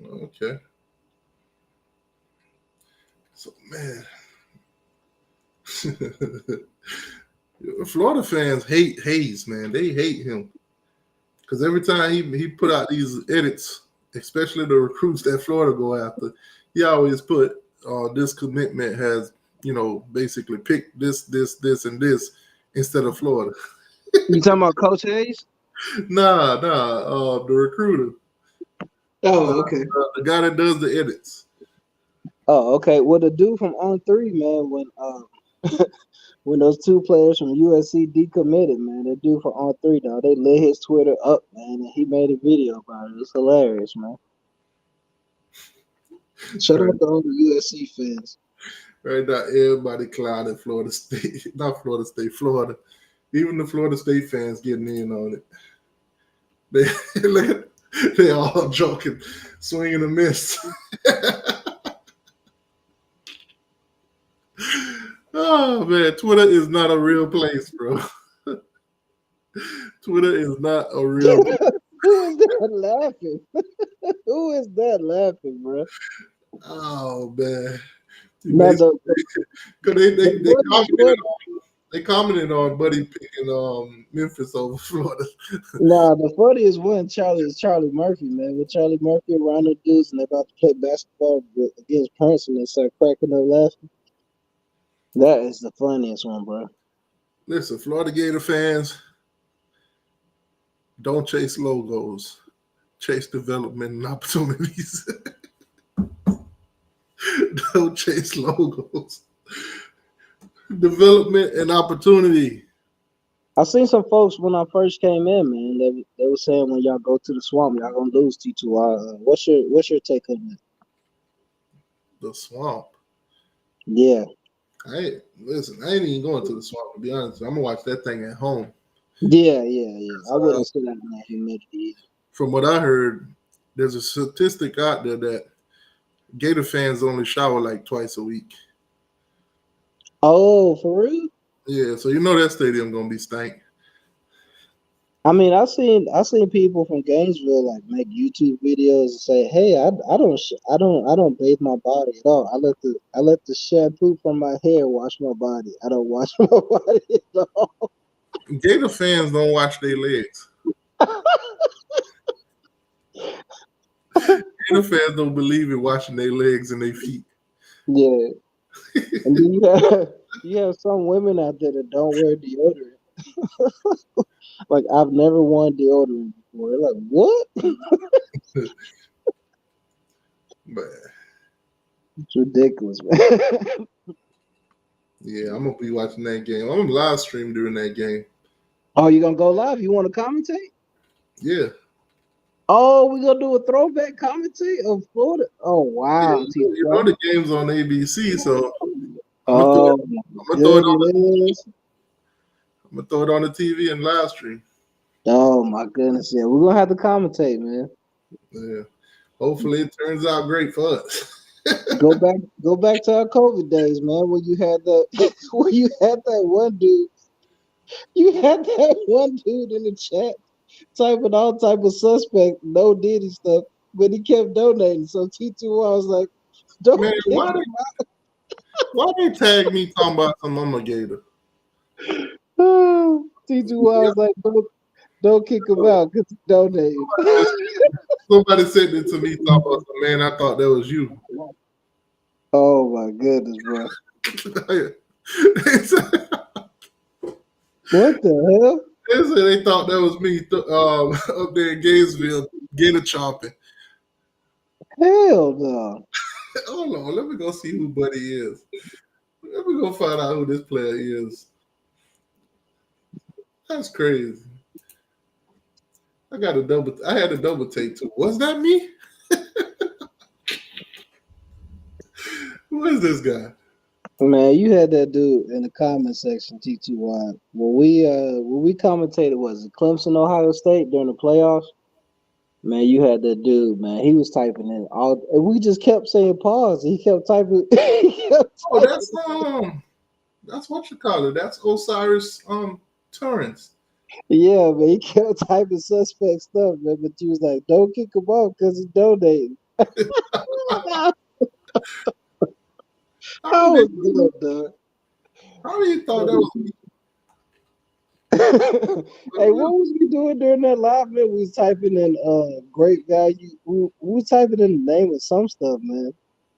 Okay. So, man. Florida fans hate Hayes, man. They hate him because every time he put out these edits, especially the recruits that Florida go after, he always put this commitment has basically picked this, and this instead of Florida. You talking about Coach Hayes? Nah, the recruiter, Oh, okay. the guy that does the edits. Oh, okay. Well, the dude from On Three, man, when when those two players from USC decommitted, man, that dude from On Three, dog, they lit his Twitter up, man, and he made a video about it. It's hilarious, man. Shout out to all the USC fans. Right now, everybody clouded Florida State, not Florida State, Florida. Even the Florida State fans getting in on it. They all joking, swinging a miss. Oh man, Twitter is not a real place, bro. Twitter is not a real place. Who is that laughing? Who is that laughing, bro? Oh man. No, They commented on Buddy picking Memphis over Florida. Nah, the funniest one, is Charlie Murphy, man. With Charlie Murphy around the dudes and they're about to play basketball against Princeton and they start cracking up laughing. That is the funniest one, bro. Listen, Florida Gator fans, don't chase logos. Chase development and opportunities. Don't chase logos. Development and opportunity. I seen some folks when I first came in, man. They were saying when y'all go to the swamp, y'all gonna lose T2I. What's your take on that? The swamp. Yeah. I ain't even going to the swamp, to be honest. I'm gonna watch that thing at home. Yeah. I wouldn't sit out in that humidity. From what I heard, there's a statistic out there that Gator fans only shower like twice a week. Oh, for real? Yeah, so that stadium gonna be stank. I mean, I seen people from Gainesville like make YouTube videos and say, "Hey, I don't bathe my body at all. I let the shampoo from my hair wash my body. I don't wash my body at all." Gator fans don't wash their legs. Gator fans don't believe in washing their legs and their feet. Yeah, and then you have some women out there that don't wear deodorant. Like, I've never worn deodorant before. They're like, what? But it's ridiculous, man. Yeah, I'm gonna be watching that game. I'm gonna live stream during that game. Oh, you gonna go live? You want to commentate? Yeah. Oh, we gonna do a throwback commentate of Florida. Oh wow! Yeah, the game's on ABC, so I'm gonna throw it on the TV and live stream. Oh my goodness, yeah, we're gonna have to commentate, man. Yeah, hopefully it turns out great for us. Go back to our COVID days, man. Where you had that one dude. You had that one dude in the chat typing all type of suspect, no Diddy stuff, but he kept donating. So T2I was like, "Don't man, why they tag me talking about some I'm a Gator?" T2I was like, "Don't kick him out because he donated." Somebody said it to me talking about some man. I thought that was you. Oh my goodness, bro! What the hell? They said they thought that was me up there in Gainesville, Gator chopping. Hell no. Hold on, let me go see who Buddy is. Let me go find out who this player is. That's crazy. I had a double take too. Was that me? Who is this guy? Man, you had that dude in the comment section, T2Y. When we commentated, was it Clemson, Ohio State during the playoffs? Man, you had that dude, man. He was typing in all, and we just kept saying pause. He kept typing. That's what you call it. That's Osiris Torrance. Yeah, man. He kept typing suspect stuff, man. But you was like, don't kick him off because he's donating. How was good, dog? How do you thought that was me? Hey, what was we doing during that live, man? We was typing in great value. We was typing in the name of some stuff, man.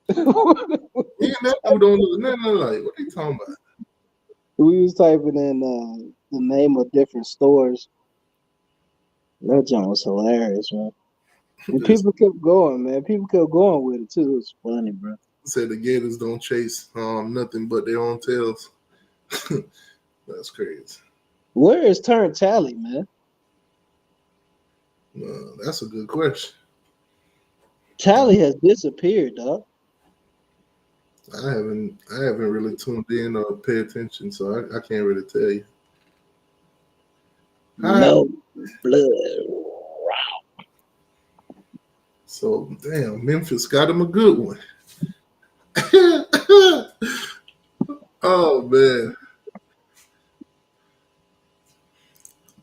Me and that dude don't look nothing like. What are you talking about? We was typing in the name of different stores. That joint was hilarious, man. And Just people kept going, man. People kept going with it too. It was funny, bro. said the Gators don't chase nothing but their own tails. That's crazy. Where is Turn Tally, man? That's a good question. Tally has disappeared, dog. I haven't really tuned in or paid attention, so I can't really tell you. No blood. So damn, Memphis got him a good one. Oh man.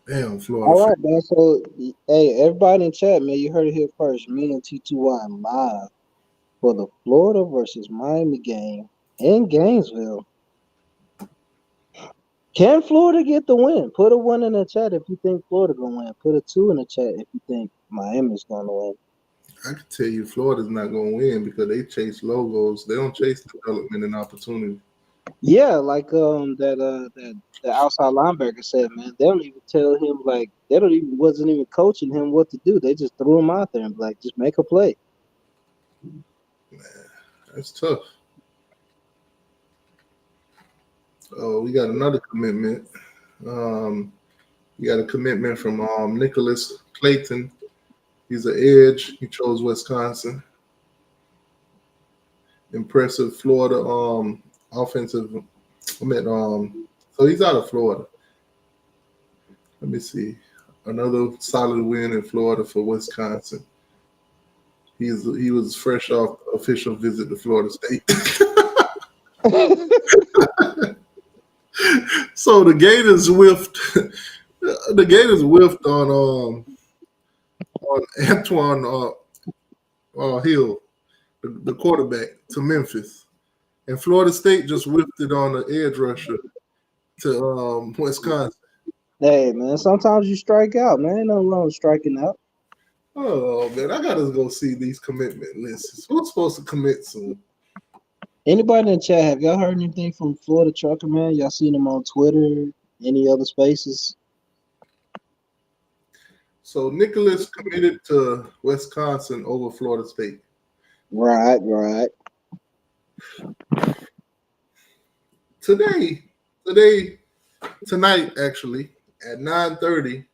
Damn, Florida. All right, man. So, hey, everybody in chat, man, you heard it here first. Me and T2Y live for the Florida versus Miami game in Gainesville. Can Florida get the win? Put a 1 in the chat if you think Florida gonna win. Put a 2 in the chat if you think Miami's gonna win. I can tell you Florida's not going to win because they chase logos. They don't chase development and opportunity. Yeah, like that the outside linebacker said, man, they don't even tell him like they don't even wasn't even coaching him what to do. They just threw him out there and like just make a play. Man, that's tough. Oh, we got another commitment. We got a commitment from Nicholas Clayton. He's an edge. He chose Wisconsin. Impressive Florida offensive. So he's out of Florida. Let me see. Another solid win in Florida for Wisconsin. He was fresh off the official visit to Florida State. So the Gators whiffed. The Gators whiffed on Antoine Hill, the quarterback, to Memphis, and Florida State just whiffed it on the edge rusher to Wisconsin. Hey man, sometimes you strike out, man. Ain't nothing wrong with striking out. Oh man, I gotta go see these commitment lists. Who's supposed to commit soon? Anybody in the chat, have y'all heard anything from Florida Trucker, man? Y'all seen him on Twitter, any other spaces? So Nicholas committed to Wisconsin over Florida State. Right. Tonight, actually, at 9:30,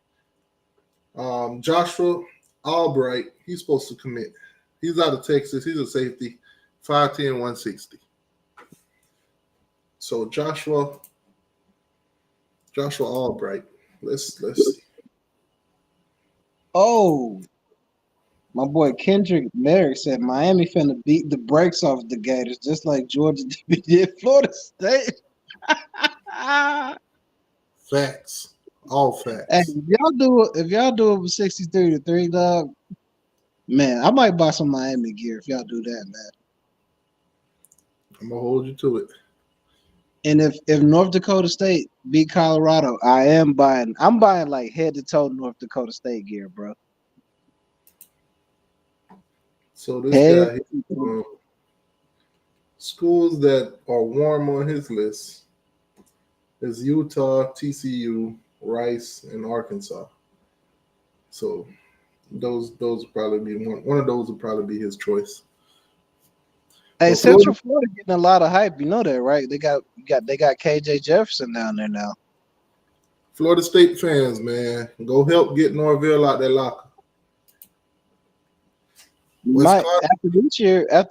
Joshua Albright, he's supposed to commit. He's out of Texas. He's a safety, 5'10", 160. So Joshua Albright. Let's see. Oh, my boy Kendrick Merrick said Miami finna beat the brakes off the Gators just like Georgia did Florida State. Facts. All facts. Hey, if y'all do it with 63-3, dog, man, I might buy some Miami gear if y'all do that, man. I'm gonna hold you to it. And if North Dakota State beat Colorado, I'm buying like head to toe North Dakota State gear, bro. So this guy, schools that are warm on his list is Utah, TCU, Rice, and Arkansas. So those will probably be one of those will probably be his choice. Hey, Well, Central Florida getting a lot of hype. You know that, right? They got KJ Jefferson down there now. Florida State fans, man, go help get Norvell out that locker. After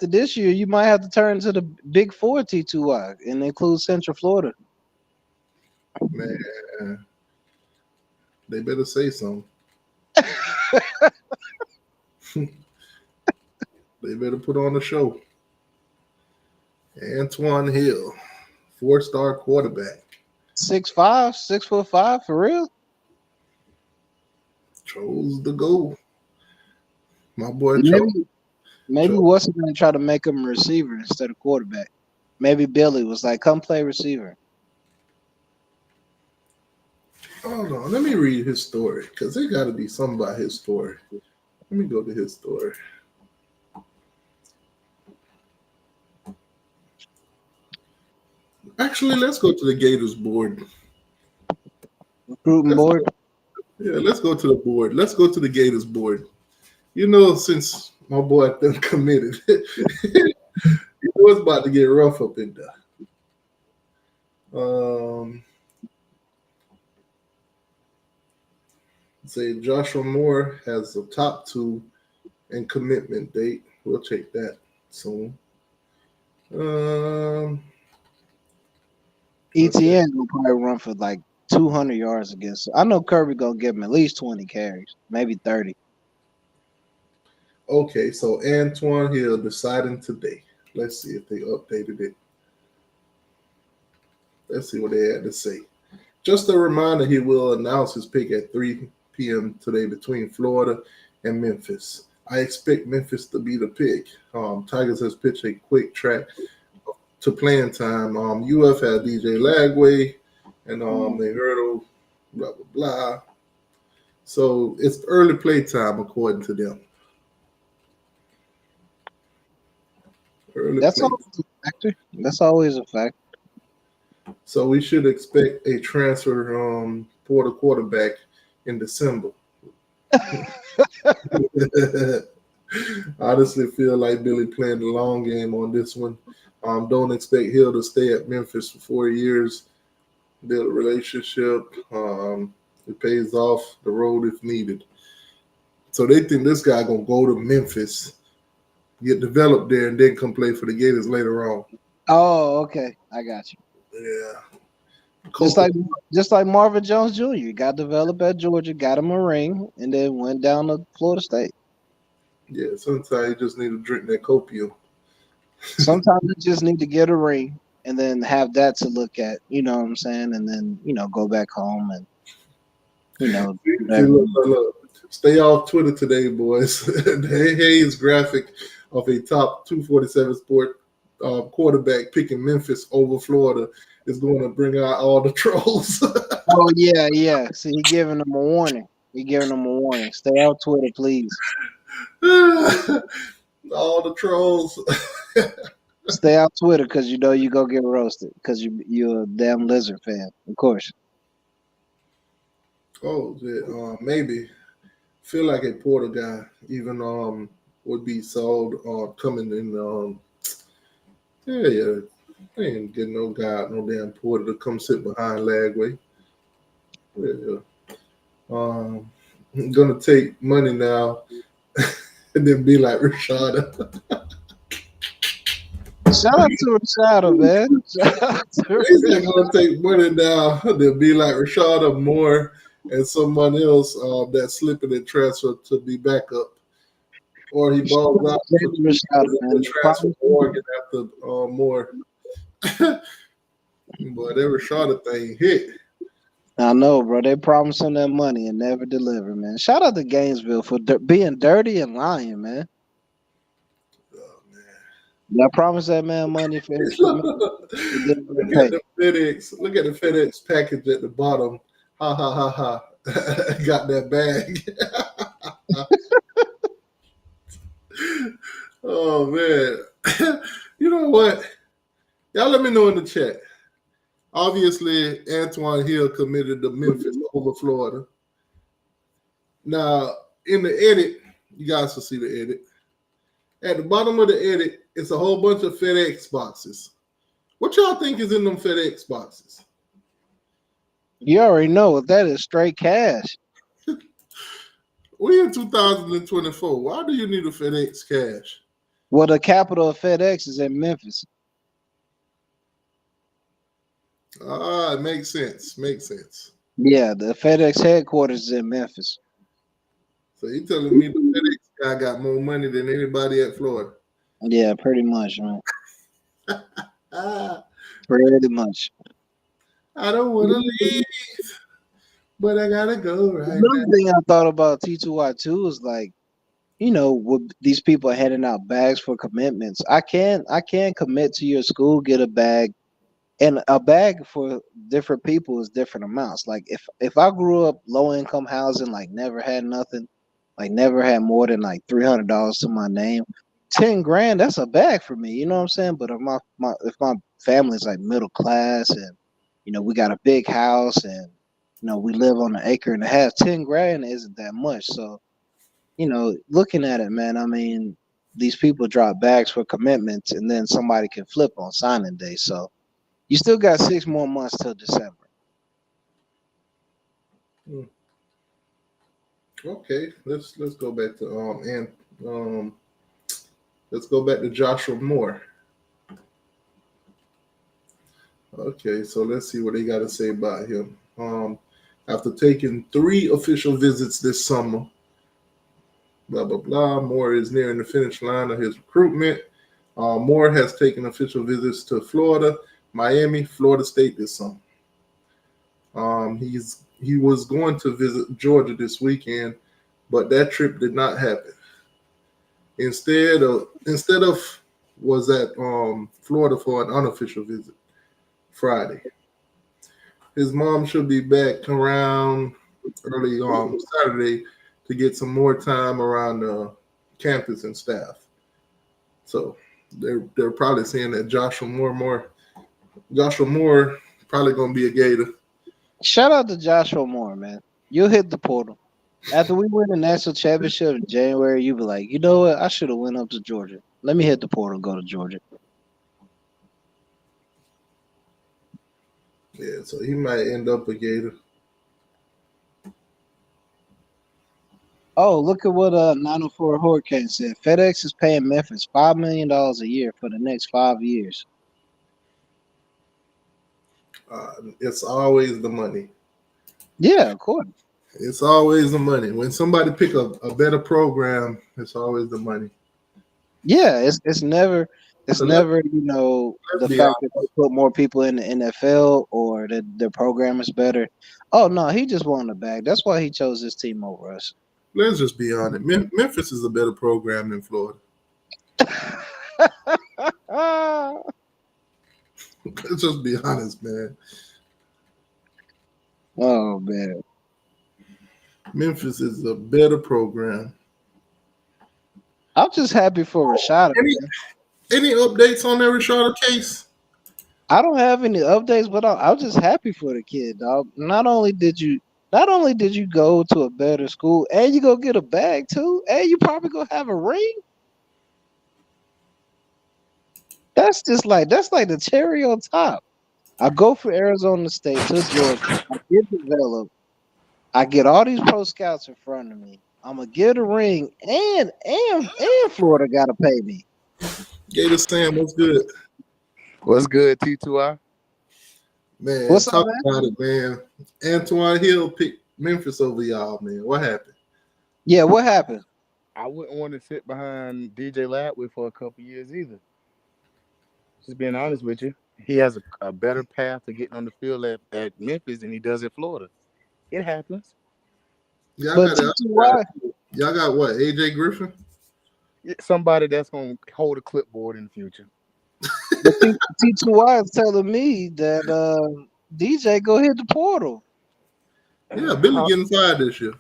this year, you might have to turn to the Big Four T2Y and include Central Florida. Man, they better say something. They better put on a show. Antoine Hill, 4-star quarterback. 6'5", 6'5", for real? Chose the goal. My boy chose. Maybe what's going to try to make him a receiver instead of quarterback? Maybe Billy was like, come play receiver. Hold on, let me read his story because there got to be something about his story. Let me go to his story. Actually, let's go to the Gators board. Recruiting Let's board. Yeah, let's go to the board. Let's go to the Gators board. You know, since my boy done committed, you know it's about to get rough up in there. Say Joshua Moore has the top two and commitment date. We'll check that soon. Okay. ETN will probably run for like 200 yards against. I know Kirby gonna give him at least 20 carries, maybe 30. Okay, so Antoine Hill deciding today. Let's see if they updated it. Let's see what they had to say. Just a reminder, he will announce his pick at 3 p.m. today between Florida and Memphis. I expect Memphis to be the pick. Tigers has pitched a quick track to playing time. UF had DJ Lagway and they hurdle, blah, blah, blah. So it's early play time according to them. That's always a factor. That's always a factor. So we should expect a transfer for the quarterback in December. Honestly, feel like Billy playing the long game on this one. Don't expect Hill to stay at Memphis for 4 years. Build a relationship. It pays off the road if needed. So they think this guy gonna go to Memphis, get developed there, and then come play for the Gators later on. Oh, okay. I got you. Yeah. Just like Marvin Jones Jr. got developed at Georgia, got him a ring, and then went down to Florida State. Yeah, sometimes you just need to drink that copium. Sometimes you just need to get a ring and then have that to look at, you know what I'm saying? And then, go back home and, See, look. Stay off Twitter today, boys. The Hayes graphic of a top 247 sport quarterback picking Memphis over Florida is going to bring out all the trolls. Oh, yeah. See, he giving them a warning. Stay off Twitter, please. All the trolls. Stay off Twitter because you know you go get roasted because you're a damn Lizard fan, of course. Oh, maybe. Feel like a Porter guy even would be sold coming in. Yeah. They ain't getting no guy, no damn Porter to come sit behind Lagway. Yeah. I'm gonna take money now and then be like Rashada. Shout out to Rashada, man. Shout out to He's gonna take money now and then be like Rashada Moore and someone else that's slipping and transfer to be backup. Or he balls out to transfer to Oregon after Moore. Boy, that Rashada thing hit. I know, bro. They promise him that money and never deliver, man. Shout out to Gainesville for being dirty and lying, man. Oh, man. I promised that man money for his Look at the FedEx package at the bottom. Ha ha ha ha. Got that bag. Oh man. You know what? Y'all let me know in the chat. Obviously, Antoine Hill committed to Memphis over Florida. Now, in the edit, you guys will see the edit. At the bottom of the edit, it's a whole bunch of FedEx boxes. What y'all think is in them FedEx boxes? You already know what that is, straight cash. We in 2024. Why do you need a FedEx cash? Well, the capital of FedEx is in Memphis. It makes sense. Yeah, the FedEx headquarters is in Memphis. So you telling me the FedEx guy got more money than anybody at Florida? Yeah, pretty much, man. Pretty much. I don't want to leave, but I gotta go right Another now. thing I thought about T2Y2 is like, with these people handing out bags for commitments. I can commit to your school, get a bag, And a bag for different people is different amounts. Like if I grew up low income housing, like never had nothing, like never had more than like $300 to my name, 10 grand, that's a bag for me. You know what I'm saying? But if my family's like middle class and we got a big house and we live on an acre and a half, 10 grand isn't that much. So looking at it, man, I mean, these people drop bags for commitments and then somebody can flip on signing day. So you still got 6 more months till December. Okay, let's go back to let's go back to Joshua Moore. Okay, so let's see what they got to say about him. After taking 3 official visits this summer, blah blah blah, Moore is nearing the finish line of his recruitment. Moore has taken official visits to Florida, Miami, Florida State this summer. He was going to visit Georgia this weekend, but that trip did not happen. Instead of was at Florida for an unofficial visit Friday. His mom should be back around early Saturday to get some more time around the campus and staff. So they're probably saying that Joshua Moore probably gonna be a Gator. Shout out to Joshua Moore, man. You'll hit the portal. After we win the national championship in January, you'll be like, you know what? I should have went up to Georgia. Let me hit the portal and go to Georgia. Yeah, so he might end up a Gator. Oh, look at what 904 Hurricane said. FedEx is paying Memphis $5 million a year for the next 5 years. It's always the money. Yeah, of course. It's always the money. When somebody pick a better program, it's always the money. Yeah, it's never the fact that they put more people in the NFL or that their program is better. Oh no, he just won the bag. That's why he chose this team over us. Let's just be honest. Memphis is a better program than Florida. Let's just be honest, man. Oh man. Memphis is a better program. I'm just happy for Rashada. Any updates on that Rashada case? I don't have any updates, but I'm just happy for the kid, dog. Not only did you go to a better school, and you go get a bag too, and you probably gonna have a ring. That's like the cherry on top. I go for Arizona State to Georgia. I get developed. I get all these pro scouts in front of me. I'm gonna get a ring, and Florida gotta pay me. Gator Sam, what's good? What's good, T2I? Man, What's talk up, about it, man. Antoine Hill picked Memphis over y'all, man. What happened? Yeah, what happened? I wouldn't want to sit behind DJ Ladwith for a couple years either. Just being honest with you. He has a better path to getting on the field at Memphis than he does at Florida. It happens. Y'all But got what? AJ Griffin? Somebody that's going to hold a clipboard in the future. T2Y is telling me that DJ go hit the portal. Yeah, Billy getting fired this year.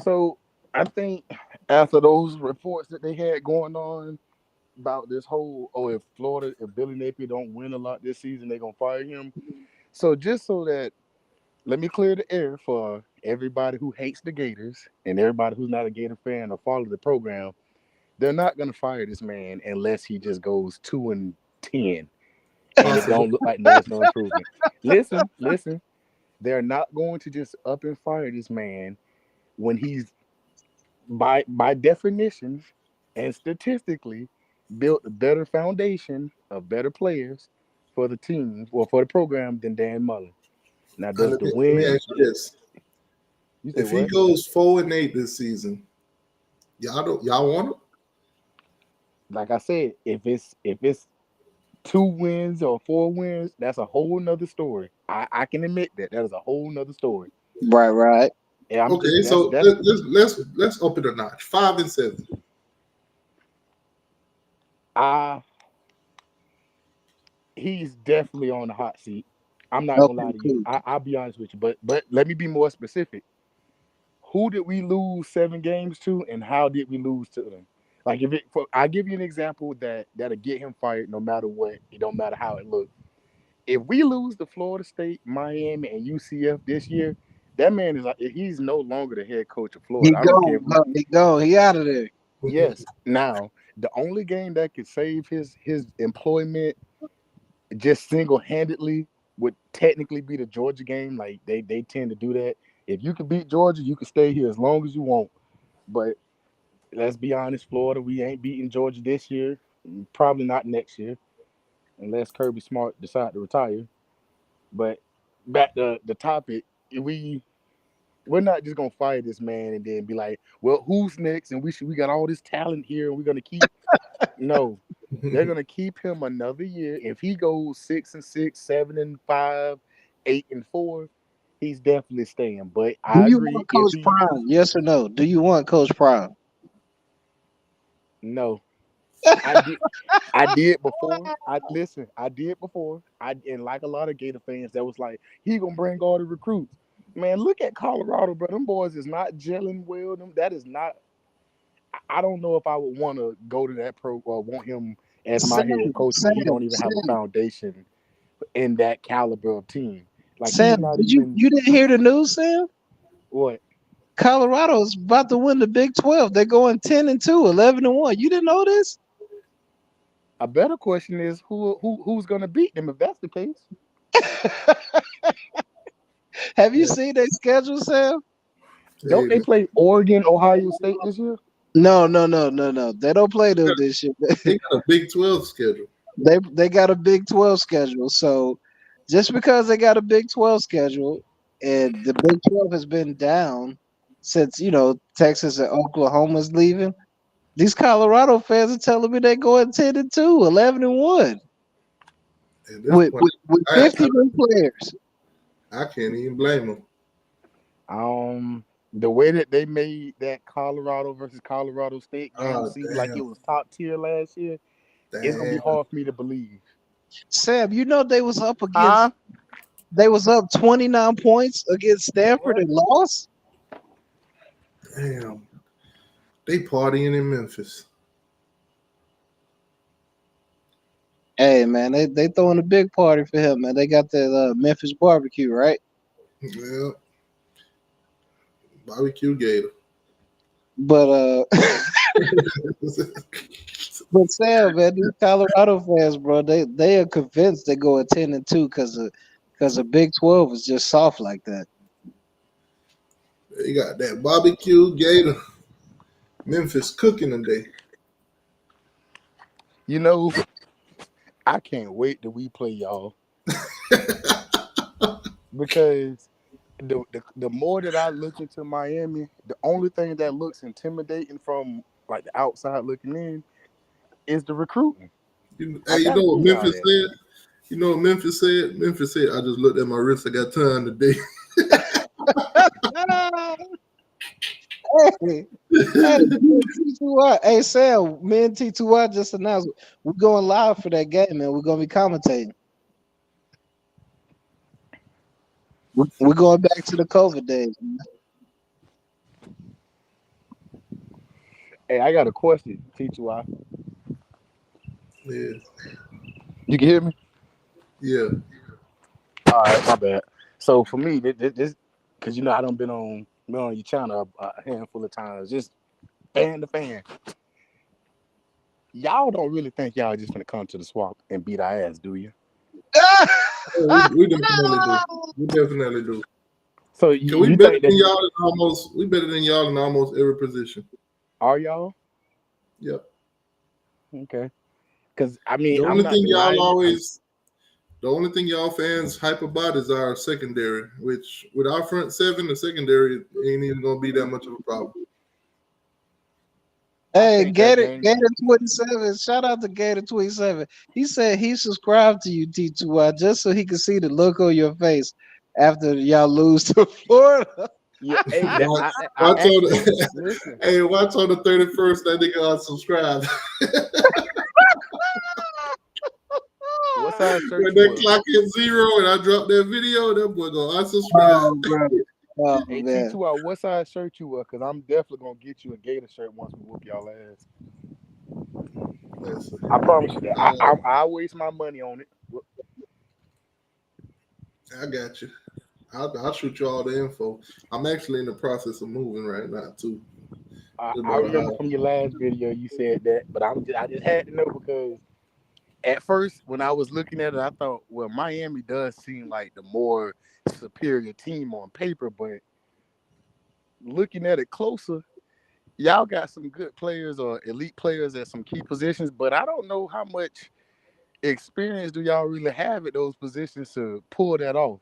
So I think after those reports that they had going on about this whole, if Billy Napier don't win a lot this season, they're going to fire him. So just so that, let me clear the air for everybody who hates the Gators and everybody who's not a Gator fan or follow the program. They're not going to fire this man unless he just goes 2-10. And it don't look like there's no improvement. Listen. They're not going to just up and fire this man when he's, by definition and statistically, built a better foundation of better players for the team or for the program than Dan Mullen. Now, does the win? Let me ask you this. If he goes 4-8 this season, y'all want him? Like I said, if it's 2 wins or 4 wins, that's a whole nother story. I can admit that is a whole nother story. Right. Yeah, let's up it a notch. 5-7. he's definitely on the hot seat. I'm not gonna Okay, lie to you. cool. I'll be honest with you, but let me be more specific. Who did we lose 7 games to, and how did we lose to them? Like I give you an example that'll get him fired no matter what. It don't matter how it looks. If we lose to Florida State, Miami, and UCF this year, that man is he's no longer the head coach of He Florida. I don't care. gone, bro. He gone. He out of there. Yes. Now, the only game that could save his employment just single handedly would technically be the Georgia game. Like they tend to do that. If you can beat Georgia, you can stay here as long as you want. But let's be honest, Florida, we ain't beating Georgia this year. Probably not next year, unless Kirby Smart decide to retire. But back to the topic, we're not just gonna fire this man and then be like, well, who's next? And we got all this talent here, and we're gonna keep. No, they're gonna keep him another year. If he goes 6-6, 7-5, 8-4, he's definitely staying. But Do I you agree. want If Coach he Prime? Yes or no? Do you want Coach Prime? no, I did. I did before. I did before. And like a lot of Gator fans, that was like, he gonna bring all the recruits. Man, look at Colorado, bro. Them boys is not gelling well. That is not. I don't know if I would want to go to that pro or want him as my Sam, head coach when he don't even have a foundation in that caliber of team. Like he's Sam, not did you even didn't hear the news, Sam? what. Colorado's about to win the Big 12. They're going 10-2, 11-1. You didn't know this? A better question is who's gonna beat them if that's the case. Have you Yeah. seen their schedule, Sam? Don't they play Oregon, Ohio State this year? No. They don't play them this year. They got a Big 12 schedule. They got a Big 12 schedule. So just because they got a Big 12 schedule and the Big 12 has been down since, Texas and Oklahoma's leaving, these Colorado fans are telling me they're going 10-2, 11-1 At this with, point, with I, 50 new players. I can't even blame them. The way that they made that Colorado versus Colorado State game Oh, seem like it damn. was top tier last year, it's gonna be Damn. hard for me to believe. Sam, they was up Huh? they was up 29 points against Stanford and lost. Damn. They partying in Memphis. Hey man, they throwing a big party for him, man. They got that Memphis barbecue, right? Yeah. Barbecue Gator. But but Sam, man, these Colorado fans, bro, they are convinced they're going 10-2 because the Big 12 is just soft like that. They got that barbecue Gator. Memphis cooking today. I can't wait till we play y'all. Because the more that I look into Miami, the only thing that looks intimidating from like the outside looking in is the recruiting. Hey, you know what Memphis said? You know what Memphis said? Memphis said, I just looked at my wrist. I got time today. Hey, Sam, me and T2Y just announced we're going live for that game, man. We're going to be commentating. We're going back to the COVID days, man. Hey, I got a question, T2Y. Yeah. You can hear me? Yeah. All right, my bad. So for me, this because I done been on your channel a handful of times, just fan to fan. Y'all don't really think y'all just gonna come to the swamp and beat our ass, do you? We definitely do. We definitely do. So we better than y'all in almost. We better than y'all in almost every position. Are y'all? Yep. Okay. Because the only thing y'all fans hype about is our secondary, which with our front seven, the secondary ain't even gonna be that much of a problem. Hey, Gator 27. Shout out to Gator 27. He said he subscribed to you, T2Y, just so he could see the look on your face after y'all lose to Florida. Yeah, hey, watch on the 31st that nigga unsubscribed. what size shirt When you that wear? clock hit 0 and I drop that video, that boy go Oh, unsubscribe. bro. Oh, Hey, man. T2, what size shirt you wear? Because I'm definitely going to get you a Gator shirt once we whoop y'all ass. Listen, I promise you that. I waste my money on it. I got you. I'll shoot you all the info. I'm actually in the process of moving right now too. I remember from your last video you said that, but I just had to know because at first when I was looking at it, I thought, well, Miami does seem like the more superior team on paper, but looking at it closer, y'all got some good players or elite players at some key positions, but I don't know how much experience do y'all really have at those positions to pull that off.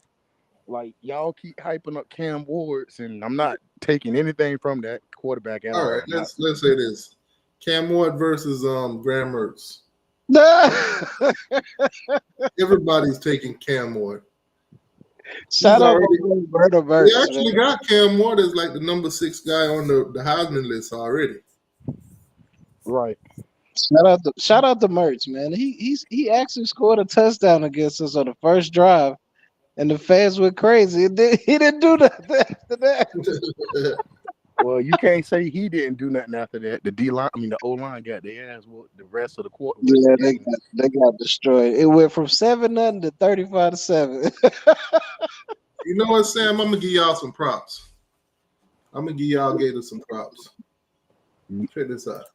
Like y'all keep hyping up Cam Wards, and I'm not taking anything from that quarterback at all. All right, let's say this: Cam Ward versus Graham Mertz. Everybody's taking Cam Ward. Shout out already- to Roberto We Mertz, actually man. got Cam Ward as like the number 6 guy on the Heisman list already. Right. Shout out to Mertz, man. He actually scored a touchdown against us on the first drive, and the fans went crazy. He didn't do nothing after that. Well, you can't say he didn't do nothing after that. The O line got their ass whooped the rest of the quarter. Yeah, they got destroyed. It went from 7-0 to 35-7. You know what, Sam? I'm gonna give y'all some props. I'm gonna give y'all Gators some props. Check this out.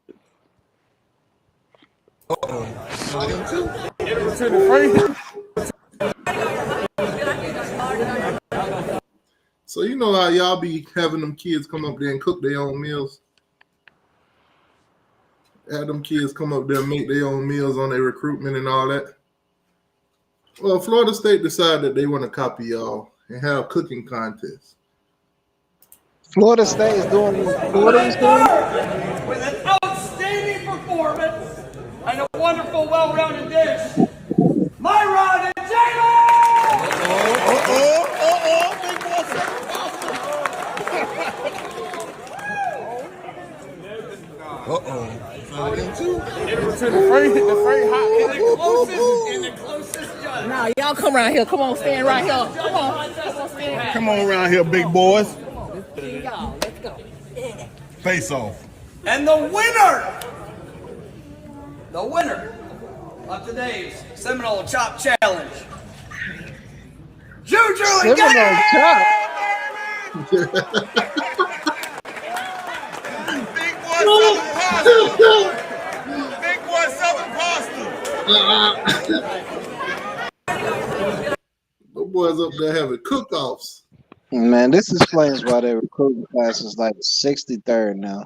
So you know how y'all be having them kids come up there and cook their own meals? Have them kids come up there and make their own meals on their recruitment and all that. Well, Florida State decided that they want to copy y'all and have cooking contests. Florida State is doing what Florida was doing. With an outstanding performance and a wonderful, well-rounded dish, Myron and Jalen! In the closest judge. Now y'all come around here. Come on, stand right here. Come on. Stand. Come on around here, big boys. Y'all, let's go. Face off. And the winner of today's Seminole Chop Challenge, Juju and Seminole Gators! Chop. Big boy Southern Pasta. Big boy Southern Pasta. The boys up there having cook-offs. Man, this explains why their recruiting class is like 63rd now.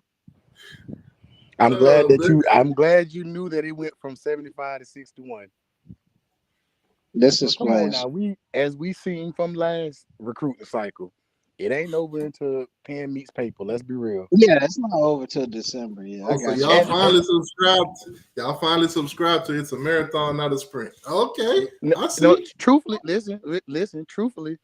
I'm glad you knew that it went from 75 to 61. This Come on explains. now, as we seen from last recruiting cycle, it ain't over until pen meets paper. Let's be real. Yeah, it's not over till December. Yeah, I Oh, so got you. y'all finally subscribed. Y'all finally subscribed to It's a Marathon, not a Sprint. Okay, I see. No, truthfully, listen. Truthfully,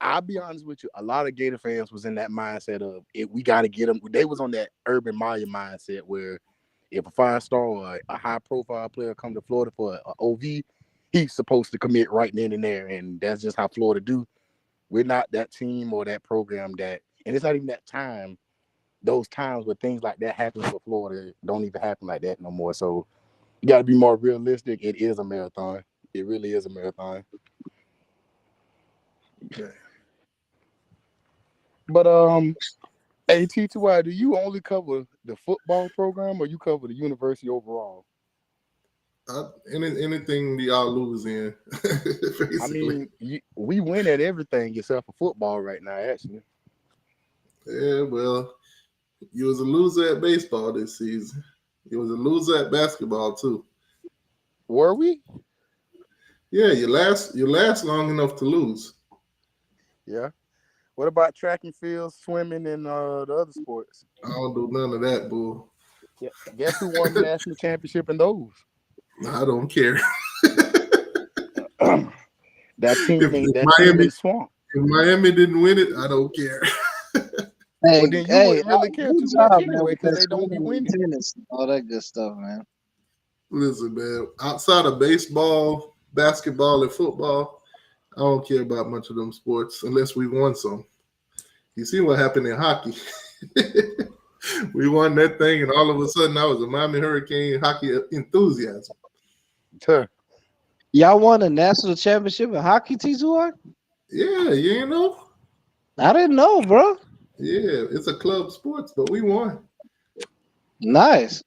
I'll be honest with you. A lot of Gator fans was in that mindset of we got to get them. They was on that Urban Meyer mindset where if a 5-star or a high-profile player come to Florida for an OV, he's supposed to commit right then and there, and that's just how Florida do. We're not that team or that program that, and it's not even that time. Those times where things like that happen for Florida don't even happen like that no more. So you got to be more realistic. It is a marathon. It really is a marathon. Okay. But hey, T2I, do you only cover the football program or you cover the university overall? Anything y'all lose in, basically. I mean, we win at everything except for football right now, actually. Yeah, well, you was a loser at baseball this season. You was a loser at basketball too. Were we? Yeah, you last long enough to lose. Yeah. What about track and field, swimming, and the other sports? I don't do none of that, bull. Yeah. Guess who won the national championship in those? I don't care. That team Miami- in Swamp. If Miami didn't win it, I don't care. Hey, Well, then you wouldn't really care good too job, much man, anyway with because that they don't be swimming and winning. tennis, all that good stuff, man. Listen, man. Outside of baseball, basketball and football. I don't care about much of them sports unless we won some. You see what happened in hockey. We won that thing, and all of a sudden I was a Miami Hurricane hockey enthusiasm. Huh. Y'all won a national championship in hockey, T2R? Yeah, you know? I didn't know, bro. Yeah, it's a club sports, but we won. Nice.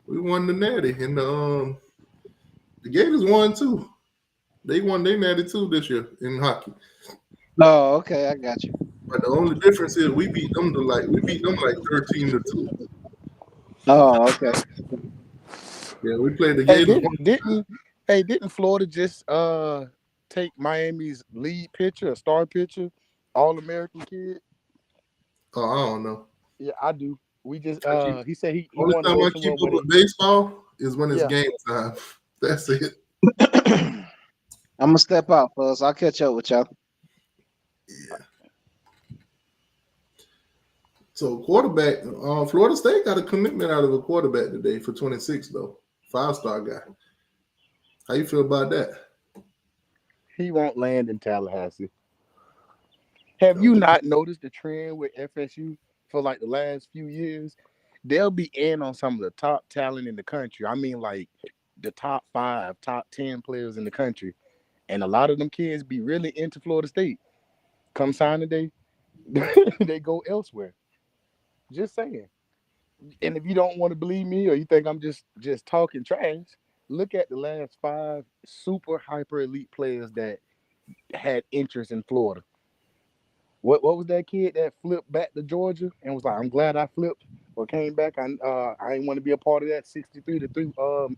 We won the Natty, and the Gators won too. They won their Natty too this year in hockey. Oh, okay, I got you. But the only difference is we beat them like 13-2. Oh, okay. Yeah, we played the Hey, Gators. didn't Florida just take Miami's lead pitcher, a star pitcher, All-American kid? Oh, I don't know. Yeah, I do. We just I he said he Only wanted to time go I somewhere keep up with with baseball is when it's Yeah. game time. That's it. I'm gonna step out, fellas. I'll catch up with y'all. Yeah. So quarterback, Florida State got a commitment out of a quarterback today for 26 though, 5-star guy. How you feel about that? he won't land in Tallahassee. Have you not noticed the trend with FSU for like the last few years? They'll be in on some of the top talent in the country. I mean, like the top 5, top 10 players in the country. And a lot of them kids be really into Florida State. Come signing day, they go elsewhere. Just saying. And if you don't want to believe me or you think I'm just talking trash, look at the last 5 super hyper elite players that had interest in Florida. What was that kid that flipped back to Georgia and was like, I'm glad I flipped or came back. I didn't want to be a part of that 63-3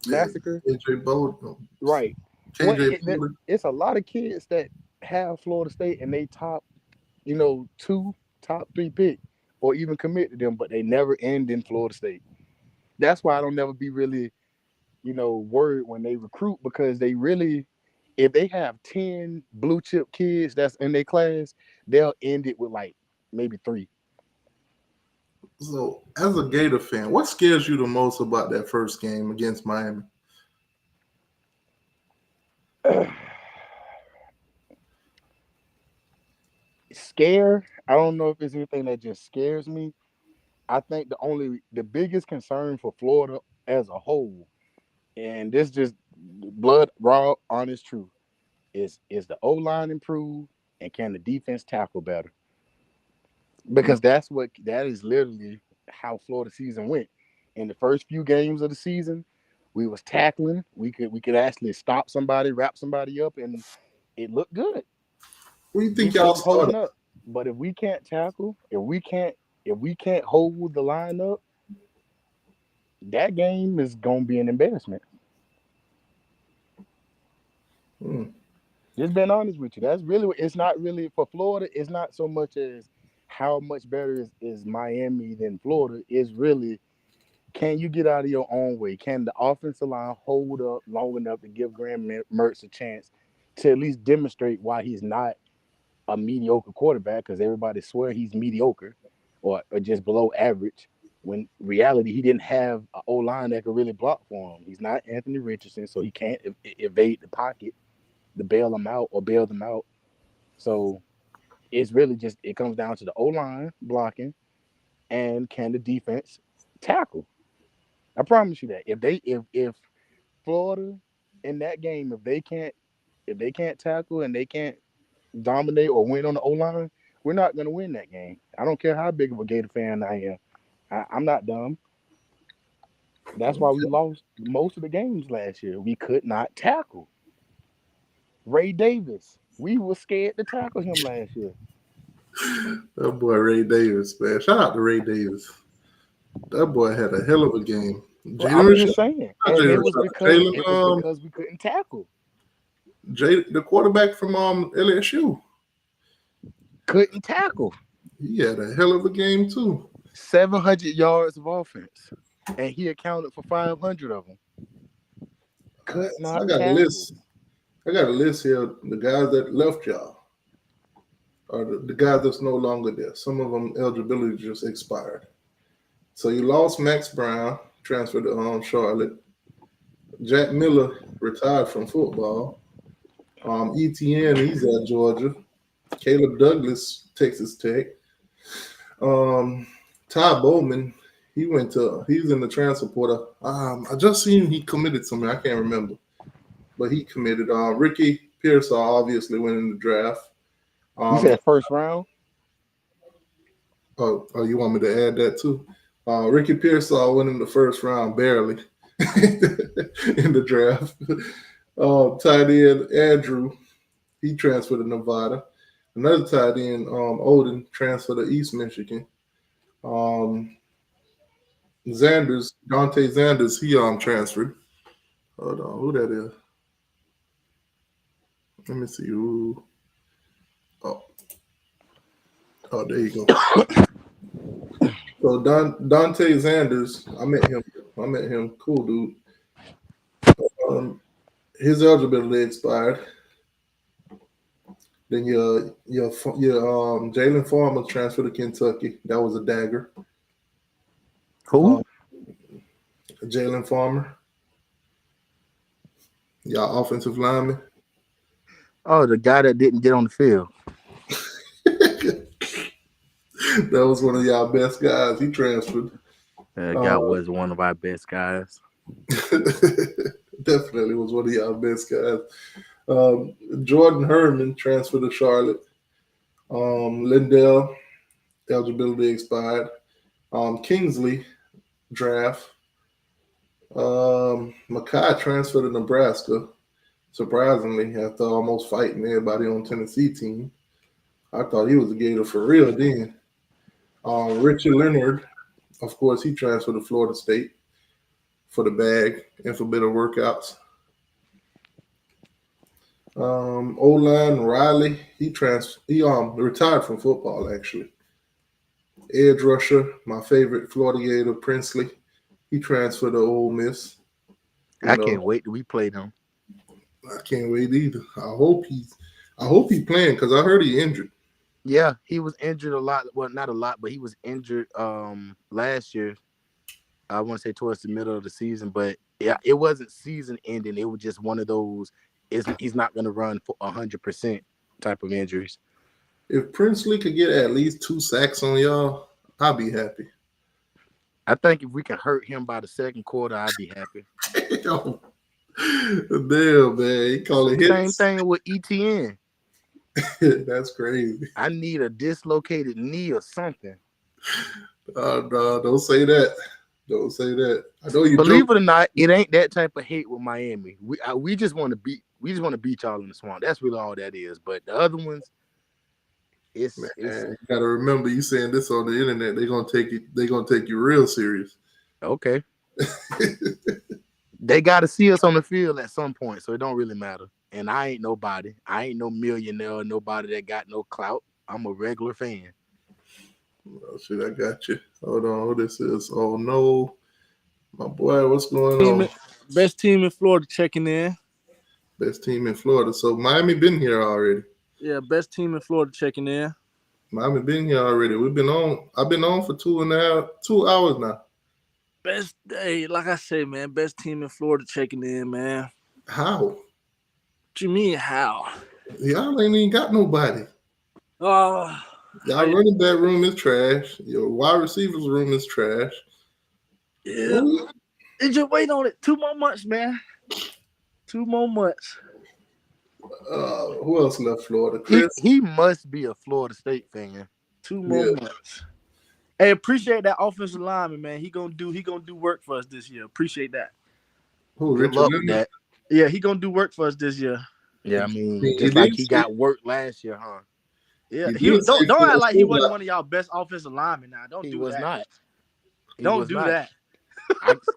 massacre. KJ Bolden. Right. Well, KJ Bolden. it's a lot of kids that have Florida State and they top, 2, top 3 pick or even commit to them, but they never end in Florida State. That's why I don't never be really, worried when they recruit, because they really, if they have 10 blue chip kids that's in their class, they'll end it with like maybe 3. So, as a Gator fan, what scares you the most about that first game against Miami? Scare, I don't know if it's anything that just scares me. I think the biggest concern for Florida as a whole, and this just blood raw honest truth, is the O-line improved and can the defense tackle better? Because that is literally how Florida season went. In the first few games of the season, we was tackling. We could actually stop somebody, wrap somebody up, and it looked good. What do you think y'all holding started? up? But if we can't tackle, if we can't hold the line up, that game is gonna be an embarrassment. Just being honest with you, that's really, it's not really for Florida. It's not so much as how much better is Miami than Florida. It's really, can you get out of your own way? Can the offensive line hold up long enough to give Graham Mertz a chance to at least demonstrate why he's not a mediocre quarterback? Because everybody swear he's mediocre or just below average, when reality he didn't have an O-line that could really block for him. He's not Anthony Richardson, so he can't evade the pocket to bail them out. So it's really just, it comes down to the O-line blocking and can the defense tackle. I promise you that if Florida in that game, if they can't tackle and they can't dominate or win on the O-line, we're not going to win that game. I don't care how big of a Gator fan I am. I'm not dumb. That's why we lost most of the games last year. We could not tackle. Ray Davis, we were scared to tackle him last year. That boy Ray Davis, man. Shout out to Ray Davis. That boy had a hell of a game. I'm just saying. And it was because we couldn't tackle. The quarterback from LSU couldn't tackle. He had a hell of a game too. 700 yards of offense, and he accounted for 500 of them. Could not tackle. I got a list here. The guys that left y'all, or the guys that's no longer there. Some of them eligibility just expired. So you lost Max Brown, transferred to Charlotte. Jack Miller retired from football. ETN, he's at Georgia. Caleb Douglas, Texas Tech. Ty Bowman, he's in the transfer portal. I just seen he committed somewhere. I can't remember, but he committed. Ricky Pearsall obviously went in the draft. You said first round? Oh, you want me to add that too? Ricky Pearsall went in the first round, barely in the draft. Tight end Andrew, he transferred to Nevada. Another tight end, Odin, transferred to East Michigan. Dante Zanders, he transferred. Hold on, who that is? Let me see who. Oh, there you go. So Dante Zanders, I met him. Cool dude. His eligibility expired. Then your Jalen Farmer transferred to Kentucky. That was a dagger. Who? Jalen Farmer. Y'all offensive lineman. Oh, the guy that didn't get on the field. That was one of y'all best guys. He transferred. That guy was one of our best guys. Definitely was one of y'all best guys. Jordan Herman transferred to Charlotte. Lindell, eligibility expired. Kingsley, draft. Makai transferred to Nebraska. Surprisingly, after almost fighting everybody on Tennessee team. I thought he was a Gator for real then. Richard Leonard, of course, he transferred to Florida State for the bag and for better workouts. O-line Riley, he retired from football actually. Edge rusher, my favorite Florida Gator, Princely, he transferred to Ole Miss. I can't wait till we play them. I can't wait either. I hope he's playing because I heard he injured. Yeah, he was injured a lot. Well, not a lot, but he was injured last year. I want to say towards the middle of the season, but yeah, it wasn't season ending. It was just one of those. He's not going to run for 100% type of injuries. If Princely could get at least 2 sacks on y'all, I'll be happy. I think if we can hurt him by the second quarter, I'd be happy. Damn, man. He calling hits. Same thing with ETN. That's crazy. I need a dislocated knee or something. No, don't say that. Don't say that. I know you. Believe it or not, it ain't that type of hate with Miami. We just want to beat. We just want to beat y'all in the swamp. That's really all that is. But the other ones, it's you gotta remember, you saying this on the internet. They're gonna take you real serious. Okay. They got to see us on the field at some point, so it don't really matter. And I ain't nobody. I ain't no millionaire or nobody that got no clout. I'm a regular fan. Oh, shit, I got you. Hold on, who this is? Oh, no. My boy, what's going on? Best team in Florida checking in. Best team in Florida. So Miami been here already. Yeah, best team in Florida checking in. Miami been here already. I've been on for 2 hours now. Best day, like I say, man, best team in Florida checking in, man. How? What you mean how? Y'all ain't even got nobody. Oh, y'all running back room is trash. Your wide receivers room is trash. Yeah. And just wait on it. 2 more months, man. 2 more months. Who else left Florida? Chris? He must be a Florida State fan. 2 more months. Hey, appreciate that offensive lineman, man. He gonna do work for us this year. Appreciate that. Who? Good luck with that. Yeah, he gonna do work for us this year. Yeah, I mean, just like he got work last year, huh? Yeah, don't act like he wasn't one of y'all best offensive linemen. Now, don't do that. He was not. Don't do that.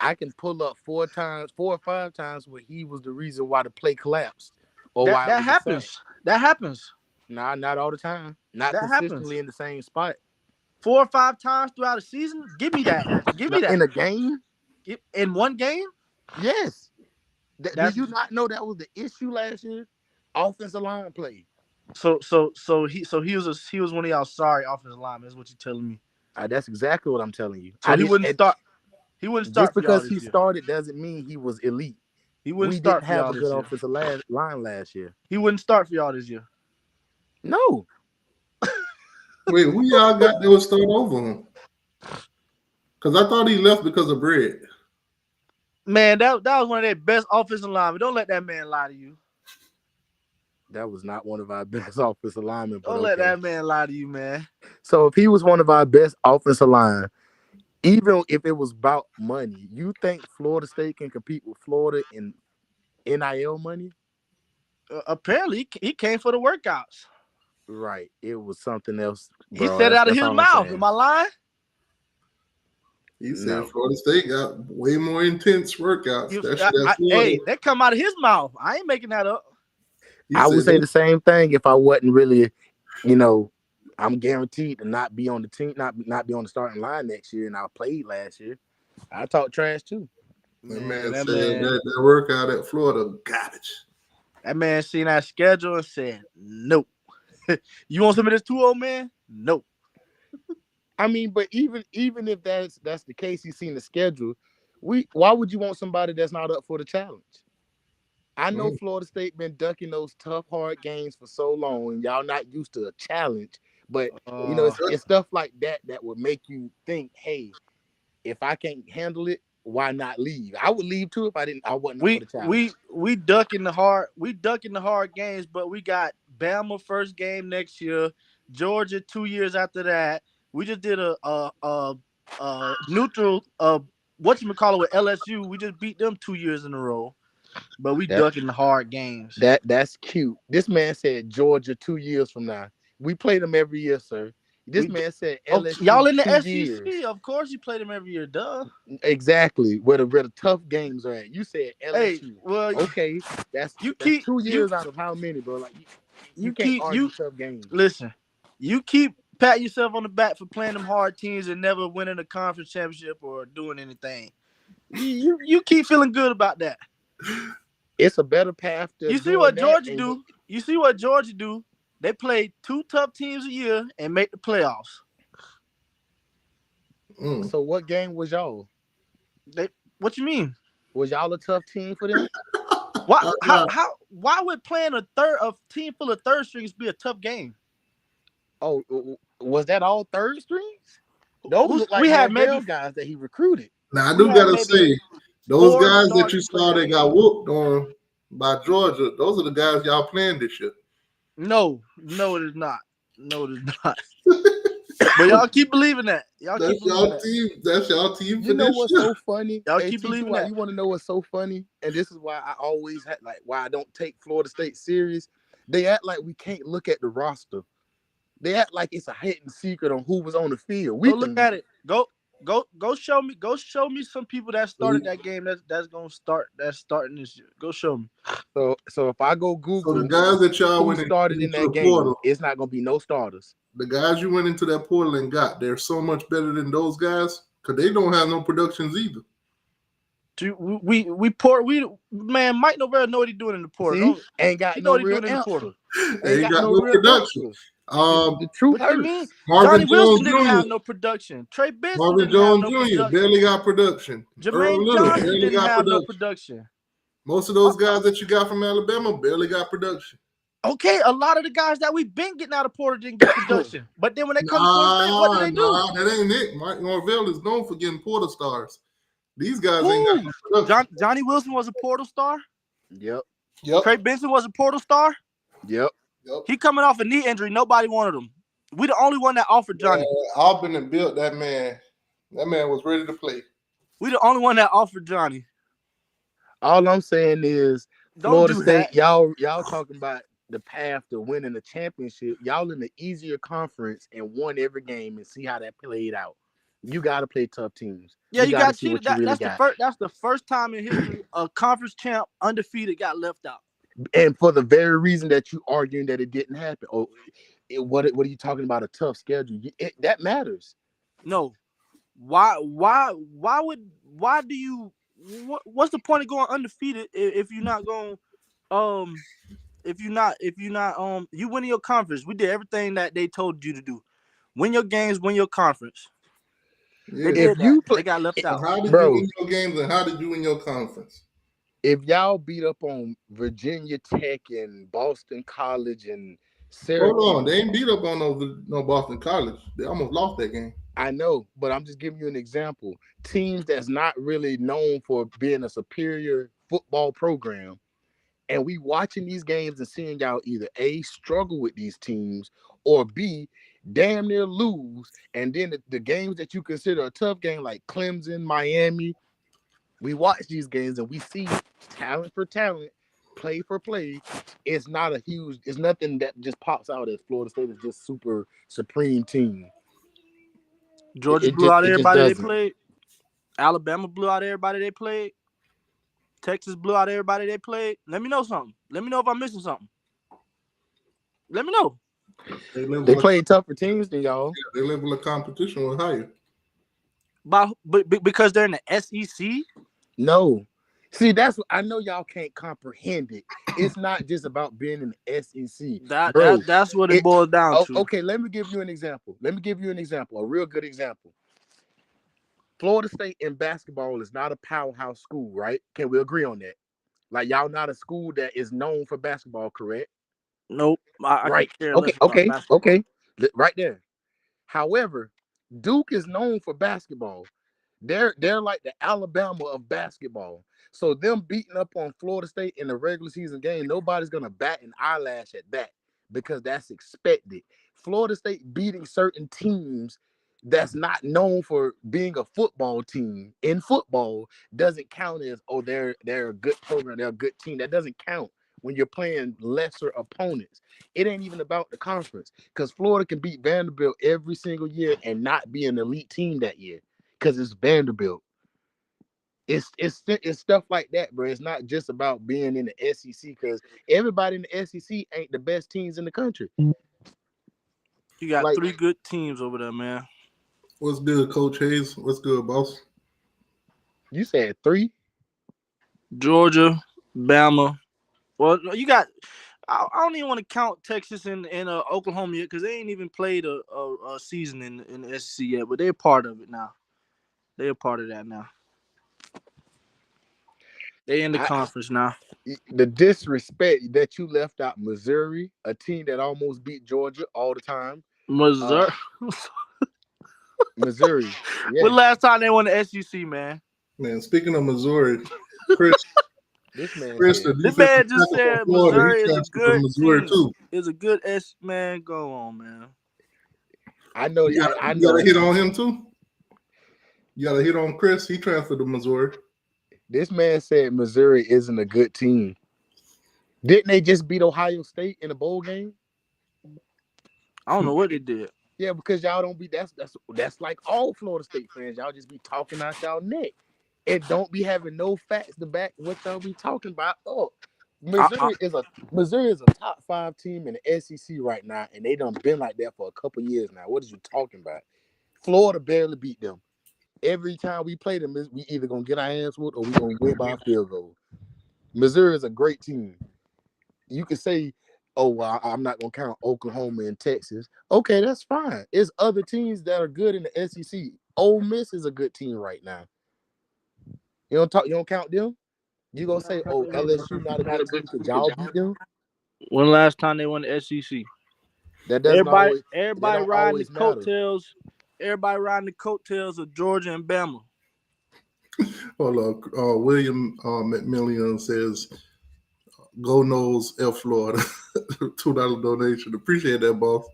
I can pull up 4 or 5 times where he was the reason why the play collapsed. Or why that happens. That happens. Nah, not all the time. Not that consistently happens. In the same spot. 4 or 5 times throughout a season? Give me that. Give me that. In a game? In one game? Yes. Did you not know that was the issue last year? Offensive line play. So he was one of y'all sorry offensive linemen. That's what you're telling me. That's exactly what I'm telling you. So he wouldn't start. He wouldn't start just because he started doesn't mean he was elite. He wouldn't We start didn't for y'all have a this good year. offensive line last year. He wouldn't start for y'all this year. No. Wait, who y'all got that would start over him? Because I thought he left because of bread. Man, that was one of their best offensive linemen. Don't let that man lie to you. That was not one of our best offensive linemen. But Don't let that man lie to you, man. So if he was one of our best offensive line, even if it was about money, you think Florida State can compete with Florida in NIL money? Apparently, he came for the workouts. Right. It was something else, He bro. said it out of That's his all I'm mouth. saying. Am I lying? He said No. Florida State got way more intense workouts. That's Florida. Hey, that come out of his mouth. I ain't making that up. I would say the same thing if I wasn't really, I'm guaranteed to not be on the team, not be on the starting line next year, and I played last year. I talk trash too. That man said that workout at Florida garbage. That man seen that schedule and said, "Nope." You want some of this too, old man? Nope. I mean, but even if that's the case, he's seen the schedule. Why would you want somebody that's not up for the challenge? I know Florida State been ducking those tough, hard games for so long, and y'all not used to a challenge. But it's stuff like that would make you think, hey, if I can't handle it, why not leave? I would leave too if I wasn't up for the challenge. We ducking the hard games, but we got Bama first game next year, Georgia 2 years after that. We just did a neutral whatchamacallit with LSU. We just beat them 2 years in a row. But we ducking the hard games. That's cute. This man said Georgia 2 years from now. We play them every year, sir. This man said LSU y'all in the 2 SEC, years. of course you play them every year, duh. Exactly. Where the tough games are at. You said LSU. Hey, well, okay, that's 2 years out of how many, bro? Like you can't argue tough games. Listen, you keep patting yourself on the back for playing them hard teams and never winning a conference championship or doing anything. You keep feeling good about that. It's a better path to. You see what Georgia do? You see what Georgia do? They play 2 tough teams a year and make the playoffs. So what game was y'all? What you mean? Was y'all a tough team for them? Why would playing a team full of third strings be a tough game? Oh, was that all third strings? Those look like we had maybe guys that he recruited. Now I do gotta say, those guys that you saw that got whooped on by Georgia, those are the guys y'all playing this year. No, it is not. No, it is not. But y'all keep believing that. That's y'all team. You know what's so funny? Y'all keep believing that. You want to know what's so funny? And this is why I always had why I don't take Florida State serious. They act like we can't look at the roster. They act like it's a hidden secret on who was on the field. Look at it. Go show me. Go show me some people that started that game. That's gonna start. That's starting this year. Go show me. So if I go Google, the guys that y'all went started in that game, portal, it's not gonna be no starters. The guys you went into that portal and got, they're so much better than those guys because they don't have no productions either. Man, Mike Novell know what he's doing in the portal. Ain't got no real portal. Ain't got no production. The truth what you mean? Marvin Johnny Wilson Jones didn't Jr. have no production. Trey Benson Marvin didn't Jones have no Jr. production. barely got production. Jermaine Johnson didn't have no production. Most of those guys that you got from Alabama barely got production. Okay, a lot of the guys that we've been getting out of portal didn't get production. But then when they come to Florida State, what do they do? That ain't it. Mike Norvell is known for getting portal stars. These guys ain't got no production. Johnny Wilson was a portal star? Yep. Trey Benson was a portal star? Yep. He coming off a knee injury. Nobody wanted him. We the only one that offered Johnny. Auburn and built that man. That man was ready to play. We the only one that offered Johnny. All I'm saying is Florida State, y'all talking about the path to winning the championship. Y'all in the easier conference and won every game and see how that played out. You got to play tough teams. Yeah, you got cheated. That's the first time in history a conference champ undefeated got left out. And for the very reason that you arguing that it didn't happen. What are you talking about? A tough schedule? That matters. No. What's the point of going undefeated if you're not going you winning your conference? We did everything that they told you to do. Win your games, win your conference. Yeah. They got left out. How did you win your games and how did you win your conference? if y'all beat up on Virginia Tech and Boston College and Syracuse, Hold on, they ain't beat up on no Boston College. They almost lost that game. I know, but I'm just giving you an example. Teams that's not really known for being a superior football program, and we watching these games and seeing y'all either A, struggle with these teams, or B, damn near lose. And then the games that you consider a tough game, like Clemson, Miami, we watch these games and we see talent for talent, play for play. It's nothing that just pops out as Florida State is just super supreme team. Georgia blew out It just everybody they doesn't. played. Alabama blew out everybody they played. Texas blew out everybody they played. Let me know something. Let me know if I'm missing something. Let me know. They played tougher teams than y'all. Yeah, their level of competition was higher. But because they're in the SEC? No. See, that's what I know y'all can't comprehend it. It's not just about being in the SEC. That's what it boils down to. Okay, let me give you an example. A real good example. Florida State in basketball is not a powerhouse school, right? Can we agree on that? Like, y'all not a school that is known for basketball, correct? Nope. I Right. could care less about basketball. Okay. Right there. However, Duke is known for basketball. They're like the Alabama of basketball. So them beating up on Florida State in the regular season game, nobody's gonna bat an eyelash at that because that's expected. Florida State beating certain teams that's not known for being a football team in football doesn't count as they're a good program, they're a good team. That doesn't count when you're playing lesser opponents. It ain't even about the conference because Florida can beat Vanderbilt every single year and not be an elite team that year because it's Vanderbilt. It's stuff like that, bro. It's not just about being in the SEC because everybody in the SEC ain't the best teams in the country. You got 3 good teams over there, man. What's good, Coach Hayes? What's good, boss? You said 3? Georgia, Bama. Well, you got. I don't even want to count Texas and Oklahoma yet because they ain't even played a season in the SEC yet, but they're part of it now. They're part of that now. They in the conference now. The disrespect that you left out Missouri, a team that almost beat Georgia all the time. Missouri. Missouri. Yeah. When last time they won the SEC, man? Man, speaking of Missouri, Chris. This man just said Missouri is a good team. Too. Is a good man. Go on, man. I know. You got to hit on him too. You got to hit on Chris. He transferred to Missouri. This man said Missouri isn't a good team. Didn't they just beat Ohio State in a bowl game? I don't know what they did. Yeah, because y'all don't be. That's like all Florida State fans. Y'all just be talking out y'all neck and don't be having no facts to back what y'all be talking about. Oh, Missouri is a top 5 team in the SEC right now, and they done been like that for a couple years now. What are you talking about? Florida barely beat them. Every time we play them, we either gonna get our hands whooped or we gonna win by a field goal. Missouri is a great team. You can say, "Oh, well, I'm not gonna count Oklahoma and Texas." Okay, that's fine. It's other teams that are good in the SEC. Ole Miss is a good team right now. You don't count them. You gonna say, "Oh, LSU not a good team because y'all beat them." When last time they won the SEC? That doesn't always. Everybody riding the coattails. Everybody riding the coattails of Georgia and Bama. Hold on. William McMillian says, "Go Noles, F Florida." $2 donation. Appreciate that, boss.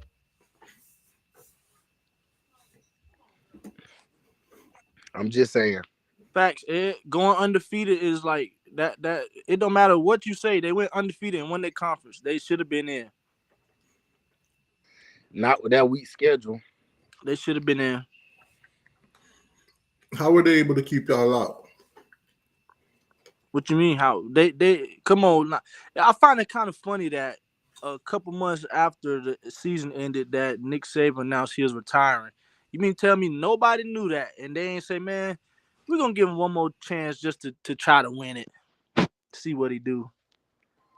I'm just saying. Facts. Going undefeated is like that. It don't matter what you say. They went undefeated and won their conference. They should have been in. Not with that weak schedule. They should have been in. How were they able to keep y'all out? What you mean? How they come on? I find it kind of funny that a couple months after the season ended, that Nick Saban announced he was retiring. You mean tell me nobody knew that, and they ain't say, man, we're gonna give him one more chance just to try to win it, see what he do.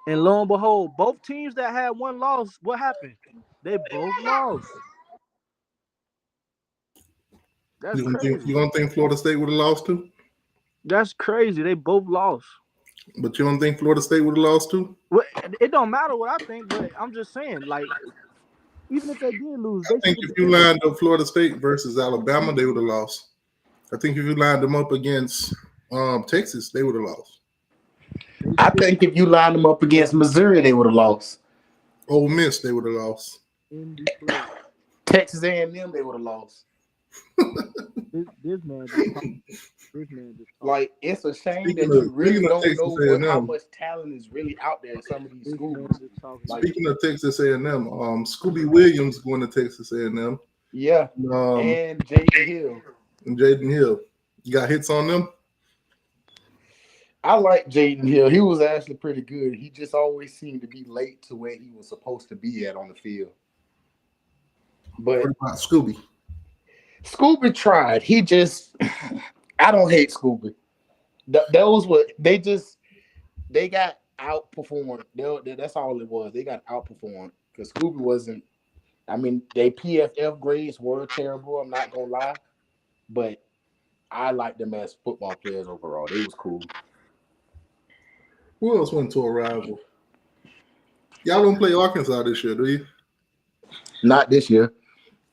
And lo and behold, both teams that had one loss, what happened? They both lost. That's crazy. You don't think Florida State would have lost too? That's crazy. They both lost. But you don't think Florida State would have lost too? Well, it don't matter what I think, but I'm just saying, like, even if they did lose, I think if you lined up Florida State versus Alabama, they would have lost. I think if you lined them up against Texas, they would have lost. I think if you lined them up against Missouri, they would have lost. Ole Miss, they would have lost. Texas A&M, they would have lost. This man just Like, it's a shame Speaking that you of- really speaking of don't know Texas how A&M. much talent is really out there in some of these schools. Like, Speaking of Texas A&M, Scooby Williams going to Texas A&M. yeah, and Jaden Hill. And Jaden Hill. You got hits on them? I like Jaden Hill. He was actually pretty good. He just always seemed to be late to where he was supposed to be at on the field. But What about Scooby? Scooby tried. He just, I don't hate Scooby. Those were they got outperformed. That's all it was. They got outperformed because Scooby wasn't. I mean, their PFF grades were terrible. I'm not gonna lie, but I like them as football players overall. They was cool. Who else went to a rival? Y'all don't play Arkansas this year, do you? Not this year.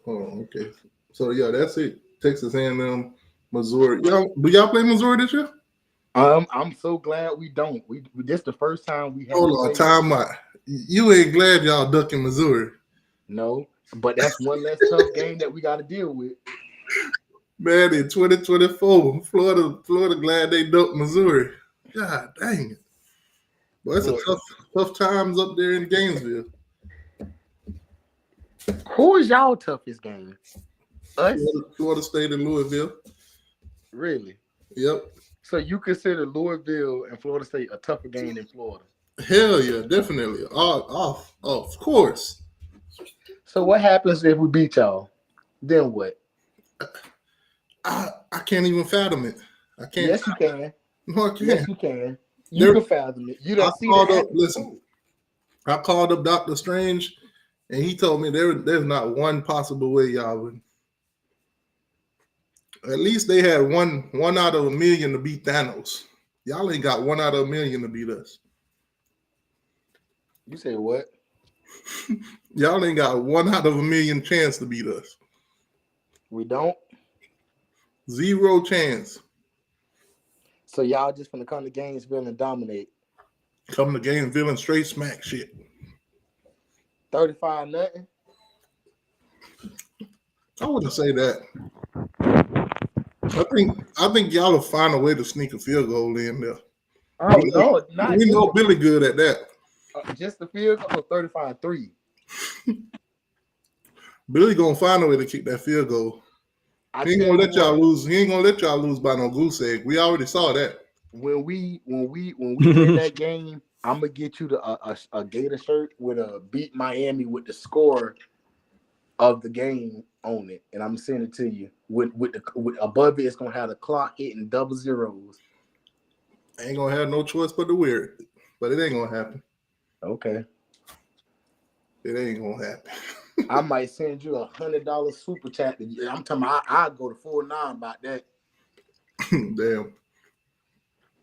Oh, okay. So yeah, that's it. Texas A&M, Missouri. Do y'all play Missouri this year? I'm so glad we don't. We this the first time we have. Hold on, time out. You ain't glad y'all ducking Missouri? No, but that's one less tough game that we got to deal with. Man, in 2024, Florida glad they ducked Missouri. God dang it. But it's a tough times up there in Gainesville. Who is y'all toughest game? Us? Florida State and Louisville. Really? Yep. So you consider Louisville and Florida State a tougher game than Florida? Hell yeah, definitely. Of course. So what happens if we beat y'all? Then what? I can't even fathom it. I can't. Yes, you can. No, I can't. Yes, you can. You can fathom it. You don't see that. Listen, I called up Dr. Strange, and he told me there's not one possible way y'all would. At least they had one out of a million to beat Thanos. Y'all ain't got 1 out of a million to beat us. You say what? Y'all ain't got 1 out of a million chance to beat us. We don't? 0 chance. So y'all just gonna come to Gainesville and dominate? Come to Gainesville and straight smack shit. 35-0? I wouldn't say that. I think y'all will find a way to sneak a field goal in there. Oh no, not we know Billy good at that. Just the field goal, 35-3. Billy gonna find a way to kick that field goal. He ain't gonna let y'all lose. He ain't gonna let y'all lose by no goose egg. We already saw that. When we win that game, I'm gonna get you a Gator shirt with a beat Miami with the score of the game on it, and I'm gonna send it to you. With above it, it's gonna have the clock hitting double zeros. I ain't gonna have no choice but to wear it, but it ain't gonna happen. Okay, it ain't gonna happen. I might send you $100 super chat. I'm talking about I'll go to 4-9 about that. Damn.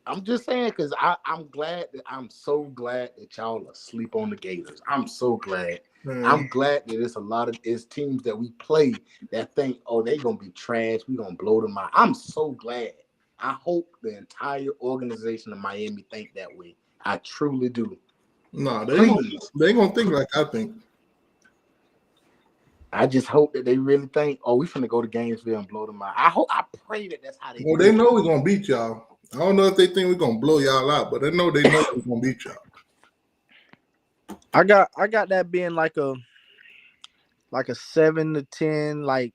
I'm just saying because I'm so glad that y'all are asleep on the Gators. I'm so glad. I'm glad that it's a lot of teams that we play that think, oh, they gonna be trash. We gonna blow them out. I'm so glad. I hope the entire organization of Miami think that way. I truly do. No, they ain't gonna think like I think. I just hope that they really think, oh, we finna go to Gainesville and blow them out. I pray that that's how they. Well, they know we're gonna beat y'all. I don't know if they think we're gonna blow y'all out, but they know we're gonna beat y'all. I got that being like a 7-10. Like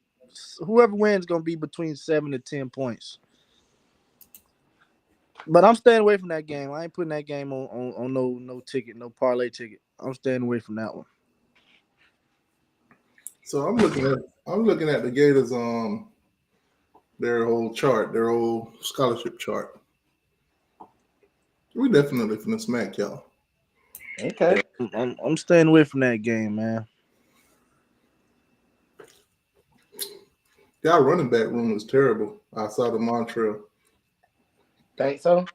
whoever wins gonna be between 7 to 10 points. But I'm staying away from that game. I ain't putting that game on no ticket, no parlay ticket. I'm staying away from that one. So I'm looking at the Gators their whole chart, their whole scholarship chart. We definitely finna smack y'all. Okay. I'm staying away from that game, man. Y'all running back room is terrible outside of Montreal. Think so?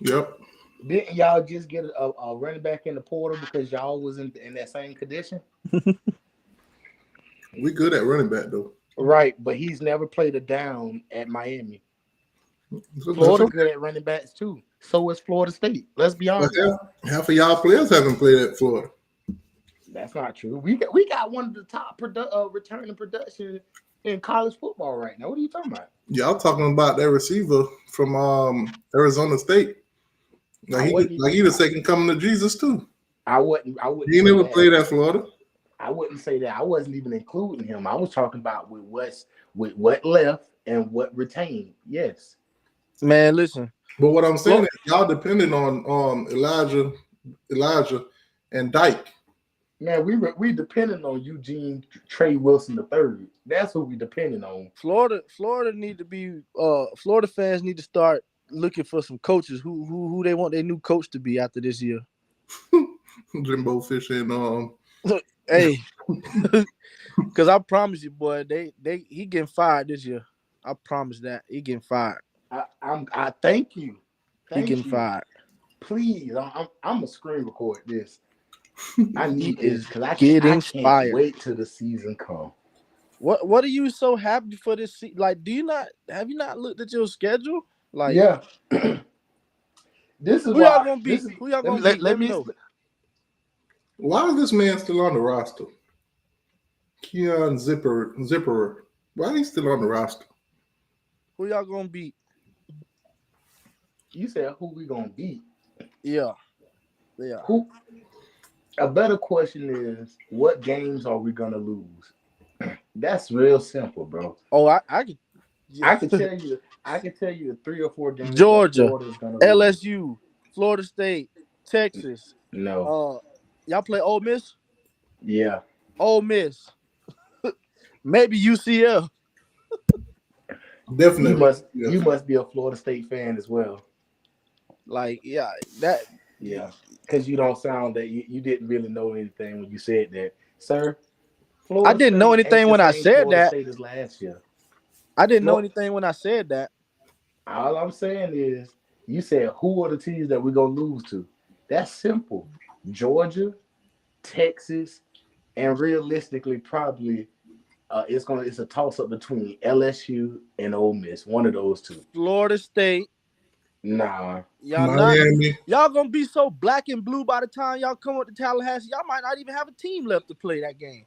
Yep. Didn't y'all just get a running back in the portal because y'all was in that same condition? We good at running back though. Right, but he's never played a down at Miami. So Florida good at running backs too. So is Florida State. Let's be honest. Half of y'all players haven't played at Florida. That's not true. We got one of the top returning production in college football right now. What are you talking about? Y'all talking about that receiver from Arizona State. Like he the second coming to Jesus too. I wouldn't. He never played at Florida. I wouldn't say that. I wasn't even including him. I was talking about with what left and what retained. Yes. Man, listen. But what I'm saying is y'all depending on Elijah and Dyke. Man, we depending on Eugene Trey Wilson III. That's who we depending on. Florida need to be Florida fans need to start looking for some coaches who they want their new coach to be after this year. Jimbo Fisher and Hey, because I promise you, boy, he getting fired this year. I promise that he getting fired. I thank you. He getting fired. Please, I'm gonna screen record this. I need this because I can't fired. Wait till the season come. What are you so happy for this season? Like, have you not looked at your schedule? Like, yeah. This is who y'all gonna beat? Who y'all gonna beat? Let me know. Why is this man still on the roster? Keon Zipperer. Why is he still on the roster? Who y'all gonna beat? You said who we gonna beat? Yeah. Who? A better question is, what games are we gonna lose? That's real simple, bro. Oh, I could. Yeah. I can tell you 3 or 4 games. Georgia, LSU, Florida State, Texas. No. Y'all play Ole Miss? Yeah. Ole Miss. Maybe UCF. Definitely. You must be a Florida State fan as well. Like, yeah, that. Yeah, because you don't sound that you didn't really know anything when you said that, sir. Florida I didn't know anything when I said Florida that. State is last year. I didn't know anything when I said that. All I'm saying is, you said who are the teams that we're gonna lose to? That's simple. Georgia, Texas, and realistically, probably it's a toss up between LSU and Ole Miss. One of those two. Florida State. Nah. Y'all gonna be so black and blue by the time y'all come up to Tallahassee. Y'all might not even have a team left to play that game.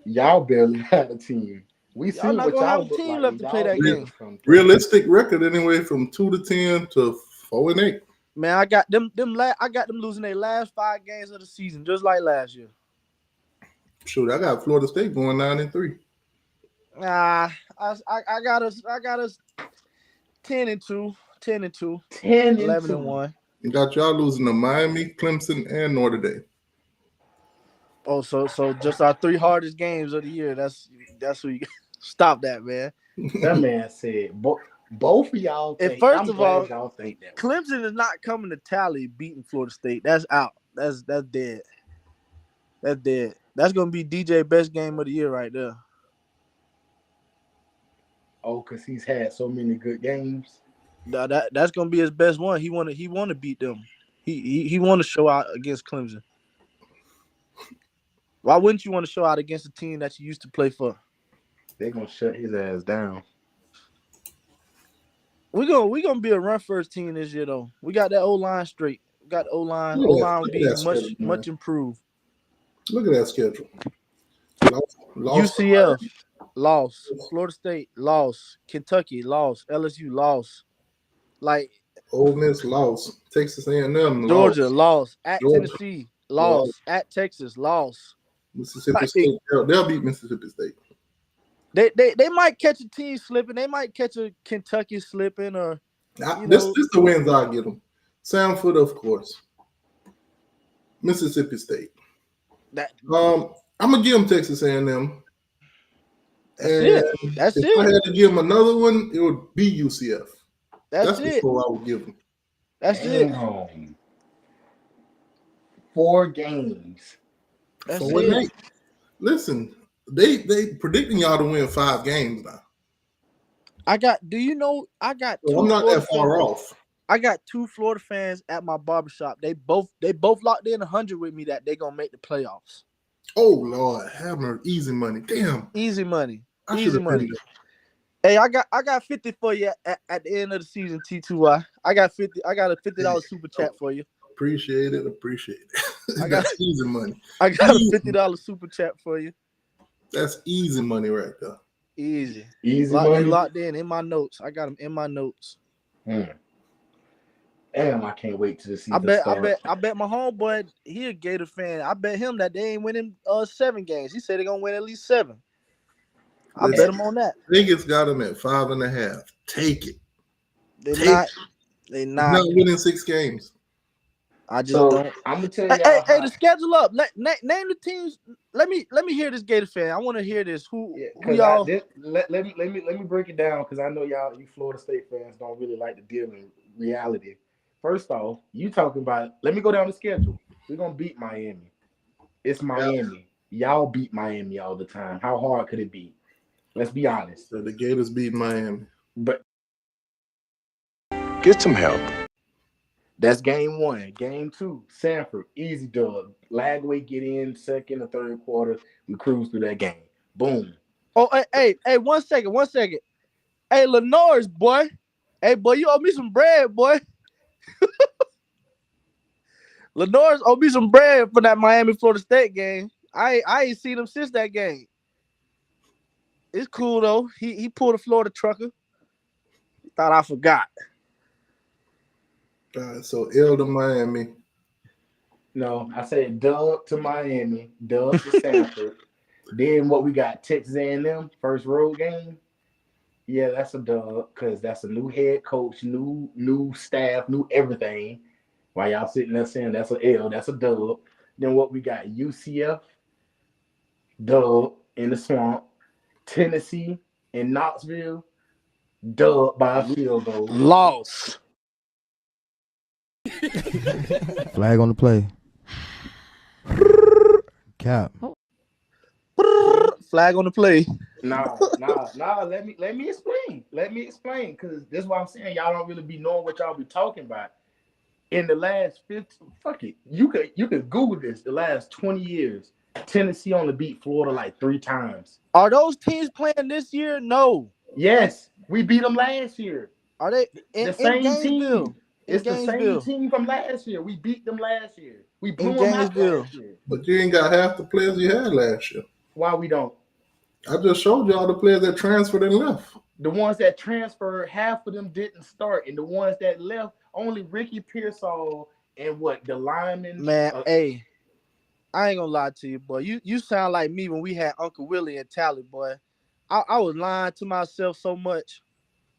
Y'all barely had a team. We see not gonna have a team left to play that game. Realistic record anyway from 2-10 to 4-8. Man, I got them losing their last 5 games of the season, just like last year. Shoot, I got Florida State going 9-3. Nah, I got us 10-2. 10-2. 11-1. You got y'all losing to Miami, Clemson, and Notre Dame. Oh, so just our 3 hardest games of the year. That's who you stop that, man. That man said both of y'all think, first of all, y'all think that Clemson is not coming to Tally beating Florida State. That's out. That's dead. That's dead. That's gonna be DJ best game of the year right there. Oh, because he's had so many good games. That's gonna be his best one. He want to beat them. He want to show out against Clemson. Why wouldn't you want to show out against a team that you used to play for? They're gonna shut his ass down. We gonna be a run first team this year though. We got that O-line straight. We got the O-line. Yeah, O-line will be much improved. Look at that schedule. UCF lost. Florida State lost. Kentucky lost. LSU lost. Like Ole Miss lost. Texas A&M Georgia lost. At Tennessee lost. At Texas lost. Mississippi State. They'll beat Mississippi State. They might catch a team slipping. They might catch a Kentucky slipping or this the wins I get them. Samford, of course. Mississippi State. I'm gonna give them Texas A&M. That's if it. I had to give them another one, it would be UCF. That's the it. score I would give them. That's it. 4 games. That's it. Listen, they predicting y'all to win 5 games now. I got. Do you know? I got. So I'm not that far off. I got two Florida fans at my barbershop. They both locked in 100 with me that they gonna make the playoffs. Oh Lord, having easy money. Damn, Easy money. I should Easy have been money. there. Hey, I got 50 for you at the end of the season, T2Y. I got a $50 super chat for you. Appreciate it. That's easy money. I got a $50 super chat for you. That's easy money right there. Easy. money. They locked in my notes. I got them in my notes. Damn, I can't wait till the season start. I bet my homeboy, he a Gator fan. I bet him that they ain't winning 7 games. He said they're gonna win at least 7. I bet him on that. Vegas got them at 5.5. Take it. They're not winning 6 games. I just don't. I'm gonna tell y'all. Hey, the schedule up. Name the teams. Let me hear this Gator fan. I want to hear this. Who y'all? Let me break it down because I know you Florida State fans don't really like to deal in reality. First off, you talking about. Let me go down the schedule. We're gonna beat Miami. It's Miami. Y'all beat Miami all the time. How hard could it be? Let's be honest. So the Gators beat Miami. But Get some help. that's game 1. Game 2, Sanford, easy dub. Lagway get in second or third quarter. We cruise through that game. Boom. Oh, hey, 1 second. Hey, Lenore's boy. Hey, boy, you owe me some bread, boy. Lenore's owe me some bread for that Miami Florida State game. I ain't seen him since that game. It's cool though. He pulled a Florida trucker. Thought I forgot. So L to Miami. No, I said dub to Miami, dub to Sanford. Then what we got? Texas A&M first road game. Yeah, that's a dub because that's a new head coach, new staff, new everything. While y'all sitting there saying that's an L, that's a dub. Then what we got? UCF, dub in the swamp. Tennessee in Knoxville, dub by a field goal. Loss. Flag on the play. Cap. Flag on the play. Nah. Let me explain. Because this is what I'm saying. Y'all don't really be knowing what y'all be talking about. In the last 15, fuck it. You could Google this. The last 20 years, Tennessee only beat Florida like 3 times. Are those teams playing this year? No. Yes, we beat them last year. Are they in Gainesville? It's the same team from last year. We beat them last year. We blew them out last year. But you ain't got half the players you had last year. Why we don't? I just showed you all the players that transferred and left. The ones that transferred, half of them didn't start. And the ones that left, only Ricky Pearsall and the linemen. Man, hey, I ain't gonna lie to you, boy. You sound like me when we had Uncle Willie and Tally, boy. I was lying to myself so much.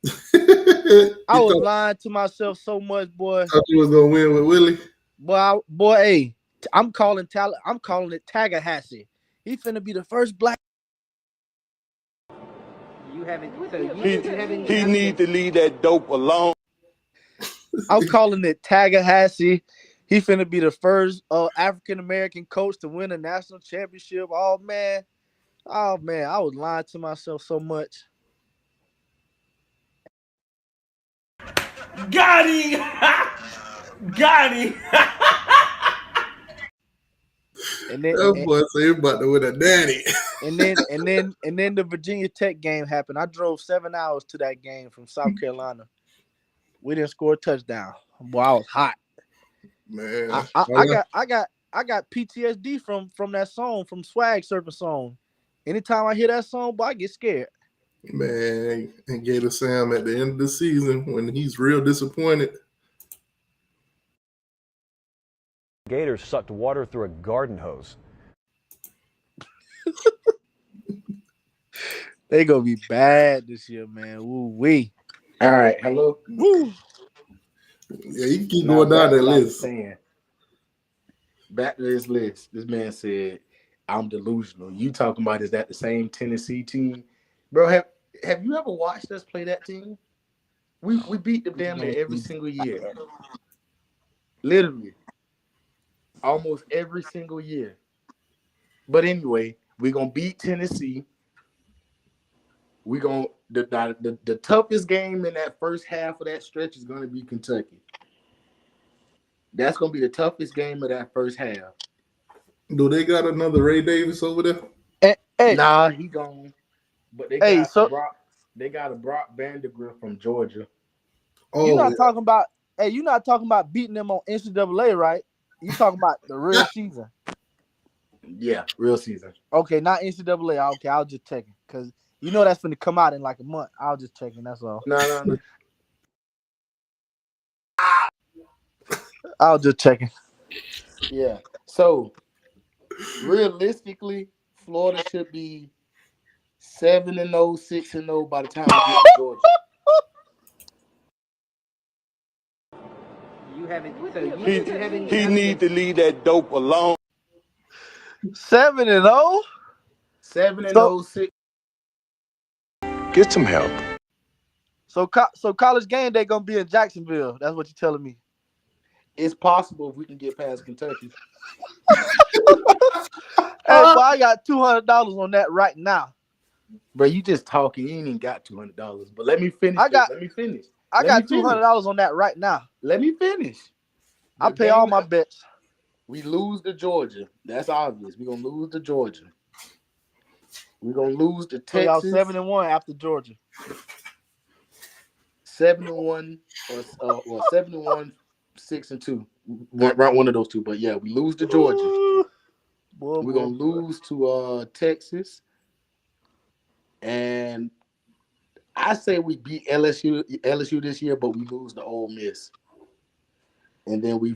I was lying to myself so much, boy. Thought you was gonna win with Willie. Boy, hey, I'm calling it Tallahassee. He finna be the first black. He need to leave that dope alone. I'm calling it Tallahassee. He finna be the first African American coach to win a national championship. Oh man, I was lying to myself so much. Got him! Got him! And then that boy say he about to win a daddy. and then the Virginia Tech game happened. I drove 7 hours to that game from South Carolina. We didn't score a touchdown. Boy, I was hot. Man, I got PTSD from that song, from Swag Surfing song. Anytime I hear that song, boy, I get scared. Man, and Gator Sam at the end of the season when he's real disappointed. Gators sucked water through a garden hose. They gonna be bad this year, man. Woo wee. All right, hello. Woo. Yeah, you keep going down that list. Back to this list. This man said, "I'm delusional." You talking about is that the same Tennessee team, bro? Have you ever watched us play that team? We beat them damn near every single year. Literally. Almost every single year. But anyway, we're going to beat Tennessee. we going the toughest game in that first half of that stretch is going to be Kentucky. That's going to be the toughest game of that first half. Do they got another Ray Davis over there? Hey, nah, he gone. But they hey, got so a Brock Vandergrift from Georgia. you're Oh, not talking about. Hey, you're not talking about beating them on NCAA, right? You talking about the real season? Yeah, real season. Okay, not NCAA. Okay, I was just checking because you know that's going to come out in like a month. I was just checking. That's all. No. I was just checking. Yeah. So realistically, Florida should be 7-0, 6-0 by the time we get to Georgia. He need to leave that dope alone. 7-0. 7-0, 6. Get some help. So college game day gonna be in Jacksonville. That's what you're telling me. It's possible if we can get past Kentucky. Hey, boy, I got $200 on that right now. Bro, you just talking. You ain't even got $200. But let me finish. I got $200 on that right now. Let me finish. I pay all my bets. We lose to Georgia. That's obvious. We're gonna lose to Georgia. We're gonna lose to So y'all Texas. 7-1 after Georgia. 7-1 or 7-1, 6-2. Right, one of those two. But yeah, we lose to Georgia. We're gonna lose to Texas. And I say we beat LSU this year, but we lose to Ole Miss. And then we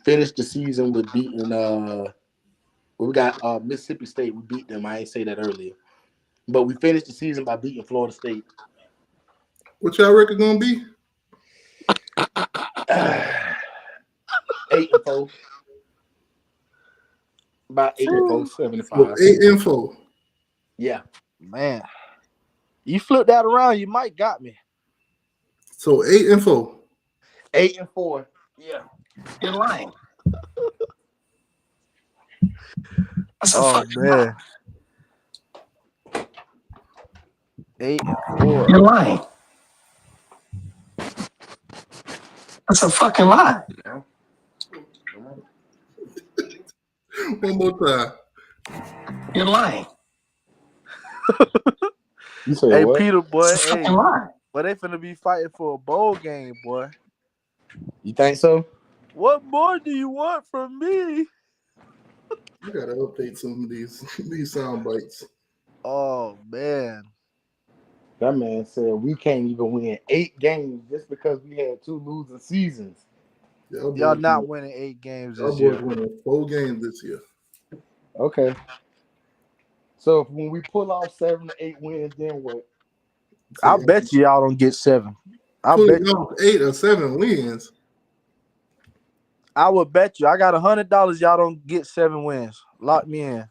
finished the season with beating we got Mississippi State. We beat them. I ain't say that earlier. But we finished the season by beating Florida State. what y'all record gonna be? 8-4. About 8-4, 75. So 8-4. Yeah. Man. You flip that around, you might got me. So 8-4. 8-4. Yeah. You're lying. Oh man. 8-4. You're lying. That's a fucking lie. One more time. You're lying. You say Hey, what? Peter, boy. It's a Hey, fucking lie. but they finna be fighting for a bowl game, boy. You think so? What more do you want from me? I gotta update some of these sound bites. Oh man. That man said we can't even win 8 games just because we had 2 losing seasons. Y'all not winning 8 games Y'all this boys year. winning 4 games this year. Okay. So when we pull off 7 to 8 wins, then what? I bet you y'all don't get 7. I Pulling bet you. off 8 or 7 wins. I would bet you. I got $100. Y'all don't get 7 wins. Lock me in.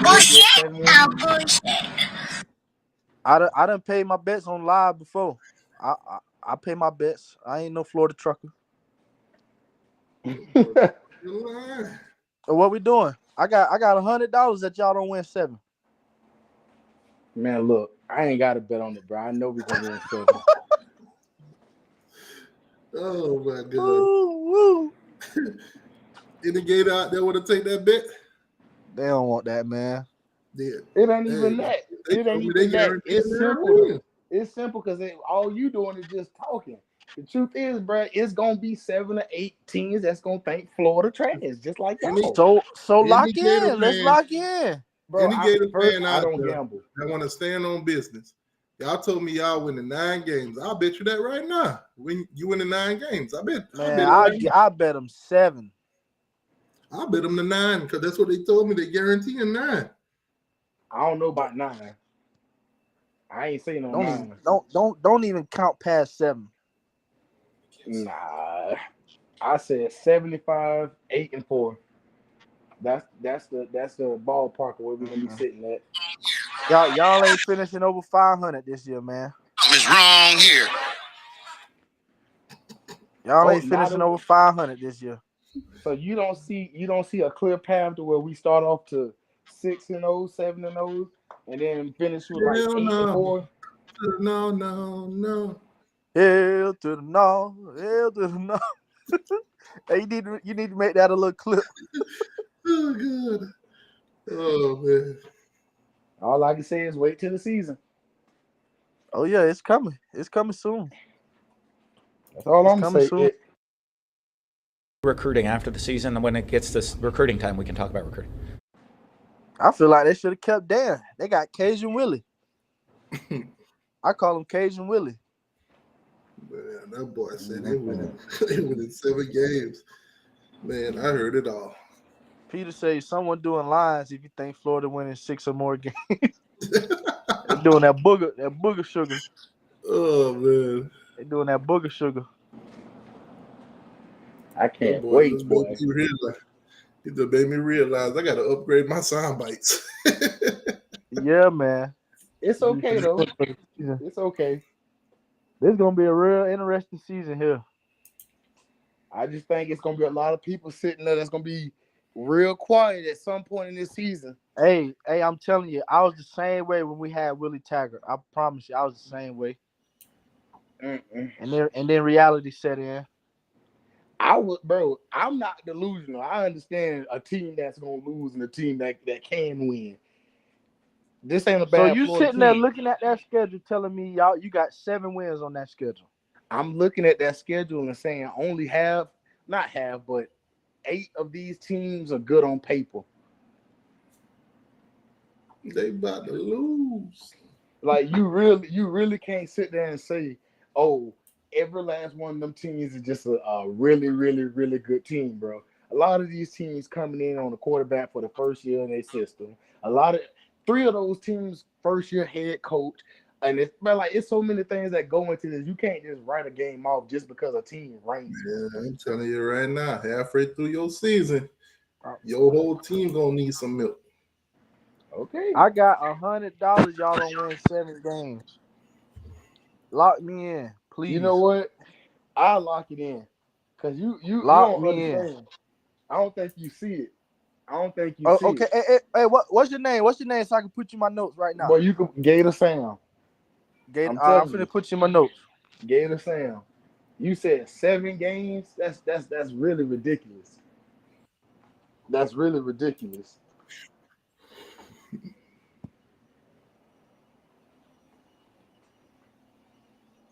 Bullshit. I done paid my bets on live before. I pay my bets. I ain't no Florida trucker. You're lying. So what we doing? I got $100 that y'all don't win 7. Man, look, I ain't got to bet on it, bro. I know we're going to win 7. Oh my god. Woo. Any Gator out there want to take that bet? They don't want that, man. Yeah. It ain't even that. It ain't even that. It's simple. It's simple because all you doing is just talking. The truth is, bro, it's gonna be 7 or 8 teams that's gonna think Florida trash, just like y'all. So lock in. Let's lock in, bro. Any Gator fan I out don't there gamble. I want to stand on business. Y'all told me y'all winning 9 games. I'll bet you that right now. When you winning 9 games, I bet. Man, I bet them 7. I bet them the 9 because that's what they told me. They guaranteeing 9. I don't know about 9. I ain't saying no 9. Don't even count past 7. Nah, I said 75, 8-4. That's the ballpark where we're gonna be sitting at. Y'all ain't finishing over 500 this year, man. Something's wrong here. Y'all ain't finishing over 500 this year. So you don't see a clear path to where we start off to 6-0, 7-0. and then finish with like Hell 8-4. No. Hell to the no, hell to the no. Hey, you need to make that a little clip. Oh, good. Oh, man. All I can say is wait till the season. Oh yeah, it's coming. It's coming soon. That's all It's I'm coming saying. soon. Recruiting after the season, and when it gets this recruiting time, we can talk about recruiting. I feel like they should have kept Dan. They got Cajun Willie. I call him Cajun Willie. Man, that boy said they winning 7 games. Man, I heard it all. Peter says someone doing lines if you think Florida winning 6 or more games. They're doing that booger sugar. Oh, man. They're doing that booger sugar. I That can't boy wait, just boy. made me realize. He just made me realize I got to upgrade my sound bites. Yeah, man. It's okay though. It's okay. This is gonna be a real interesting season here. I just think it's gonna be a lot of people sitting there that's gonna be real quiet at some point in this season. Hey, I'm telling you, I was the same way when we had Willie Taggart. I promise you, I was the same way. And then reality set in. I'm not delusional. I understand a team that's gonna lose and a team that can win. This ain't a bad. So you Florida sitting there team. looking at that schedule, telling me you got 7 wins on that schedule. I'm looking at that schedule and saying only not half, but 8 of these teams are good on paper. They about to lose. Like you really can't sit there and say, oh, every last one of them teams is just a really, really, really good team, bro. A lot of these teams coming in on the quarterback for the first year in their system. 3 of those teams first year head coach. And it's so many things that go into this. You can't just write a game off just because a team ranks. Yeah, I'm telling you right now, halfway through your season, your whole team gonna need some milk. Okay. I got $100. Y'all don't win 7 games. Lock me in, please. You know what? I'll lock it in. Cause you lock don't me understand. in. I don't think you see it. I don't think you see okay. it. Hey, what's your name? What's your name so I can put you in my notes right now? Boy, you can Gator Sam. I'm finna put you in my notes. Gator Sam. You said 7 games? That's really ridiculous. That's really ridiculous.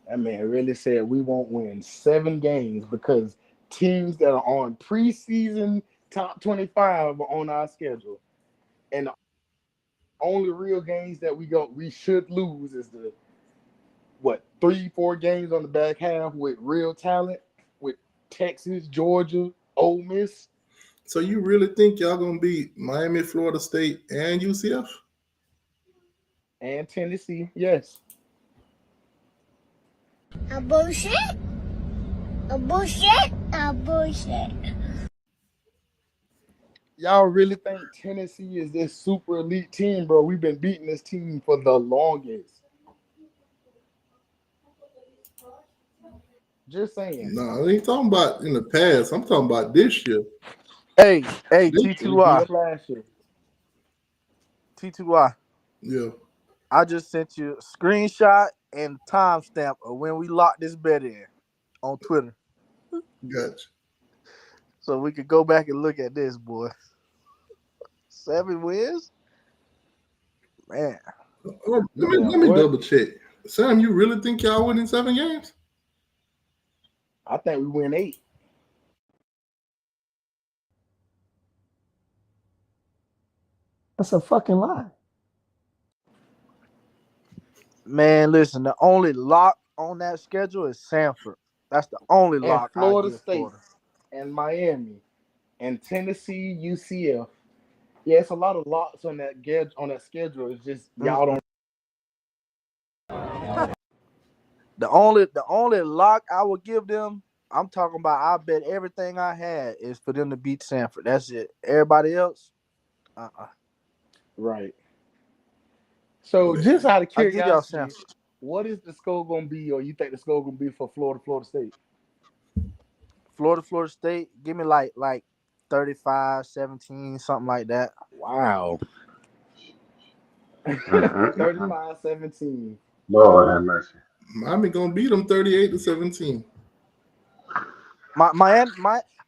That man really said we won't win 7 games because teams that are on preseason top 25 are on our schedule. And the only real games that we should lose is the 3-4 games on the back half with real talent with Texas, Georgia, Ole Miss. So you really think y'all gonna beat Miami, Florida State, and UCF? And Tennessee, yes. A bullshit. A bullshit. A bullshit. Y'all really think Tennessee is this super elite team, bro? We've been beating this team for the longest. Just saying. No, I ain't talking about in the past. I'm talking about this year. Hey, T2Y. Last year. T2Y. Yeah. I just sent you a screenshot and timestamp of when we locked this bet in on Twitter. Gotcha. So we could go back and look at this, boy. 7 wins? Man. Let me double check. Sam, you really think y'all winning 7 games? I think we win 8. That's a fucking lie. Man, listen, the only lock on that schedule is Sanford. That's the only lock. Florida State and Miami and Tennessee, UCF. Yeah, it's a lot of locks on that schedule. It's just y'all don't. The only lock I will give them, I'm talking about, I bet everything I had is for them to beat Sanford. That's it. Everybody else, Right. So just out of curiosity, what is the score going to be, or you think the score going to be for Florida State? Florida State, give me like 35-17, something like that. Wow. 35-17. Lord have mercy. Miami gonna beat them 38-17. Miami,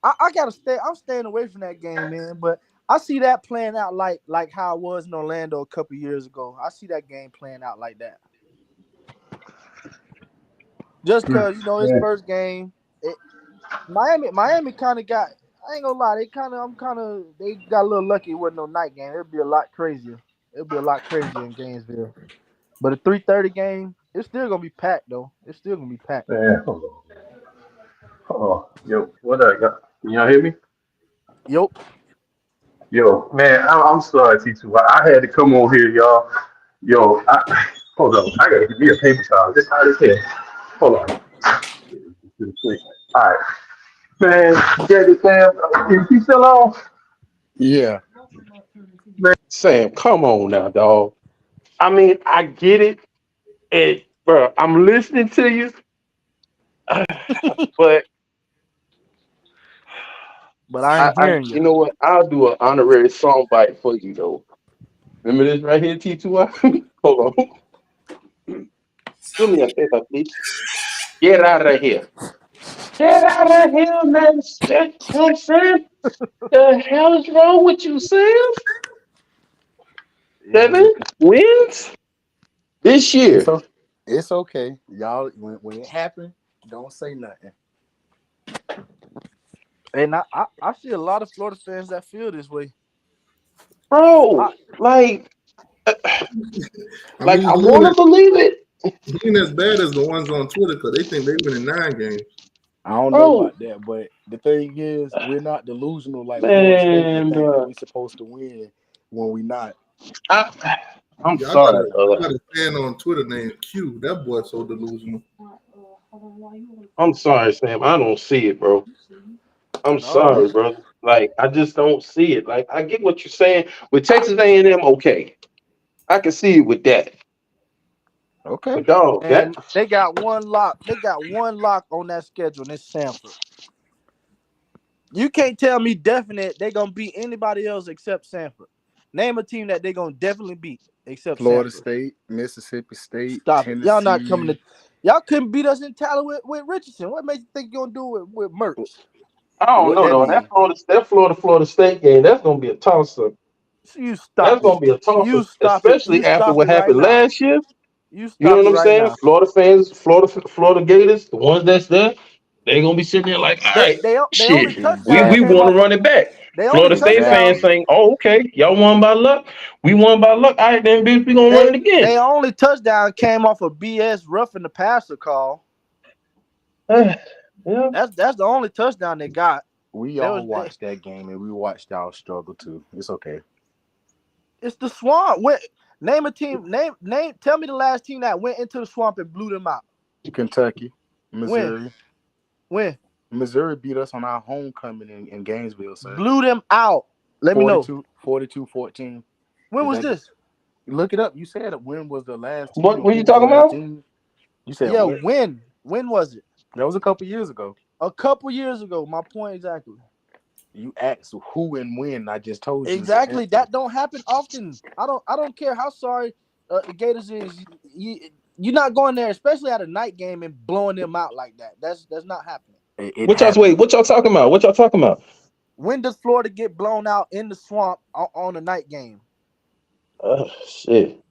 I gotta stay. I'm staying away from that game, man. But I see that playing out like how it was in Orlando a couple years ago. I see that game playing out like that. Just because his first game, Miami kind of got. I ain't gonna lie, they got a little lucky. It wasn't no night game. It'd be a lot crazier. It'd be a lot crazier in Gainesville. But a 3:30 game, it's still gonna be packed though. It's still gonna be packed. Man, hold on. Oh, yo, what I got? Can y'all hear me? Yo, man, I'm sorry, T2. I had to come on here, y'all. Yo, hold on. I gotta give me a paper towel. This hot as hell. Hold on. All right, man. Daddy Sam, is he still on? Yeah. Man, Sam, come on now, dog. I mean, I get it, and bro, I'm listening to you, but I ain't hearing you. You know what? I'll do an honorary song bite for you, though. Remember this right here, T2? Hold on. Do me a favor, please. Get out of here. Get out of here, man. Sam. The hell is wrong with you, Sam? 7 wins this year. It's okay. Y'all, when it happened, don't say nothing. And I see a lot of Florida fans that feel this way. Bro, I want to believe it. He ain't as bad as the ones on Twitter because they think they winning 9 games. I don't know about that, but the thing is, we're not delusional like Florida State to think that we're supposed to win when we're not. I'm sorry, I got a fan on Twitter named Q. That boy's so delusional. I'm sorry, Sam. I don't see it, bro. I'm sorry, brother. Like, I just don't see it. Like, I get what you're saying. With Texas A&M, okay. I can see it with that. Okay. But dog, and they got one lock. They got one lock on that schedule, and it's Samford. You can't tell me definite they're gonna beat anybody else except Samford. Name a team that they're gonna definitely beat except Florida Samford. State, Mississippi State, Stop Tennessee. it. Y'all not coming to. Y'all couldn't beat us in Tyler with Richardson. What makes you think you're gonna do it with Mertz? I don't know, though. That Florida State game, that's gonna be a toss-up. You stop. That's gonna be a toss-up, You stop especially it. You after stop what it happened right now. last year. You know what I'm right saying? now. Florida fans, Florida Gators, the ones that's there, they're gonna be sitting there like, all right, They shit, only touchdown we came want off. to run it back. They Florida State fans saying, oh, okay, y'all won by luck. We won by luck. All right, then, bitch, we gonna run it again. They only touchdown came off a BS roughing the passer call. Yeah. That's the only touchdown they got. We all watched that game, and we watched y'all struggle too. It's okay. It's the Swamp. Name a team. Name. Tell me the last team that went into the Swamp and blew them out. Kentucky, Missouri. When? Missouri beat us on our homecoming in Gainesville, sir. Blew them out. Let me know. 42-14. When was this? Look it up. You said it. When was the last team? What were you talking about? You said when? When was it? That was a couple years ago. A couple years ago. My point exactly. You asked who and when. I just told you. Exactly. That don't happen often. I don't care how sorry the Gators is. You're not going there, especially at a night game, and blowing them out like that. That's not happening. What y'all talking about? What y'all talking about? When does Florida get blown out in the Swamp on a night game? Oh shit!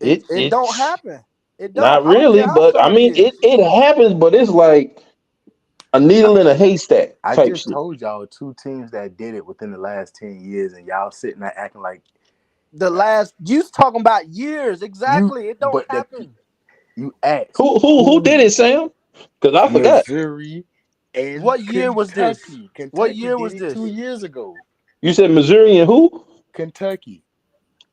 It don't happen. It don't. Not really, but I mean, it happens. But it's like a needle in a haystack. I Type just shit. told y'all 2 teams that did it within the last 10 years, and y'all sitting there acting like the last. You talking about years? Exactly. It don't happen. You asked who did it, Sam? Because I forgot. Missouri and what year was this? Kentucky what year was this? 2 years ago. You said Missouri and who? Kentucky.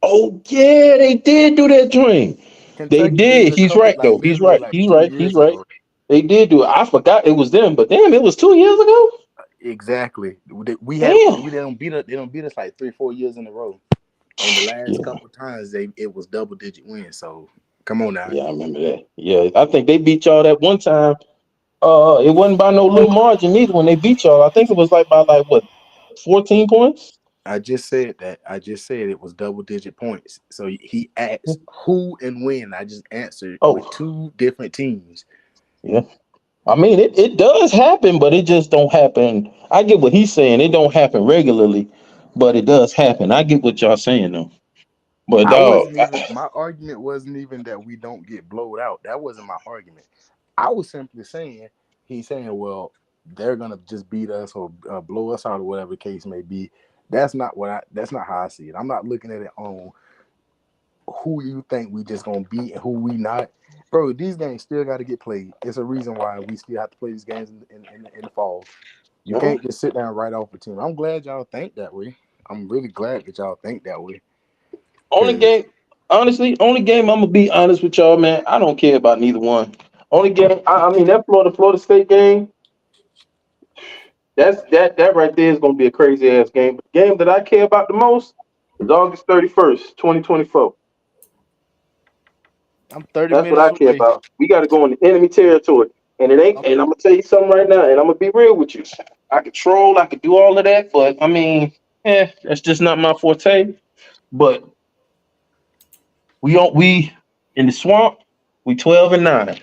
Oh yeah, they did do that joint. They did. He's right though. He's right. He's right. He's right. They did do it. I forgot it was them, but damn, it was 2 years ago. Exactly. We don't beat us. They don't beat us like 3-4 years in a row. And the last couple times it was double-digit wins. So come on now. Yeah, I remember that. Yeah, I think they beat y'all that one time. It wasn't by no little margin either when they beat y'all. I think it was like by 14 points. I just said that. I just said it was double-digit points. So he asked who and when. I just answered with 2 different teams. Yeah. I mean, it does happen, but it just don't happen. I get what he's saying. It don't happen regularly, but it does happen. I get what y'all saying though. But I wasn't even. My argument wasn't even that we don't get blowed out. That wasn't my argument. I was simply saying he's saying, well, they're gonna just beat us or blow us out or whatever the case may be. That's not how I see it. I'm not looking at it on who you think we just gonna beat and who we not. Bro, these games still got to get played. It's a reason why we still have to play these games in the fall. You can't just sit down right off the team. I'm glad y'all think that way. I'm really glad that y'all think that way. only game I'm gonna be honest with y'all, man. I don't care about neither one. Only game, I mean that Florida State game. That right there is gonna be a crazy ass game. But the game that I care about the most is August 31st, 2024. I'm 30 That's what I minutes care away. about. We got to go into enemy territory, and it ain't. And I'm gonna tell you something right now, and I'm gonna be real with you. I could troll, I could do all of that, but I mean, that's just not my forte. But we in the swamp. We 12-9,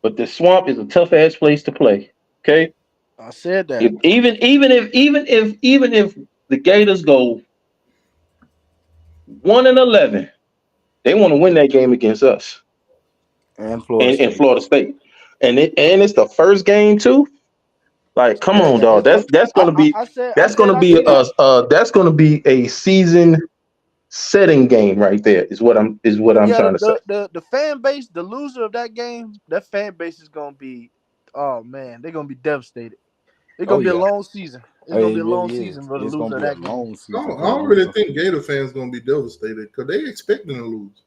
but the swamp is a tough ass place to play. Okay, I said that. Even if the Gators go 1-11, they want to win that game against us and Florida State, and it's the first game too. Like, come on, dog. That's gonna be I said that's I gonna be see that. that's gonna be a season setting game right there. Is what I'm trying to say. The fan base, the loser of that game, that fan base is gonna be, oh man, they're gonna be devastated. It's gonna be a long season. It's gonna be a long season for the loser of that game. I don't really think Gator fans gonna be devastated because they expecting to lose.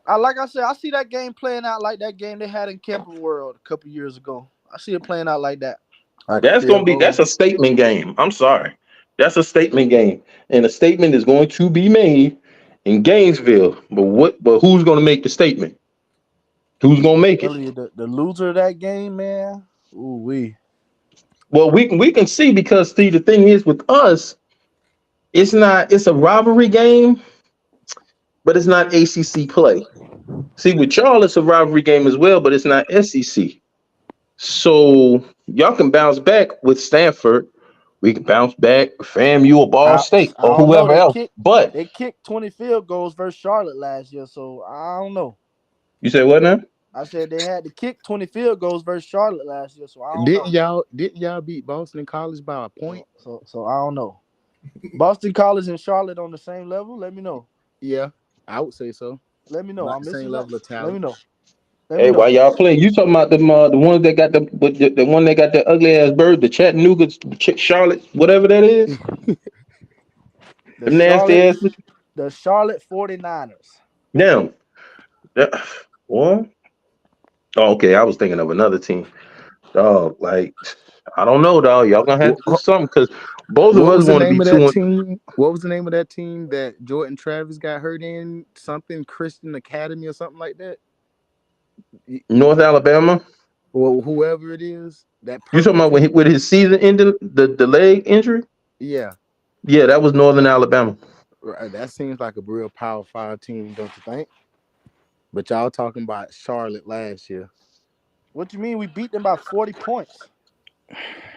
Like I said, I see that game playing out like that game they had in Camping World a couple years ago. I see it playing out like that. That's a statement game. I'm sorry. That's a statement game. And a statement is going to be made in Gainesville. But who's gonna make the statement? Who's gonna make it? The loser of that game, man. Ooh wee. Well, we can see, because see, the thing is with us, it's a rivalry game, but it's not ACC play. See, with y'all, it's a rivalry game as well, but it's not SEC. So y'all can bounce back with Stanford. We can bounce back with FAMU or Ball State or whoever else. But they kicked 20 field goals versus Charlotte last year, so I don't know. You said what now? I said they had to kick 20 field goals versus Charlotte last year, so I don't know. Didn't y'all beat Boston College by a point? So I don't know. Boston College and Charlotte on the same level? Let me know. Yeah, I would say so. Let me know. Not I'm the same missing level of talent. Let me know. Hey, why y'all playing? You talking about the ones that got the one that got the ugly ass bird, the Chattanooga, Charlotte, whatever that is? The nasty ass. The Charlotte 49ers. Now, what? Oh, okay. I was thinking of another team. Dog, like, I don't know, dog. Y'all gonna have to do something, because both of us want to be 2-1. What was the name of that team that Jordan Travis got hurt in? Something Christian Academy or something like that? North Alabama. Well, whoever it is, that you talking about with his season ending, the leg injury? Yeah, that was Northern Alabama. That seems like a real Power 5 team, don't you think? But y'all talking about Charlotte last year. What you mean? We beat them by 40 points.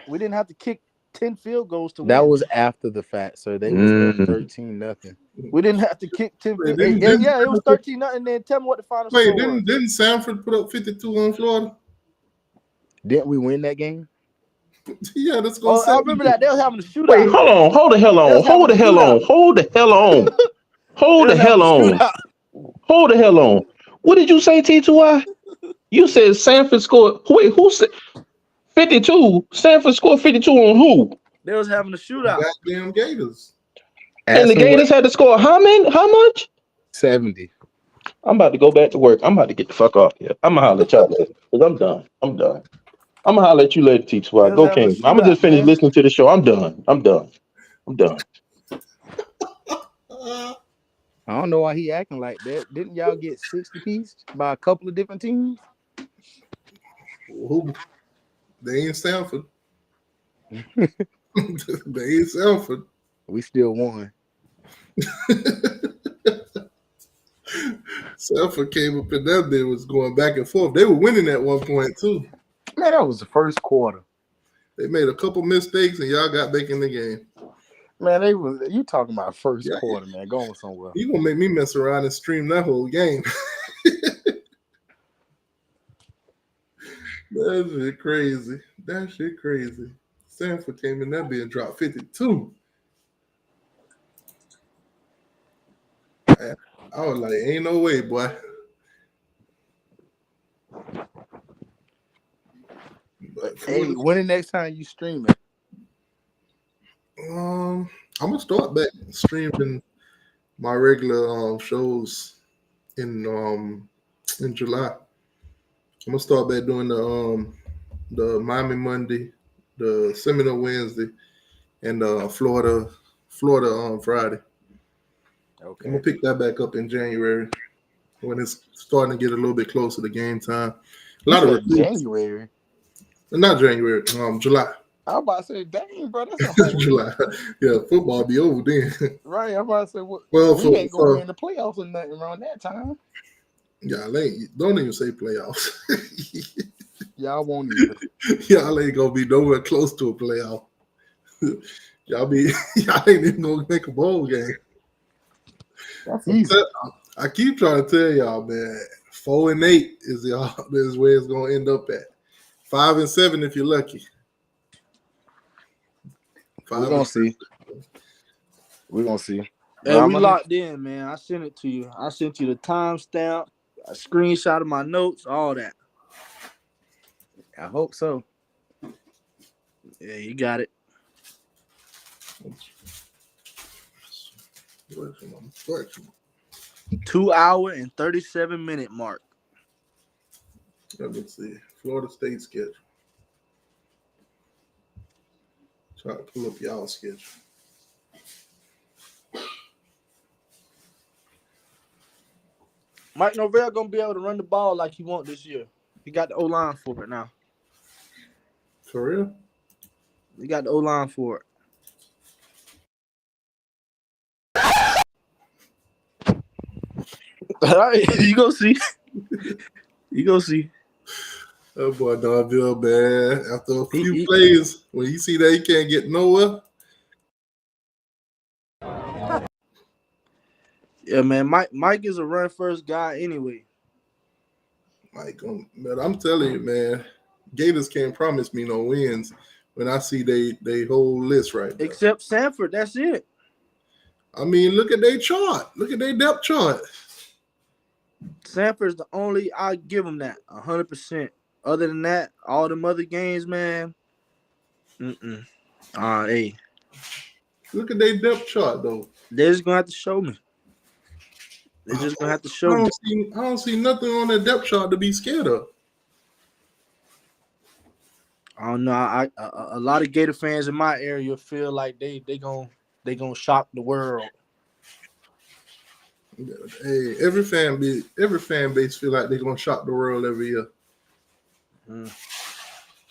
We didn't have to kick 10 field goals to win. That was after the fact, so they was 13-0. We didn't have to kick 10. It was 13-0. Then tell me what the final score was. Didn't Sanford put up 52 on Florida? Didn't we win that game? Yeah, let's go. I remember that they was having a shootout. Wait, hold on, hold the hell on, hold the hell on, hold the hell on, hold the hell on, hold the hell on. What did you say, T2I? You said Sanford scored. Wait, who said 52? Sanford scored 52 on who? They was having a shootout. Goddamn Gators. And the Gators had to score how much? 70. I'm about to go back to work. I'm about to get the fuck off here. I'm gonna holler at y'all later, because I'm done. I'm gonna holler at you later, T2I. Go King. I'm gonna just finish listening to the show. I'm done. I don't know why he acting like that. Didn't y'all get 60 piece by a couple of different teams? They ain't Stanford. They ain't Sanford. We still won. Sanford came up in that day, was going back and forth. They were winning at one point too. Man, that was the first quarter. They made a couple mistakes and y'all got back in the game. Man, you talking about first quarter, man, going somewhere. You gonna make me mess around and stream that whole game. That shit crazy. That shit crazy. Sanford came in that bed, dropped 52. I was like, ain't no way, boy. But Hey, when the next time you streaming? I'm gonna start back streaming my regular shows in July. I'm gonna start back doing the Miami Monday, the Seminole Wednesday, and Florida Friday. Okay. I'm gonna pick that back up in January when it's starting to get a little bit closer to game time. A lot of recruits. January. Not January, July. I was about to say, dang, bro, that's a whole July. Yeah, football be over then. Right, I'm about to say, we ain't gonna be in the playoffs or nothing around that time. Y'all ain't, don't even say playoffs. Y'all won't either. Y'all ain't gonna be nowhere close to a playoff. Y'all ain't even gonna make a bowl game. That's easy. I keep trying to tell y'all, man, 4-8 is where it's gonna end up at. 5-7 if you're lucky. We're gonna see. We're gonna see. Hey, we locked in, man. I sent it to you. I sent you the timestamp, a screenshot of my notes, all that. I hope so. Yeah, you got it. 2 hour and 37-minute mark. Let me see. Florida State schedule. Try to pull up y'all's schedule. Mike Norvell gonna be able to run the ball like he want this year. He got the O-line for it now. For real? He got the O-line for it. All right, you go see. You go see. Oh boy, Darville, man. After a few plays, when you see that he can't get nowhere. Yeah, man. Mike is a run first guy anyway. Mike, man, I'm telling you, man, Gators can't promise me no wins when I see they whole list right there. Except Sanford, that's it. I mean, look at their chart. Look at their depth chart. Sanford's the only, I give them that 100%. Other than that, all them other games, man. Hey. Look at their depth chart, though. They're just gonna have to show me. They're just gonna have to show me. I don't see nothing on their depth chart to be scared of. I don't know. A lot of Gator fans in my area feel like they gonna shock the world. Hey, every fan base feel like they're gonna shock the world every year. And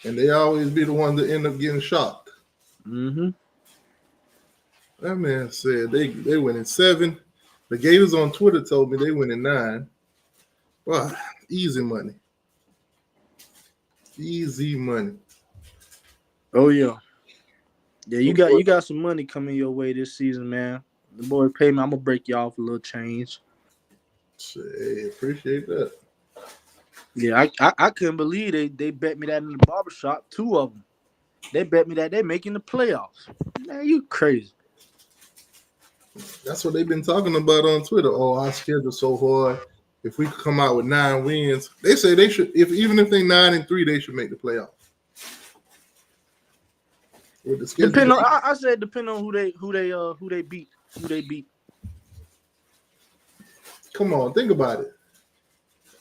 they always be the ones that end up getting shocked. Mm-hmm. That man said they went in 7. The Gators on Twitter told me they went in 9. Wow, easy money. Easy money. Oh yeah. Yeah, you got some money coming your way this season, man. The boy pay me. I'm gonna break you off a little change. Hey, appreciate that. Yeah, I couldn't believe they bet me that in the barbershop. 2 of them. They bet me that they're making the playoffs. Man, you crazy. That's what they've been talking about on Twitter. Oh, our schedule's so hard. If we could come out with 9 wins, they say they should. Even if they 9-3, they should make the playoffs. With the schedule, depending on, I said depending on who they beat. Come on, think about it.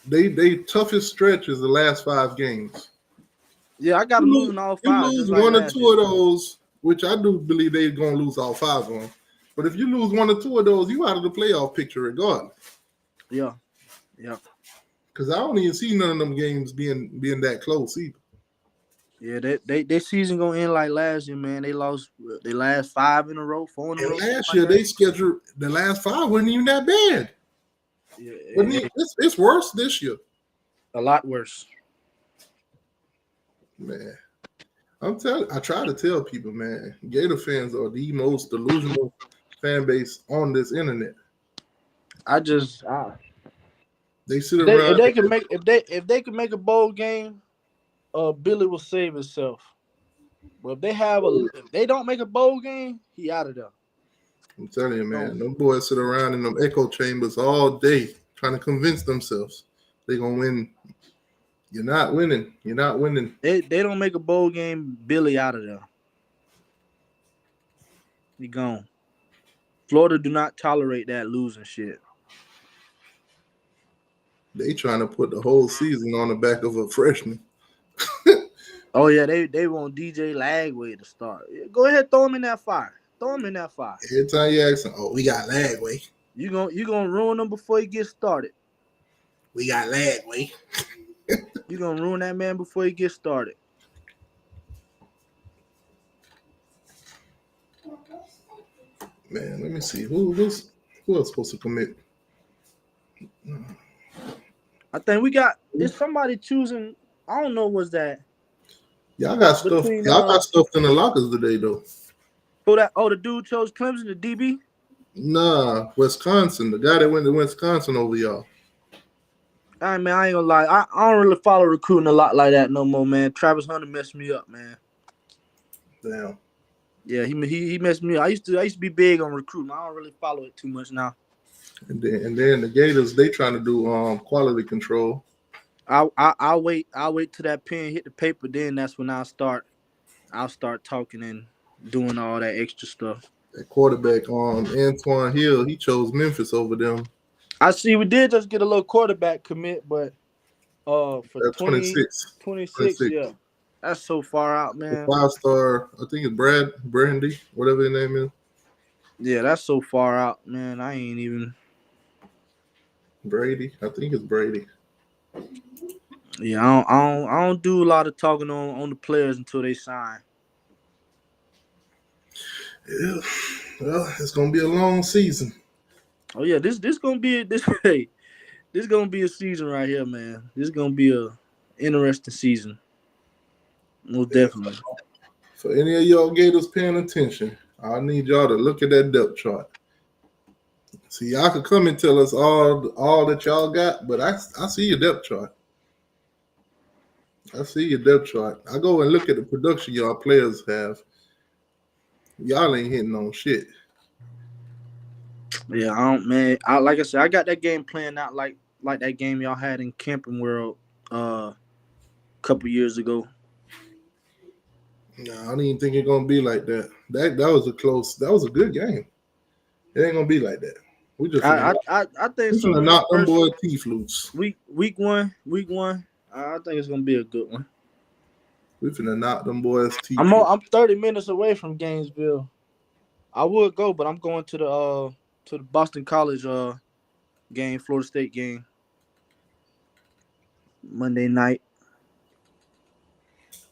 They toughest stretch is the last 5 games. Yeah, I got to lose in all 5. You lose 1 or 2 of those, which I do believe they're gonna lose all 5 of them. But if you lose 1 or 2 of those, you out of the playoff picture regardless. Yeah. Because I don't even see none of them games being that close either. Yeah, they season gonna end like last year, man. They lost they last 5 in a row, 4 in a And row. last like year that. they scheduled the last 5 wasn't even that bad. Yeah, It's worse this year. A lot worse. Man. I try to tell people, man, Gator fans are the most delusional fan base on this internet. They sit around. If they could make a bowl game, Billy will save himself. But if they don't make a bowl game, he out of there. I'm telling you, man, them boys sit around in them echo chambers all day trying to convince themselves they're gonna win. You're not winning. You're not winning. They don't make a bowl game, Billy out of there. He gone. Florida do not tolerate that losing shit. They trying to put the whole season on the back of a freshman. Oh yeah, they want DJ Lagway to start. Go ahead, throw him in that fire. Every time you ask them, we got Lagway. You gonna ruin him before he gets started. We got Lagway. You gonna ruin that man before he gets started. Man, let me see who else supposed to commit. I think is somebody choosing. I don't know what's that. Y'all got stuff. Y'all got stuff in the lockers today, though. The dude chose Clemson, the DB. Nah, Wisconsin. The guy that went to Wisconsin over y'all. I mean, I ain't gonna lie. I don't really follow recruiting a lot like that no more, man. Travis Hunter messed me up, man. Damn. Yeah, he messed me up. I used to be big on recruiting. I don't really follow it too much now. And then the Gators, they trying to do quality control. I'll wait till that pen hit the paper. Then that's when I'll start talking and doing all that extra stuff. That quarterback Antoine Hill, he chose Memphis over them. I see we did just get a little quarterback commit, but for 26, yeah, that's so far out, man. 5-star, I think it's Brandy, whatever his name is. Yeah, that's so far out, man. I ain't even Brady. I think it's Brady. Yeah, I don't do a lot of talking on the players until they sign. Yeah, well, it's gonna be a long season. Oh yeah, this gonna be this gonna be a season right here, man. This is gonna be a interesting season. Most definitely. For any of y'all Gators paying attention, I need y'all to look at that depth chart. See, y'all can come and tell us all that y'all got, but I see your depth chart. I see your depth chart. I go and look at the production y'all players have. Y'all ain't hitting on shit. Yeah, like I said, I got that game playing out like that game y'all had in Camping World a couple years ago. No, I don't even think it's gonna be like that. That was a good game. It ain't gonna be like that. We just I think so. Knock them boys' teeth loose. Week one. I think it's gonna be a good one. We finna knock them boys' teeth. I'm 30 minutes away from Gainesville. I would go, but I'm going to the Boston College game, Florida State game, Monday night.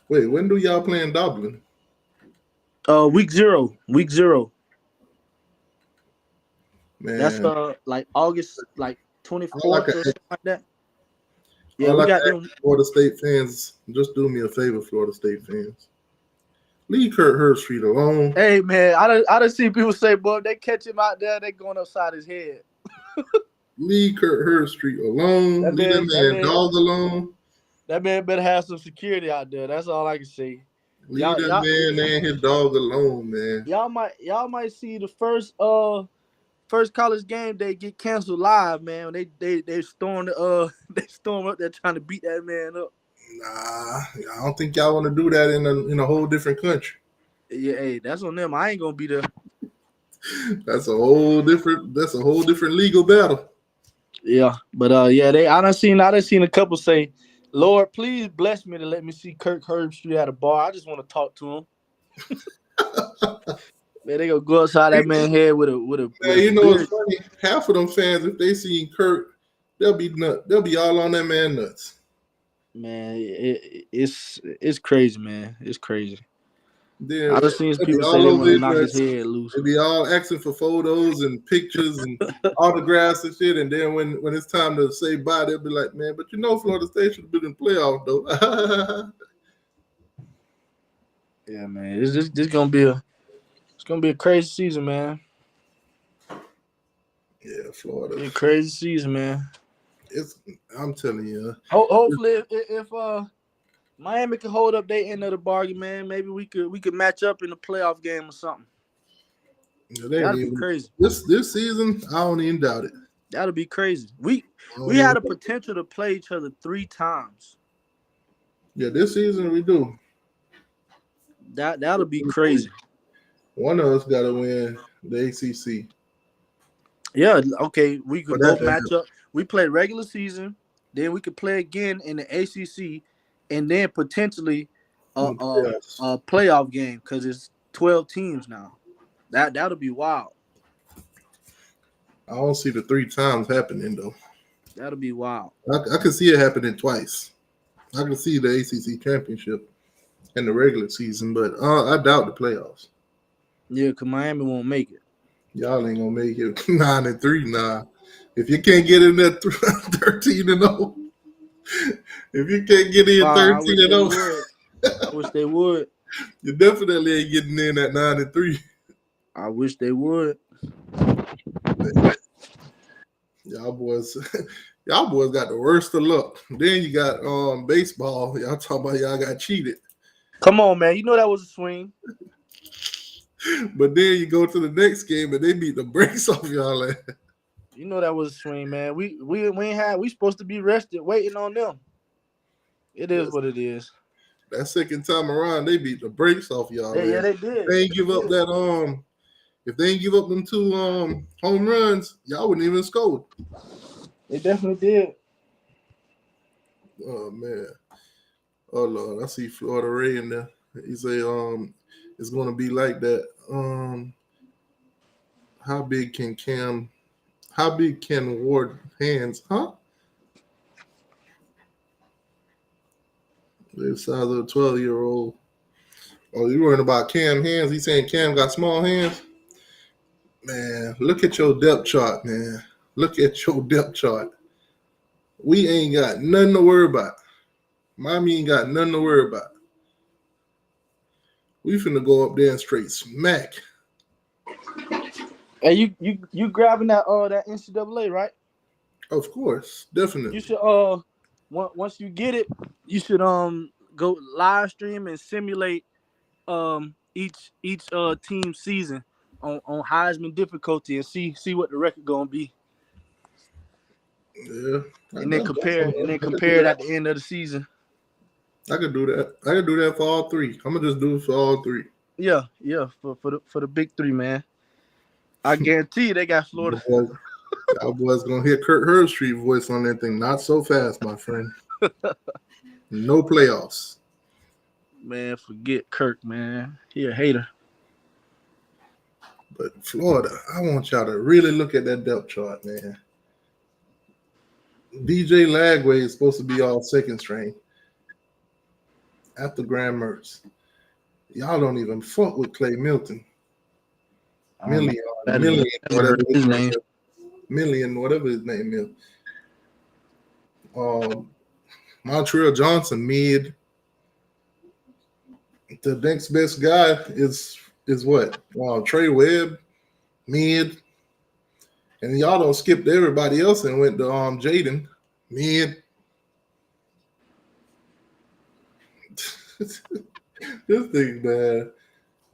Wait, when do y'all play in Dublin? Week zero. Man, that's like August 24th or something like that. Yeah, we got them. Florida State fans, just do me a favor, Florida State fans. Leave Kurt Herbstreit alone. Hey man, I done see people say, boy, if they catch him out there, they going upside his head. Leave Kurt Herbstreit alone. Leave that man dog alone. That man better have some security out there. That's all I can say. Leave that man and his dog alone, man. Y'all might see the first college game they get canceled live, man. They storm up there trying to beat that man up. Nah, I don't think y'all want to do that in a whole different country. Yeah, hey, that's on them. I ain't gonna be there. That's a whole different legal battle. Yeah, but I done seen a couple say, Lord, please bless me to let me see Kirk Herbstreit at a bar. I just want to talk to him. Man, they gonna go outside that man's head with a. Man, you know what's funny? Half of them fans, if they see Kirk, they'll be all on that man nuts. Man, it's crazy, man. It's crazy. Then I just seen they be people say all they over want the to knock his internet. head loose. They be all asking for photos and pictures and autographs and shit. And then when it's time to say bye, they'll be like, man, but Florida State should have been in the playoff though. Yeah, man. This gonna be a crazy season, man. Yeah, Florida. Be a crazy season, man. I'm telling you. Hopefully, if Miami can hold up their end of the bargain, man, maybe we could match up in a playoff game or something. That'd be crazy. This season, I don't even doubt it. That'd be crazy. We had a potential to play each other 3 times. Yeah, this season we do. That'll be crazy. One of us got to win the ACC. Yeah, okay. We could both match up. We play regular season, then we could play again in the ACC, and then potentially a playoff game because it's 12 teams now. That'll be wild. I don't see the 3 times happening though. That'll be wild. I could see it happening twice. I can see the ACC championship in the regular season, but I doubt the playoffs. Yeah, because Miami won't make it. Y'all ain't gonna make it 9-3 now. If you can't get in that 13-0, if you can't get in 13-0, I wish they would. You definitely ain't getting in at 9-3. I wish they would. Y'all boys got the worst of luck. Then you got baseball. Y'all talking about y'all got cheated. Come on, man. You know that was a swing. But then you go to the next game and they beat the brakes off y'all. You know that was a swing, man. We supposed to be rested, waiting on them. It is what it is. That second time around, they beat the brakes off y'all. Yeah, they did. If they ain't give up that if they ain't give up them 2 home runs, y'all wouldn't even score. They definitely did. Oh man. Oh Lord, I see Florida Ray in there. He say it's gonna be like that. How big can Ward hands, huh? The size of a 12-year-old. Oh, you worrying about Cam hands? He's saying Cam got small hands? Man, look at your depth chart, man. Look at your depth chart. We ain't got nothing to worry about. Miami ain't got nothing to worry about. We finna go up there and straight smack. Hey, you grabbing that NCAA, right? Of course, definitely. You should once you get it, you should go live stream and simulate each team season on Heisman difficulty and see what the record gonna be. Yeah. And then compare it at the end of the season. I could do that. I could do that for all 3. I'm gonna just do it for all 3. Yeah, for the big 3, man. I guarantee you they got Florida. Y'all boys gonna hear Kurt Herbstreit voice on that thing. Not so fast, my friend. No playoffs. Man, forget Kirk, man. He a hater. But Florida, I want y'all to really look at that depth chart, man. DJ Lagway is supposed to be all second string after Graham Mertz. Y'all don't even fuck with Clay Milton. Million, whatever his name is. Montreal Johnson, mid. The next best guy is what? Trey Webb, mid. And y'all don't skip everybody else and went to Jaden, mid. This thing, man.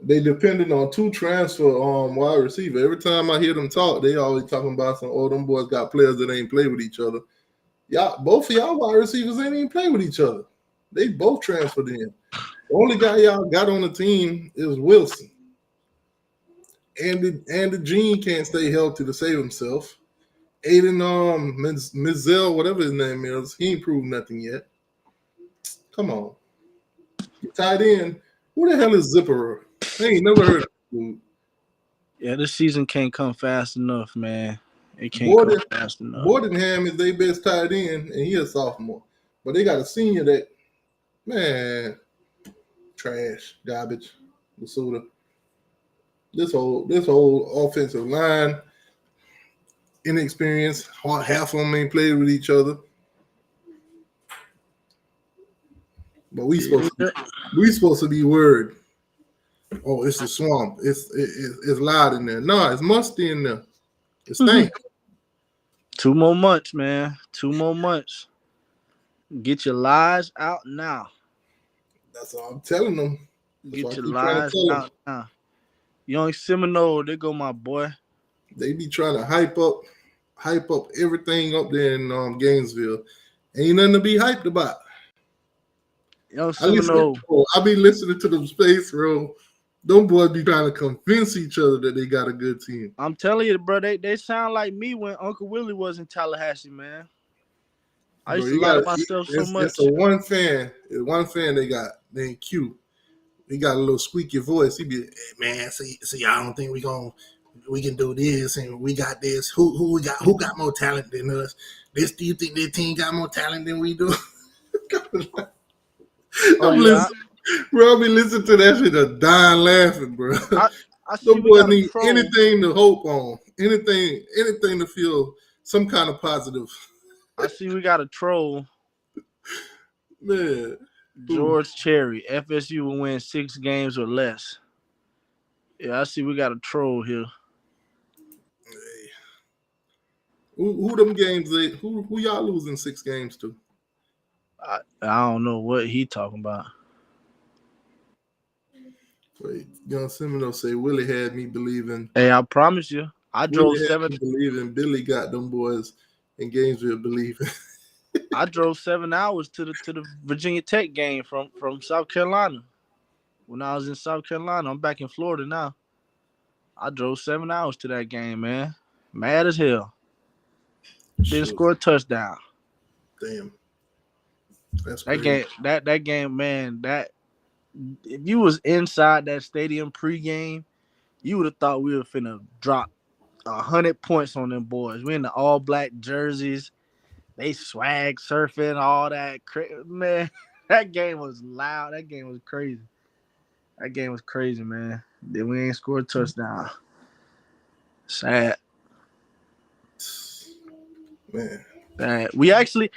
They depended on 2 transfer wide receiver. Every time I hear them talk, they always talking about some them boys got players that ain't play with each other. Both of y'all wide receivers ain't even play with each other. They both transferred in. The only guy y'all got on the team is Wilson. And the Gene can't stay healthy to save himself. Aiden Mizell, whatever his name is, he ain't proved nothing yet. Come on. Tight end. Who the hell is Zipperer? I ain't never heard of him. Yeah, this season can't come fast enough, man. It can't come fast enough. Bordenham is their best tight end, and he a sophomore. But they got a senior that, man, trash, garbage, Masuda. This whole offensive line, inexperienced. Half of them ain't played with each other. But we supposed to be worried. Oh, it's the swamp. It's loud in there. No, it's musty in there. It stinks. 2 more months, man. 2 more months. Get your lies out now. That's all I'm telling them. Get your lies out now. Young Seminole, there go my boy. They be trying to hype up everything up there in Gainesville. Ain't nothing to be hyped about. Young Seminole. I be listening to them Space Road. Them boys be trying to convince each other that they got a good team. I'm telling you, bro, they sound like me when Uncle Willie was in Tallahassee, man. I used to like myself so much. It's a one fan they got named Q. He got a little squeaky voice. He be, hey, man, see, I don't think we can do this, and we got this. Who got more talent than us? Do you think their team got more talent than we do? Bro, I be listening to that shit and dying laughing, bro. Those boys need anything to hope on, anything to feel some kind of positive. I see we got a troll. Man. George Cherry, FSU will win 6 games or less. Yeah, I see we got a troll here. Hey. Who them games? Who y'all losing 6 games to? I don't know what he talking about. Wait, Young Seminole say Willie had me believing. Hey, I promise you, I drove 7. Believing Billy got them boys in Gainesville believing. I drove 7 hours to the Virginia Tech game from South Carolina. When I was in South Carolina, I'm back in Florida now. I drove 7 hours to that game, man. Mad as hell. Didn't score a touchdown. Damn. That's that crazy. game. That game, man. That if you was inside that stadium pregame, you would have thought we were finna drop 100 points on them boys. We in the all black jerseys. They swag surfing, all that. Man, that game was loud. That game was crazy. That game was crazy, man. Then we ain't scored a touchdown. Sad. Man. Sad. We actually,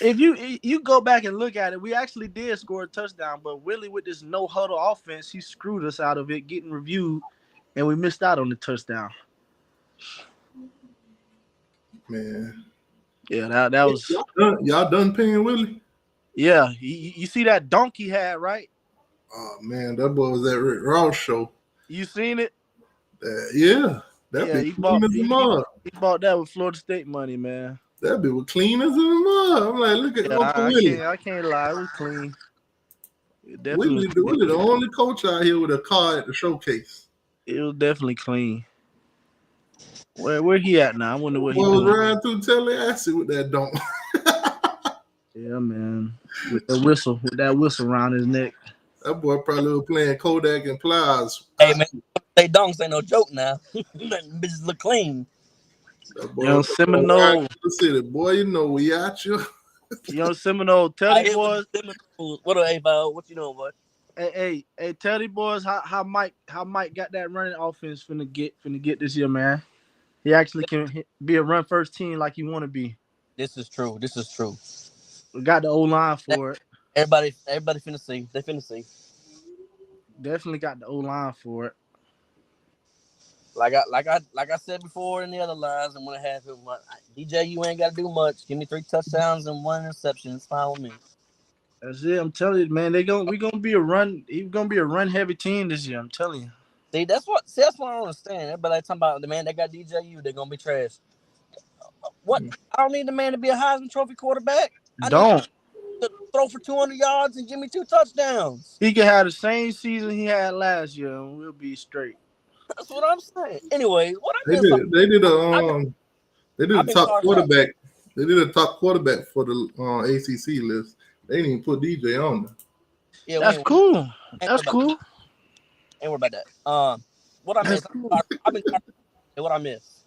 if you go back and look at it, we actually did score a touchdown, but Willie with this no huddle offense, he screwed us out of it getting reviewed, and we missed out on the touchdown. Man. Yeah, that was. Y'all done paying Willie? Yeah, you see that dunk he had, right? Oh man, that boy was at Rick Ross show. You seen it? Yeah, he bought that with Florida State money, man. That bit was clean as a mud. I'm like, look at Uncle Willie. I can't lie, it was clean. Willie the only coach out here with a car at the showcase. It was definitely clean. Where he at now? I wonder what he doing. Riding through Tallahassee with that dunk. Yeah, man. With that whistle around his neck. That boy probably was playing Kodak and Pliers. Hey man, they dunks ain't no joke now. Bitches look clean. Young Seminole. City, boy, you know we out you. Young Seminole, tell these boys. What up, A-File? What you doing, boy? Hey, tell these boys how Mike got that running offense finna get this year, man. He actually can be a run first team like you want to be. This is true. We got the O-line for it. Everybody finna see. They finna see. Definitely got the O-line for it. Like I said before in the other lines, I'm gonna have him. DJ, you ain't got to do much. Give me 3 touchdowns and 1 interception. It's fine with me. That's it. I'm telling you, man. We gonna be a run. He's gonna be a run heavy team this year. I'm telling you. See, that's what I don't understand. Everybody talking about the man that got DJU, they're gonna be trash. What? I don't need the man to be a Heisman Trophy quarterback. I need to throw for 200 yards and give me 2 touchdowns. He can have the same season he had last year, and we'll be straight. That's what I'm saying. Anyway, what I They did a top quarterback. They did a top quarterback for the ACC list. They didn't even put DJ on there. Yeah, that's cool. That's cool. Ain't worried about that. What I missed? I've been what I missed.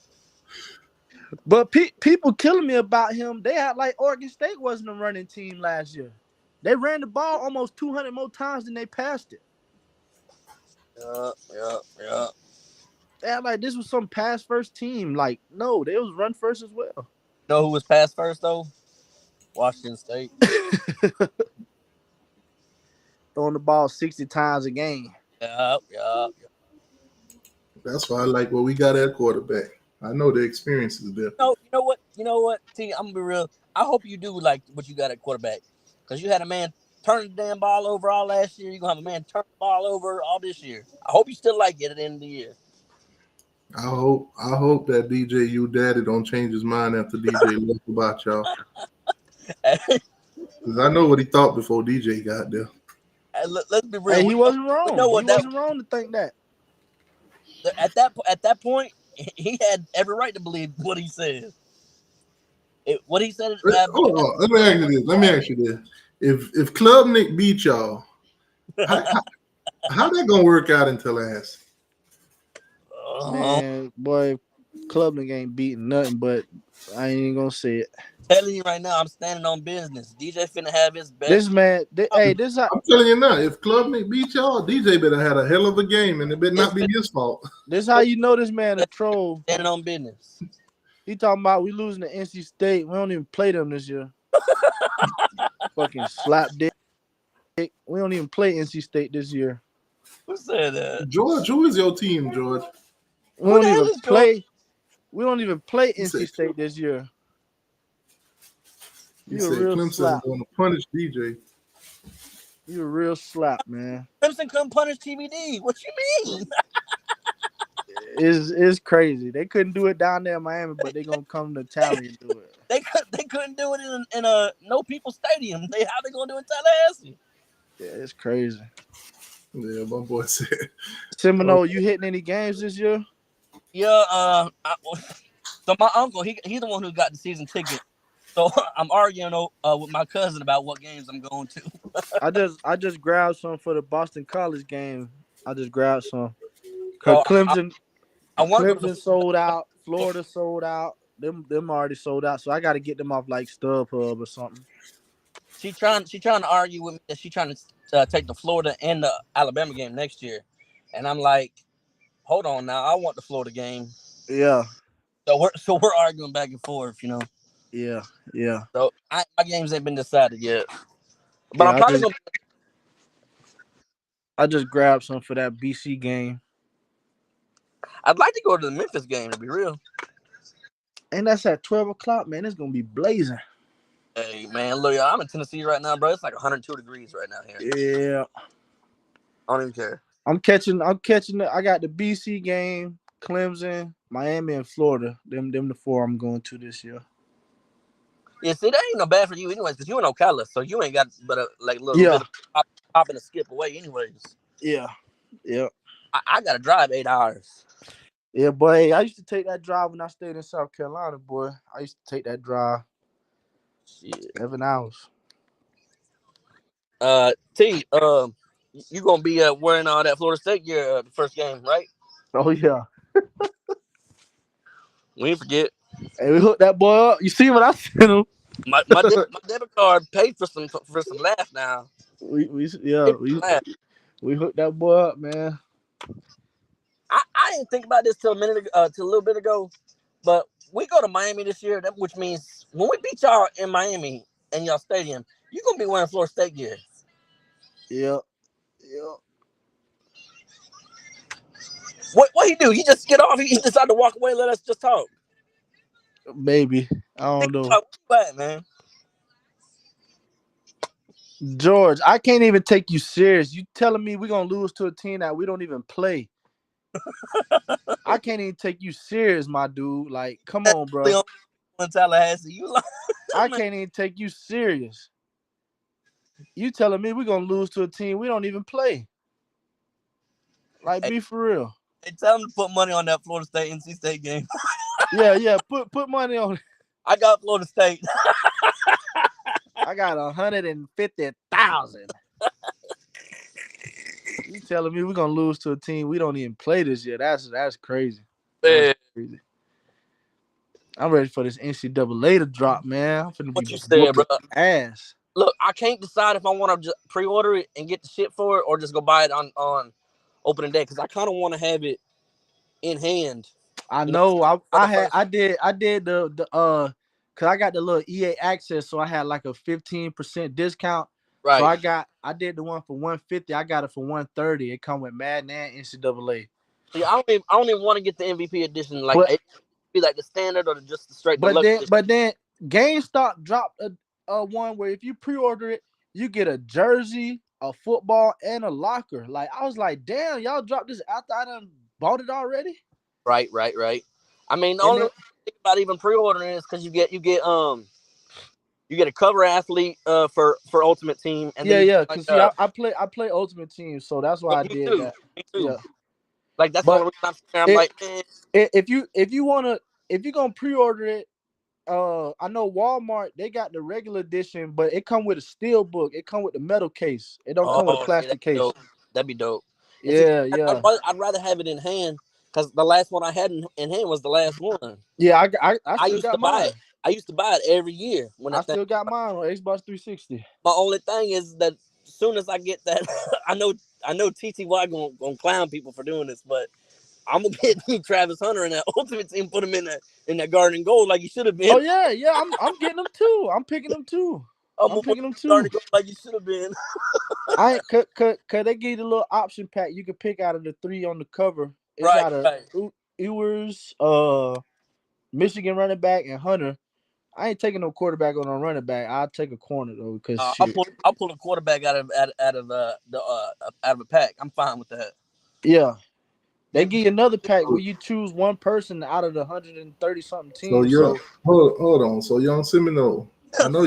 But people killing me about him. They act like Oregon State wasn't a running team last year. They ran the ball almost 200 more times than they passed it. Yeah. They act like this was some pass first team. Like, no, they was run first as well. You know who was pass first though? Washington State. Throwing the ball 60 times a game. Yeah. That's why I like what we got at quarterback. I know the experience is there. No, you know what? T, I'm gonna be real. I hope you do like what you got at quarterback, because you had a man turn the damn ball over all last year. You're gonna have a man turn the ball over all this year. I hope you still like it at the end of the year. I hope that DJ daddy don't change his mind after DJ left about y'all. Because I know what he thought before DJ got there. Let's be real. Hey, he wasn't wrong. We know what he wasn't wrong to think that. At that point, he had every right to believe what he said. What he said. Hold on. Let me ask you this. If Club Nick beat y'all, how that gonna work out into last? Man, boy, Club Nick ain't beating nothing, but I ain't even gonna say it. Telling you right now, I'm standing on business. DJ finna have his best. This man, I'm telling you now, if Club Nick beat y'all, DJ better have a hell of a game, and it better not be his fault. This how you know this man a troll. Standing on business. He talking about we losing to NC State. We don't even play them this year. Fucking slap dick. We don't even play NC State this year. Who said that? George, who is your team, George? We don't even play. We don't even play NC State this year. You said Clemson going to punish DJ. You a real slap, man. Clemson couldn't punish TBD. What you mean? It's crazy. They couldn't do it down there in Miami, but they gonna come to Tally and do it. They couldn't do it in a no people stadium. How they gonna do it in Tallahassee? Yeah, it's crazy. Yeah, my boy said. Seminole, you hitting any games this year? Yeah. So my uncle, he's the one who got the season ticket. So I'm arguing with my cousin about what games I'm going to. I just grabbed some for the Boston College game. I just grabbed some. Cause Clemson sold out. Florida sold out. Them already sold out. So I got to get them off like StubHub or something. She trying to argue with me that she trying to take the Florida and the Alabama game next year, and I'm like, hold on now, I want the Florida game. Yeah. So we're arguing back and forth, you know. Yeah. So my games ain't been decided yet, but I'm probably gonna. I just grabbed some for that BC game. I'd like to go to the Memphis game, to be real. And that's at 12 o'clock, man. It's gonna be blazing. Hey man, look, I'm in Tennessee right now, bro. It's like 102 degrees right now here. Yeah. I don't even care. I'm catching I got the BC game, Clemson, Miami, and Florida. Them the four I'm going to this year. Yeah, see, that ain't no bad for you anyways, because you in Ocala, so you ain't got but a little bit of hop and a skip away anyways. Yeah. I got to drive 8 hours. Yeah, boy. I used to take that drive when I stayed in South Carolina, boy. I used to take that drive. Shit, 7 hours. T, you gonna be wearing all that Florida State gear the first game, right? Oh yeah. We ain't forget. Hey, we hooked that boy up. You see what I sent him? My debit card paid for some laugh now. We hooked that boy up, man. I didn't think about this till a little bit ago, but we go to Miami this year, which means when we beat y'all in Miami in y'all stadium, you're gonna be wearing Florida State gear. Yep. What he do? He just get off? He decided to walk away and let us just talk? Maybe. I don't know. Talk back, man. George, I can't even take you serious. You telling me we're gonna lose to a team that we don't even play? I can't even take you serious, my dude. Like, come on, bro. In Tallahassee, you like? I can't even take you serious. You telling me we're gonna lose to a team we don't even play? Like, be for real. Hey, tell them to put money on that Florida State NC State game. Yeah. Put money on it. I got Florida State. I got 150,000. You telling me we're gonna lose to a team we don't even play this year? That's crazy. Yeah. Crazy. I'm ready for this NCAA to drop, man. I'm finna What be you said, bro? ass. Look, I can't decide if I want to just pre-order it and get the shit for it, or just go buy it on opening day, because I kind of want to have it in hand. I know. I did the cause I got the little EA access, so I had like a 15% discount. Right. So I did the one for $150. I got it for $130. It come with Madden and NCAA. See, I don't even want to get the MVP edition. Like it be like the standard or just the straight. But then GameStop dropped a one where if you pre-order it, you get a jersey, a football, and a locker. Like I was like, damn, y'all dropped this after I done bought it already. Right. I mean, the only thing about even pre-ordering is because you get a cover athlete for Ultimate Team, and then because I play Ultimate Team, so that's why I did that. Me too. Yeah, like that's the only reason I'm like, if you're gonna pre-order it, I know Walmart they got the regular edition, but it come with a steel book. It come with the metal case. It don't come with a plastic case. That'd be dope. Yeah. I'd rather have it in hand, because the last one I had in hand was the last one. Yeah, I still got mine. I used to buy it every year when I still got mine on Xbox 360. My only thing is that as soon as I get that, I know TTY gonna clown people for doing this, but I'm gonna get me Travis Hunter in that Ultimate Team, put him in that Garden Gold like he should have been. Oh yeah, I'm getting them too. I'm picking them too. I'm picking them too. Garden Gold like you should have been. I ain't cause they give you the little option pack. You can pick out of the 3 on the cover. It's got a Ewers, Michigan running back, and Hunter. I ain't taking no quarterback or no running back. I'll take a corner though, because I'll pull a quarterback out of a pack. I'm fine with that. Yeah, they give you another pack where you choose one person out of the 130 something teams. So hold on. So Young Seminole, I know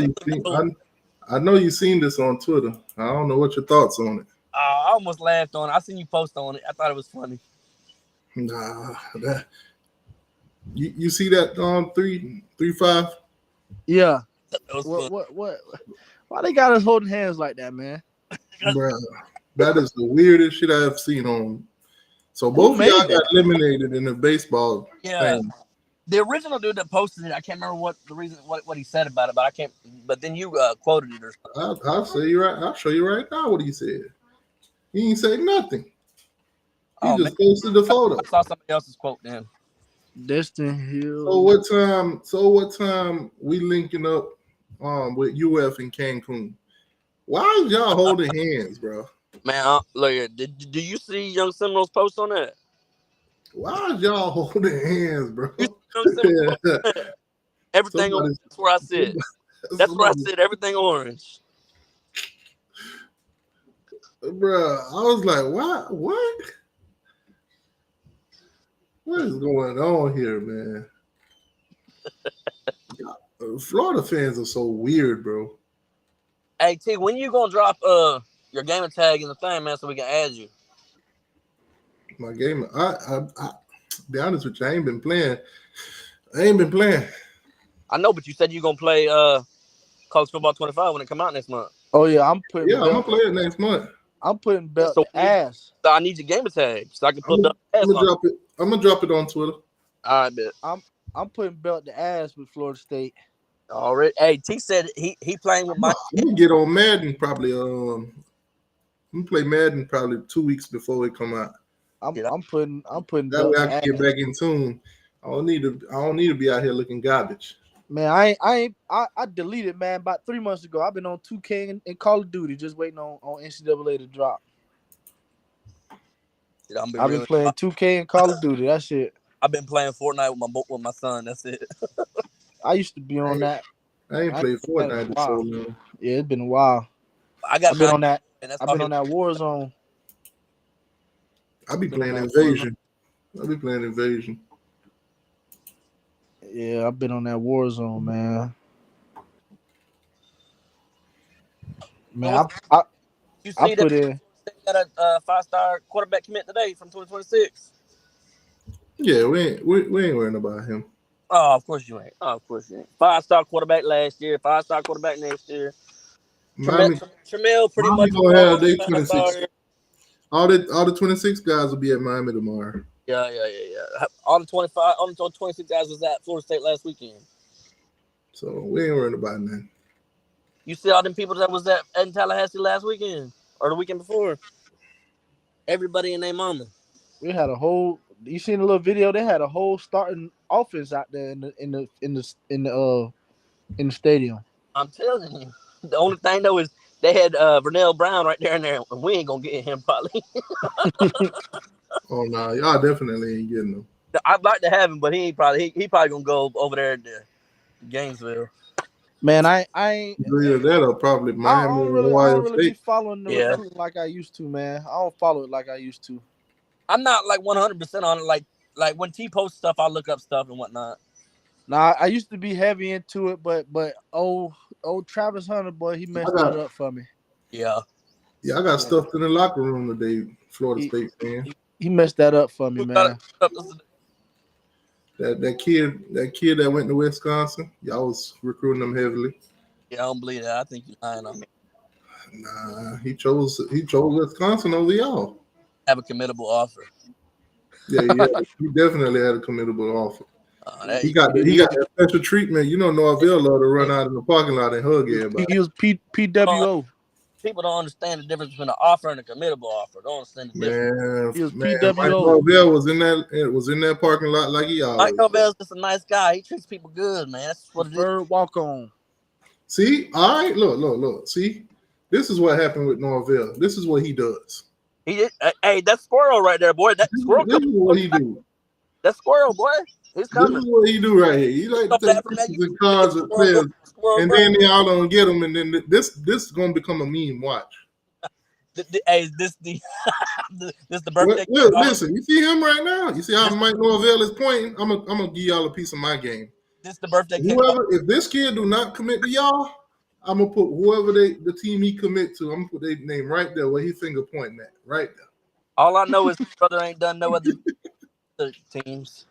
you seen this on Twitter. I don't know what your thoughts on it. I almost laughed on it. I seen you post on it. I thought it was funny. Nah, you see that 3-5? Yeah. What? Why they got us holding hands like that, man? Bruh, that is the weirdest shit I've seen on. So both of y'all got eliminated in the baseball thing. The original dude that posted it, I can't remember what the reason, what he said about it, but I can't. But then you quoted it or something. I'll show you right now what he said. He ain't say nothing. He just posted the photo. I saw somebody else's quote then. Destin Hill. So what time we linking up with UF in Cancun? Why is y'all holding hands, bro? Man, look, do you see Young Seminoles post on that? Why is y'all holding hands, bro? Everything orange. That's where I sit. That's where I sit. Everything orange. Bro, I was like, what? What is going on here, man? Florida fans are so weird, bro. Hey, T, when you gonna drop your gamer tag in the thing, man, so we can add you? My game, I be honest with you, I ain't been playing. I know, but you said you're gonna play College Football 25 when it come out next month. Oh yeah, I'm gonna play it next month. I'm putting belt ass. So I need your gamer tag so I can put the ass on. I'm gonna drop it on Twitter. All right, bet. I'm putting belt the ass with Florida State. All right. Hey, T said he playing with my. I'm gonna get on Madden probably. I'm gonna play Madden probably 2 weeks before it come out. I'm putting that way I can get back in tune. I don't need to be out here looking garbage. Man, I deleted, man, about 3 months ago. I've been on 2K and Call of Duty, just waiting on NCAA to drop. I've been playing 2K and Call of Duty. That's it. I've been playing Fortnite with my son. That's it. I used to be on that. I ain't played Fortnite in so long. Yeah, it's been a while. I've been on that. I've been on that Warzone. I be playing Invasion. Yeah, I've been on that Warzone, man. Man, you see that they got a 5-star quarterback commit today from 2026. Yeah, we ain't worrying about him. Oh, of course you ain't. 5-star quarterback last year, 5-star quarterback next year. Tremel pretty much gonna have their 26. All the 26 guys will be at Miami tomorrow. Yeah. All the 25, all the 26 guys was at Florida State last weekend. So we ain't worried about nothing. You see all them people that was at in Tallahassee last weekend or the weekend before? Everybody and their mama. We had a whole. You seen the little video? They had a whole starting offense out there in the stadium. I'm telling you. The only thing though is they had Vernell Brown right there and there, and we ain't gonna get him probably. Oh no, y'all definitely ain't getting them. I'd like to have him, but he probably gonna go over there to Gainesville. Man, I ain't. Either that or probably I Miami don't or really Ohio be State. following the recruiting like I used to, man. I don't follow it like I used to. I'm not like 100% on it. Like when T posts stuff, I look up stuff and whatnot. Nah, I used to be heavy into it, but old Travis Hunter, boy, he messed that up for me. Yeah. Yeah, I got stuffed in the locker room today, Florida State fan. He messed that up for me, man. That kid that went to Wisconsin, y'all was recruiting them heavily. Yeah, I don't believe that. I think you're lying on me. Nah, he chose Wisconsin over y'all. Have a committable offer. Yeah, he definitely had a committable offer. He got he that special treatment. You know, Norvell love to run out in the parking lot and hug everybody. He was PWO. People don't understand the difference between an offer and a committable offer. Don't understand the difference. He was Man, PWO. Mike Norvell was in that parking lot like he always. Mike Norvell's just a nice guy. He treats people good, man. That's what it is. Third walk on. See, all right, look. See, this is what happened with Norvell. This is what he does. He did. Hey, that's Squirrel right there, boy. That Squirrel. This is what he do. That's Squirrel, boy. He's coming. This is what he do right here. He like to take pictures and cards with players, and then y'all don't get them, and then this is gonna become a meme. Watch. Hey, this the birthday. Listen, you see him right now. You see how Mike Norvell is pointing. I'm gonna give y'all a piece of my game. This the birthday. If this kid do not commit to y'all, I'm gonna put whoever the team he commit to. I'm gonna put their name right there where he finger pointing at, right there. All I know is his brother ain't done no other teams.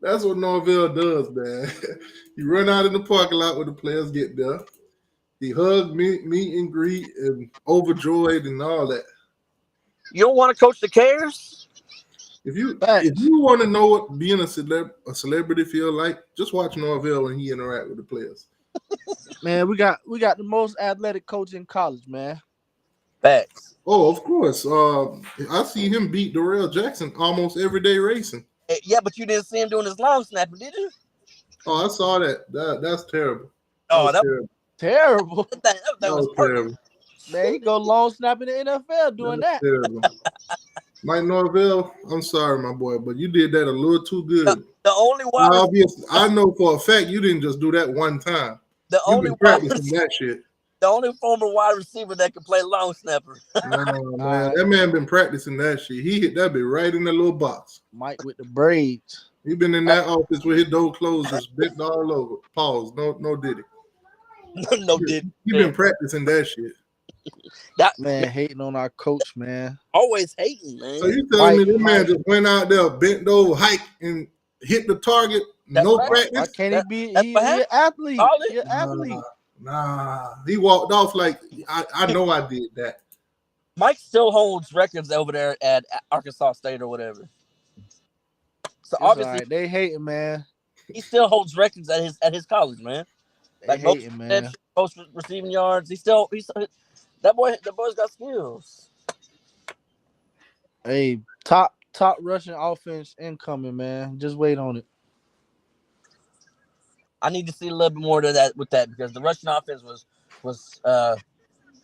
That's what Norvell does, man. He run out in the parking lot when the players get there. He hugged, meet and greet, and overjoyed and all that. You don't want to coach the Cares? If you want to know what being a celebrity feel like, just watch Norvell when he interact with the players. Man, we got the most athletic coach in college, man. Facts. Oh, of course. I see him beat Darrell Jackson almost every day racing. Yeah, but you didn't see him doing his long snapper, did you? Oh, I saw that. That's terrible. That terrible. That was terrible. Man, he go long snap in the NFL doing that. Terrible. Mike Norvell, I'm sorry, my boy, but you did that a little too good. The only one I know for a fact you didn't just do that one time. The only practicing that shit. The only former wide receiver that can play long snapper. No, man, that man been practicing that shit. He hit that bit right in the little box. Mike with the braids. He been in that office with his door closed, just bent all over. Pause. No diddy. No diddy. He been practicing that shit. That man hating on our coach, man. Always hating, man. So you telling me this man just went out there, bent over, hike, and hit the target? Practice? Why can't he be? He's an athlete. He's an athlete. Nah, he walked off like I know I did that. Mike still holds records over there at Arkansas State or whatever. So it's obviously they hating, man. He still holds records at his college, man. They hating, man. Most receiving yards. He's that boy's got skills. Hey, top rushing offense incoming, man. Just wait on it. I need to see a little bit more of that with that because the rushing offense was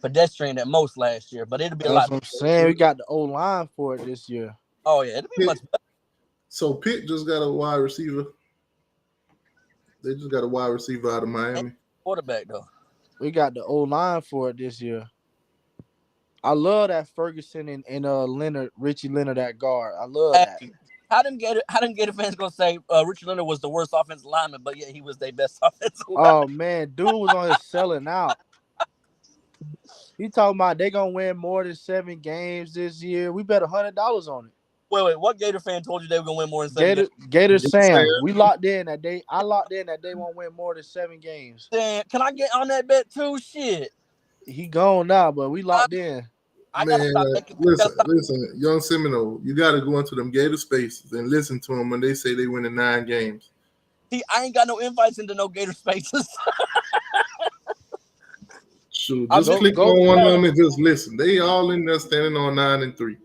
pedestrian at most last year, but it'll be a lot. That's what I'm saying. We got the O-line for it this year. Oh yeah, it'll be much better. So Pitt just got a wide receiver. They just got a wide receiver out of Miami. Quarterback though. We got the O-line for it this year. I love that Ferguson and Leonard, Richie Leonard at guard. I love that. How them Gator fans gonna say Richie Leonard was the worst offensive lineman, but yet he was their best offensive lineman? Oh man, dude was on his selling out. He talking about they gonna win more than 7 games this year. We bet $100 on it. Wait, what Gator fan told you they were gonna win more than 7 games? Gator Sam. We locked in that they. I locked in that they won't win more than 7 games. Damn, can I get on that bet too? Shit. He gone now, but we locked in. Man, listen, young Seminole, you got to go into them Gator spaces and listen to them when they say they winning 9 games. See, I ain't got no invites into no Gator spaces. Shoot, just click on one of them and just listen. They all in there standing on 9-3.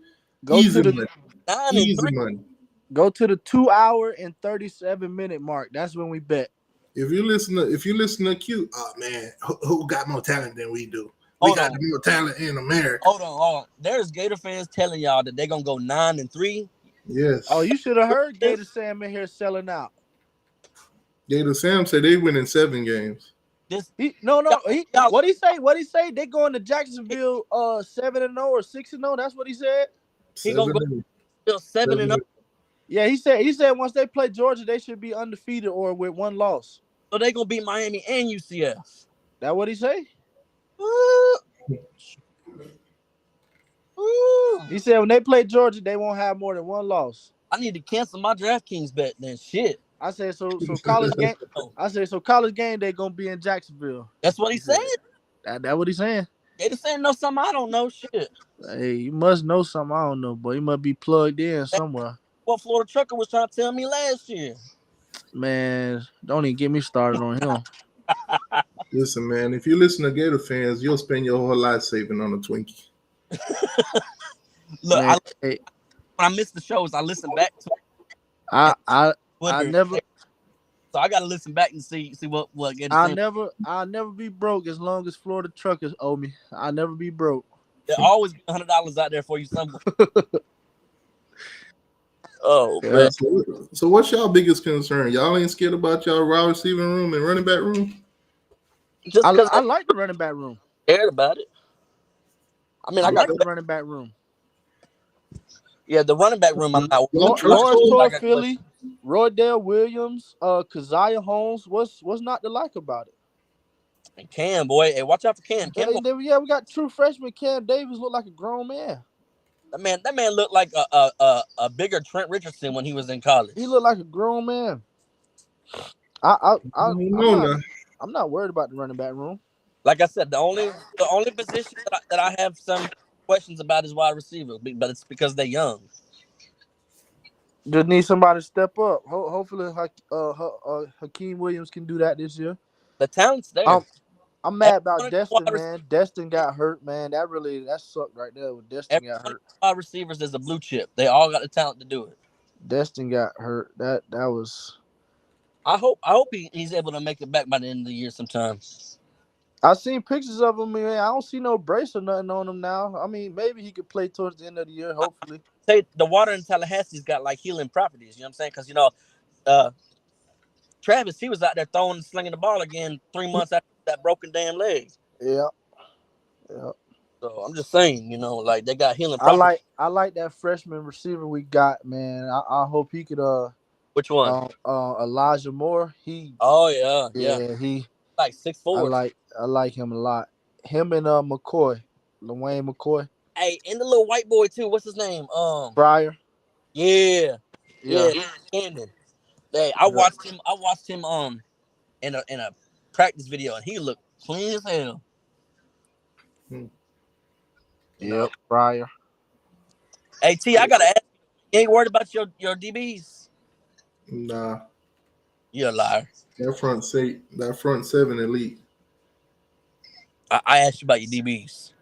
Easy money. Easy money. Go to the 2 hour and 37-minute mark. That's when we bet. If you listen to Q, oh man, who got more talent than we do? We got more talent in America. Hold on. There's Gator fans telling y'all that they're gonna go 9-3. Yes. Oh, you should have heard Gator Sam in here selling out. Gator Sam said they winning 7 games. What he say? What he say? They going to Jacksonville 7-0 or 6-0. That's what he said. He gonna go 7-0. Yeah, he said once they play Georgia, they should be undefeated or with 1 loss. So they gonna beat Miami and UCF. That what he say? He said when they play Georgia, they won't have more than 1 loss. I need to cancel my DraftKings bet then. Shit. I said so college game. I said so college game they gonna be in Jacksonville. That's what he said. That what he saying. Gator saying know something I don't know. Shit. Hey, you must know something I don't know, boy. You must be plugged in somewhere. What Florida Trucker was trying to tell me last year. Man, don't even get me started on him. Listen, man, if you listen to Gator fans, you'll spend your whole life saving on a Twinkie. Look, man, when I miss the shows, I listen back to I never. So I gotta listen back and see what Gator. I'll never be broke as long as Florida Truckers owe me. I'll never be broke. There'll always be $100 out there for you somewhere. Oh, man. So what's y'all biggest concern? Y'all ain't scared about y'all wide receiving room and running back room? Just I like the running back room. Scared about it. I mean, I got the running back room. Yeah, the running back room. I'm not. Lawrence Tour, Philly, Roydell Williams, Keziah Holmes. What's not to like about it? And Cam, boy, hey, watch out for Cam. Yeah, we got true freshman Cam Davis. Look like a grown man. That man looked like a bigger Trent Richardson when he was in college. He looked like a grown man. I'm not worried about the running back room. Like I said, the only position that I have some questions about is wide receiver, but it's because they're young. Just need somebody to step up. Hopefully, Hakeem Williams can do that this year. The talent's there. I'm mad about Destin, man. Destin got hurt, man. That sucked right there when Destin got hurt. Wide receivers is a blue chip. They all got the talent to do it. Destin got hurt. That was. I hope he's able to make it back by the end of the year sometime. I seen pictures of him, man. I don't see no brace or nothing on him now. I mean, maybe he could play towards the end of the year, hopefully. Say the water in Tallahassee's got like healing properties. You know what I'm saying? Because Travis, he was out there throwing and slinging the ball again 3 months after that broken damn leg. Yeah. So I'm just saying, like they got healing properties. I like that freshman receiver we got, man. I hope he could. Which one? Elijah Moore. He like 6'4". I like him a lot. Him and McCoy, Lawayne McCoy. Hey, and the little white boy too. What's his name? Fryer. Yeah. Camden. Hey, I watched him in a practice video, and he looked clean as hell. Yep, Fryer. Hey T, I gotta ask you ain't worried about your DBs? Nah. You're a liar. That front 7 elite. I asked you about your DBs.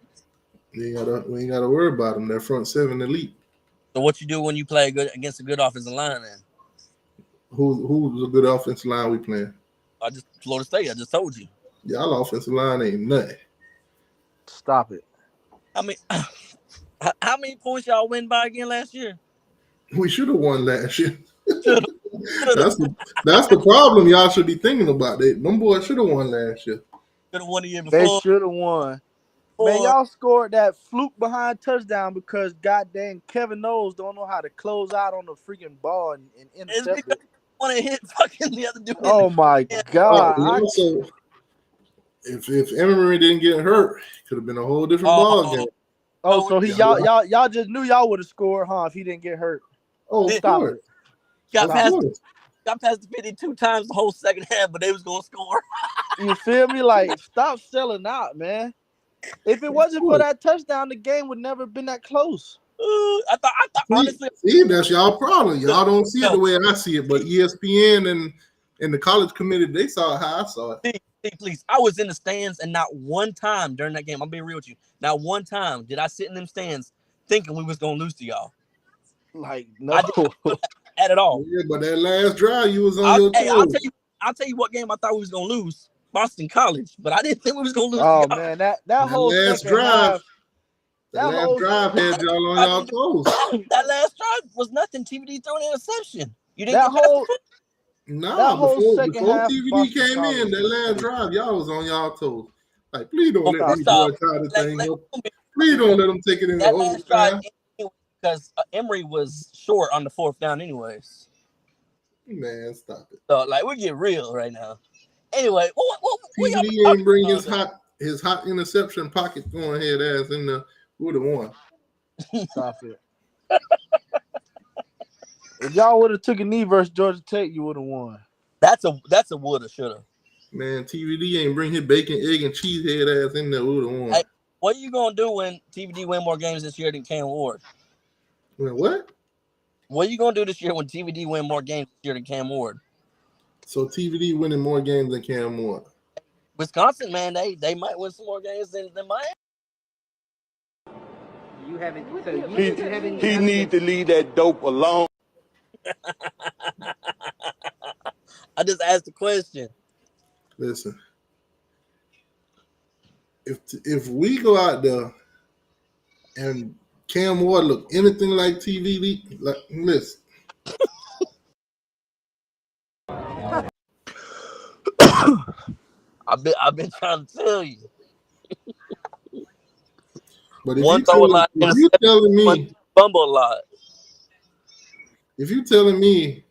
We ain't gotta worry about them. That front 7 elite. So what you do when you play against a good offensive line then? Who's a good offensive line we playing? Florida State. I just told you. Y'all offensive line ain't nothing. Stop it. I mean, how many points y'all win by again last year? We should have won last year. That's the problem y'all should be thinking about. Them boys should have won last year. Should have won the year before. They should have won. Man, y'all scored that fluke behind touchdown because goddamn Kevin Knowles don't know how to close out on the freaking ball and intercept it. Want to hit fucking the other dude. Oh my God! Also, if Emery didn't get hurt, it could have been a whole different ball game. Oh, so y'all just knew y'all would have scored, huh? If he didn't get hurt. Oh, stop it. Got past the 52 times the whole second half, but they was gonna score. You feel me? Like, stop selling out, man. If it wasn't for that touchdown, the game would never have been that close. I thought honestly. See, that's y'all problem. Y'all don't see it the way I see it, but ESPN and the college committee, they saw it how I saw it. Please. I was in the stands, and not one time during that game, I'm being real with you, not one time did I sit in them stands thinking we was going to lose to y'all. Like, no. I didn't at all. Yeah, but that last drive, you was on your toes. I'll tell you what game I thought we was going to lose. Boston College. But I didn't think we was going to lose Oh, to y'all. man, that whole last second drive. half. That last drive had y'all on y'all toes. That last drive was nothing. TVD threw an interception. You didn't that get whole before half, TVD came in, that last drive, y'all was on y'all toes. Like, please don't let these boys tie the thing up. Please don't let them take it in the overtime. Because Emory was short on the fourth down anyways. Man, stop it. So, like, we get real right now. Anyway, TVD ain't bring his hot interception pocket throwing head ass in the would have won. Stop it. If y'all would have took a knee versus Georgia Tech, you would have won. That's a woulda, shoulda. Man, TVD ain't bring his bacon, egg, and cheese head ass in there, would have won. Hey, what are you gonna do when TVD win more games this year than Cam Ward? What? What are you gonna do this year when TVD win more games this year than Cam Ward? So TVD winning more games than Cam Ward. Wisconsin, man, they might win some more games than Miami. You haven't. So He need to leave that dope alone. I just asked the question. Listen, if we go out there and Cam Ward look anything like TVD, like listen. I've been trying to tell you. But if you telling me fumble a lot. If you telling me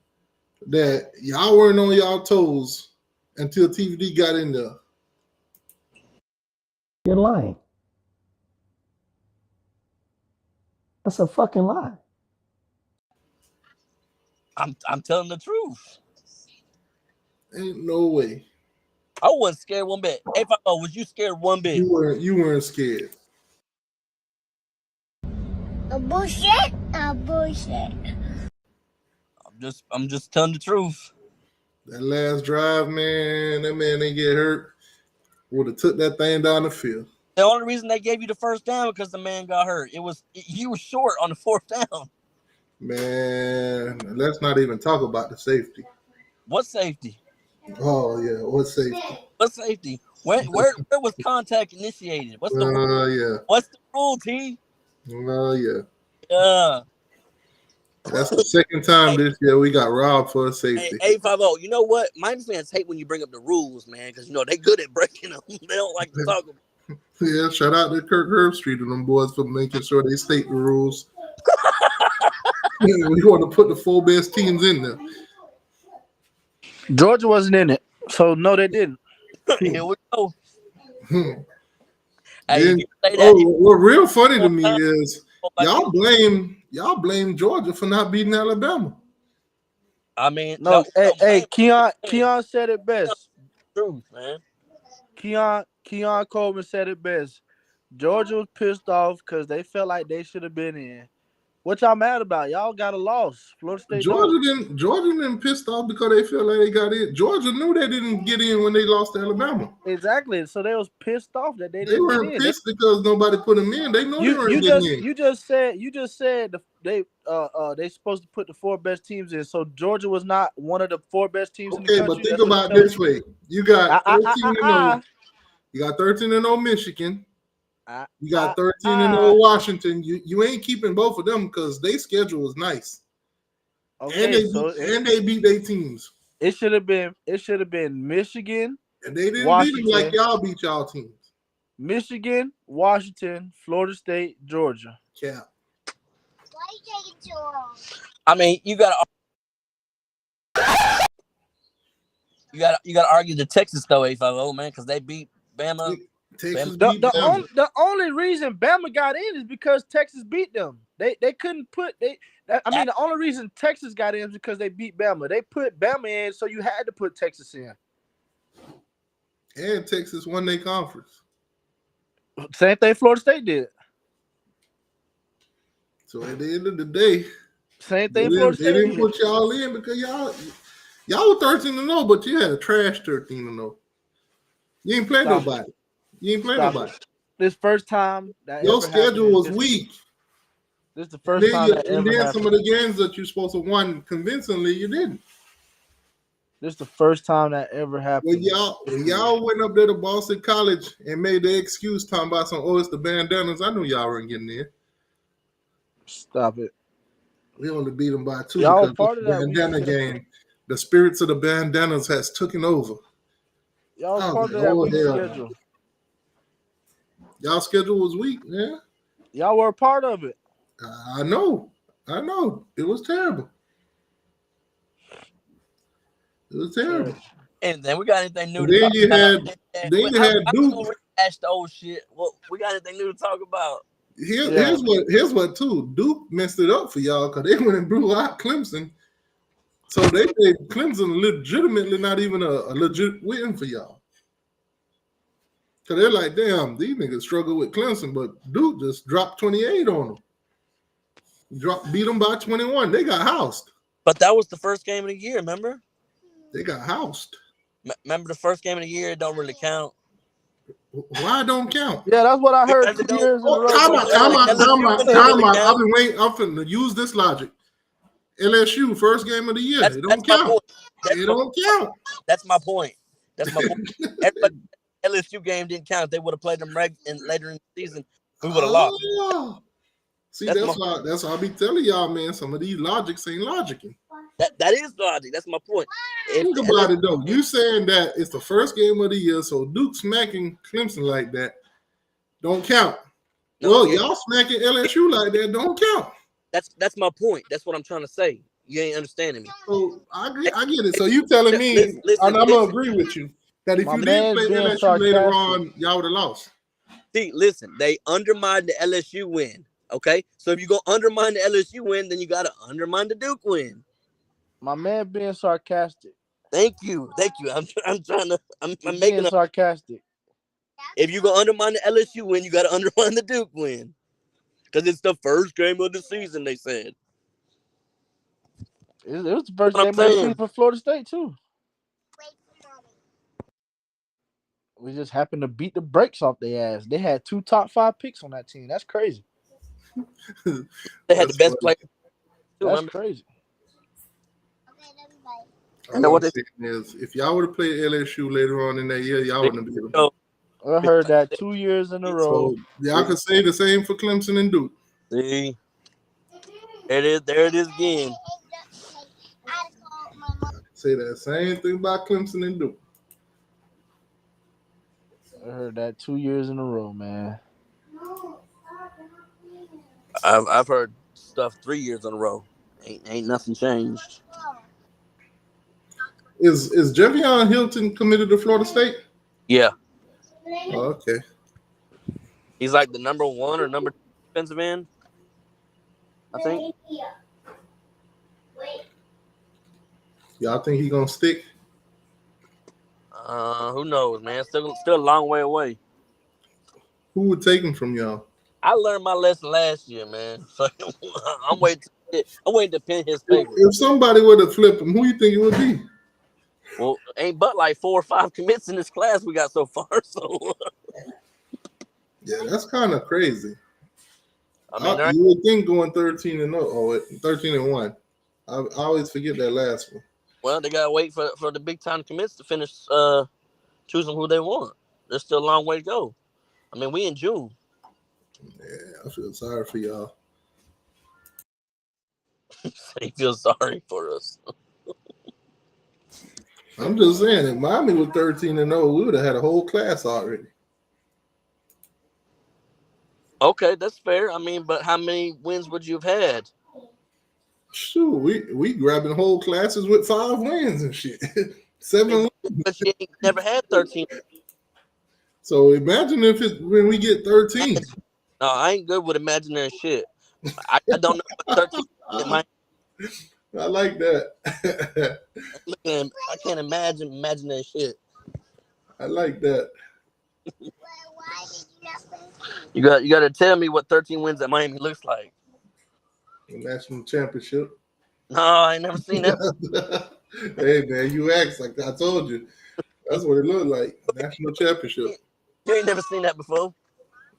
that y'all weren't on y'all toes until TVD got in there, you're lying. That's a fucking lie. I'm telling the truth. Ain't no way. I wasn't scared one bit. Was you scared one bit? You weren't scared. A bullshit. I'm just telling the truth. That last drive, man, that man didn't get hurt. Would have took that thing down the field. The only reason they gave you the first down because the man got hurt. You were short on the fourth down. Man, let's not even talk about the safety. What safety? Oh yeah, what safety? What safety? Where was contact initiated? What's the rule? Yeah. What's the rule, T? Yeah. Yeah. That's the second time this year we got robbed for a safety. Hey, 850. You know what? Miami fans hate when you bring up the rules, man, because they good at breaking them. They don't like to talk about them. Yeah, shout out to Kirk Herbstreit and them boys for making sure they state the rules. We want to put the 4 best teams in there. Georgia wasn't in it, so no, they didn't. Here we go. Hey, what real funny to me is y'all blame Georgia for not beating Alabama. I mean, no, Keon said it best. Truth, man. Keon Coleman said it best. Georgia was pissed off because they felt like they should have been in. What y'all mad about? Y'all got a loss. Florida State. Georgia didn't pissed off because they felt like they got in. Georgia knew they didn't get in when they lost to Alabama. Exactly. So they was pissed off that they didn't. They weren't pissed because nobody put them in. They know they weren't getting in. You just said they supposed to put the 4 best teams in. So Georgia was not one of the 4 best teams in the country. Okay, but think about it this way: you got 13-0. You got 13-0 Michigan. You got 13-0 Washington. You ain't keeping both of them because their schedule was nice. Okay, and they beat their teams. It should have been Michigan. And they didn't beat them like y'all beat y'all teams. Michigan, Washington, Florida State, Georgia. Yeah. Why are you taking too long? I mean, you gotta argue the Texas though, 850, man, because they beat Bama. The only reason Bama got in is because Texas beat them. They couldn't put the only reason Texas got in is because they beat Bama. They put Bama in, so you had to put Texas in. And Texas won their conference. Same thing Florida State did. So at the end of the day, same thing Florida they State didn't did. put y'all in because y'all were 13-0, but you had a trash 13-0. You ain't play Stop nobody. You ain't play Stop nobody. it. This first time that Your ever happened. schedule was weak. This is the first time that And ever then happened. some of the games that you're supposed to won convincingly, you didn't. This is the first time that ever happened. When y'all went up there to Boston College and made the excuse talking about it's the bandanas, I knew y'all weren't getting in. Stop it. We only beat them by 2 Y'all because part of the that weak bandana schedule. game, the spirits of the bandanas has taken over. Y'all part of that weak schedule. Y'all schedule was weak, man. Y'all were a part of it. I know. It was terrible. It was terrible. And then we got anything new And to then talk you about? Then you had Duke. Rehash the old shit. Well, we got anything new to talk about? Here's what too. Duke messed it up for y'all because they went and blew out Clemson. So they made Clemson legitimately not even a legit win for y'all. So they're like, damn, these niggas struggle with Clemson, but Duke just dropped 28 on them. Beat them by 21. They got housed. But that was the first game of the year, remember? They got housed. Remember the first game of the year? It don't really count. Why don't count? Yeah, that's what I heard 2 years in a row. Time out. I've been waiting. I'm finna use this logic. LSU, first game of the year. It don't count. It don't count. That's my point. Everybody, LSU game didn't count. If they would have played them later in the season, we would have lost. See, that's why I be telling y'all, man, some of these logics ain't logicking. That is logic. That's my point. Think about it, though. You saying that it's the first game of the year, so Duke smacking Clemson like that don't count. Y'all smacking LSU like that don't count. That's my point. That's what I'm trying to say. You ain't understanding me. So I get it. So you telling me, and I'm gonna agree with you, that if you didn't play LSU later on, y'all would have lost. See, listen, they undermined the LSU win. Okay, so if you go undermine the LSU win, then you got to undermine the Duke win. My man being sarcastic. Thank you. I'm making sarcastic. If you go undermine the LSU win, you got to undermine the Duke win, because it's the first game of the season. They said it was the first game of the season for Florida State too. We just happened to beat the brakes off their ass. They had 2 top 5 picks on that team. That's crazy. They had the best player. That's crazy. All I'm saying is, if y'all would have played LSU later on in that year, y'all wouldn't have beat them. I heard that 2 years in a row. So y'all can say the same for Clemson and Duke. See, there it is again. Say that same thing about Clemson and Duke. I heard that 2 years in a row, man. I've heard stuff 3 years in a row. Ain't nothing changed. Is Javion Hilton committed to Florida State? Yeah. Oh, okay. He's like the number 1 or number 2 defensive end, I think. Y'all think he gonna stick? Who knows, man? Still a long way away. Who would take him from y'all? I learned my lesson last year, man. So I'm waiting to pin his favor. If somebody would have flipped him, who you think it would be? Well, ain't but like 4 or 5 commits in this class we got so far. So yeah, that's kind of crazy. I mean, you would think going 13-0 or 13-1. I always forget that last one. Well, they gotta wait for the big time commits to finish choosing who they want. There's still a long way to go. I mean, we in June. Yeah, I feel sorry for y'all. They feel sorry for us. I'm just saying, if Miami was 13-0, we would have had a whole class already. Okay, that's fair. I mean, but how many wins would you have had? Shoot, we grabbing whole classes with 5 wins and shit. 7 wins. But you ain't never had 13. So imagine when we get 13. No, I ain't good with imaginary shit. I don't know what 13 is. I like that. Look at him. I can't imagine that shit. I like that. Why did you not play You got to tell me what 13 wins at Miami looks like. The national championship. No, I ain't never seen that. Hey man, you asked like I told you. That's what it looked like. National championship. You ain't never seen that before.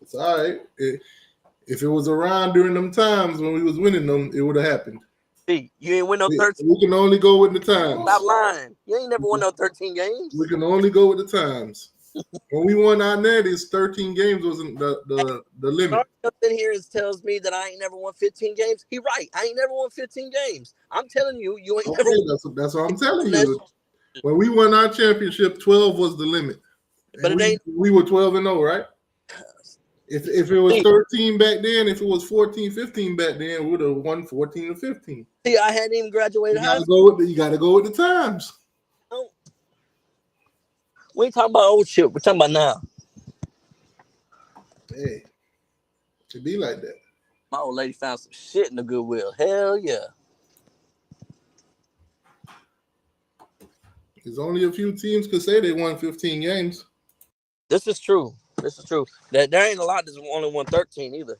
It's all right. If it was around during them times when we was winning them, it would have happened. See, you ain't win no 13. We can only go with the times. Stop lying. You ain't never won no 13 games. We can only go with the times. When we won our netties, 13 games wasn't the limit. Comes in here and tells me that I ain't never won 15 games. He right. I ain't never won 15 games. I'm telling you, you ain't never. That's what I'm telling you. When we won our championship, 12 was the limit. But we were 12-0, right? If it was 13 back then, if it was 14, 15 back then, we would have won 14 or 15. See, I hadn't even graduated high school. You got to go with the times. We ain't talking about old shit. We're talking about now. Hey, it be like that. My old lady found some shit in the Goodwill. Hell yeah. There's only a few teams could say they won 15 games. This is true. There ain't a lot that's only won 13 either.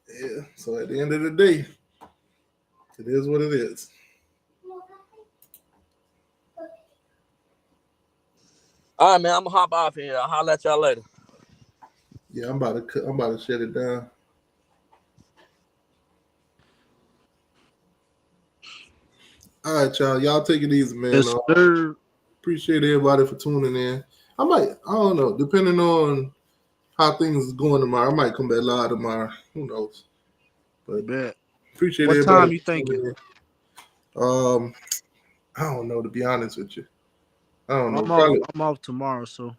Yeah. So at the end of the day, it is what it is. All right, man. I'm gonna hop off here. I'll holler at y'all later. Yeah, I'm about to shut it down. All right, y'all. Y'all take it easy, man. Yes, sir. Appreciate everybody for tuning in. I don't know, depending on how things is going tomorrow, I might come back live tomorrow. Who knows? But appreciate what everybody. What time you thinking? I don't know, to be honest with you. I don't know. I'm off tomorrow, so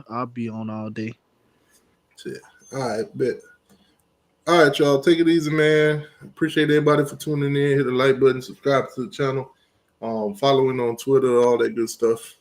I'll be on all day. Shit. All right, bet. All right, y'all. Take it easy, man. Appreciate everybody for tuning in. Hit the like button, subscribe to the channel. Following on Twitter, all that good stuff.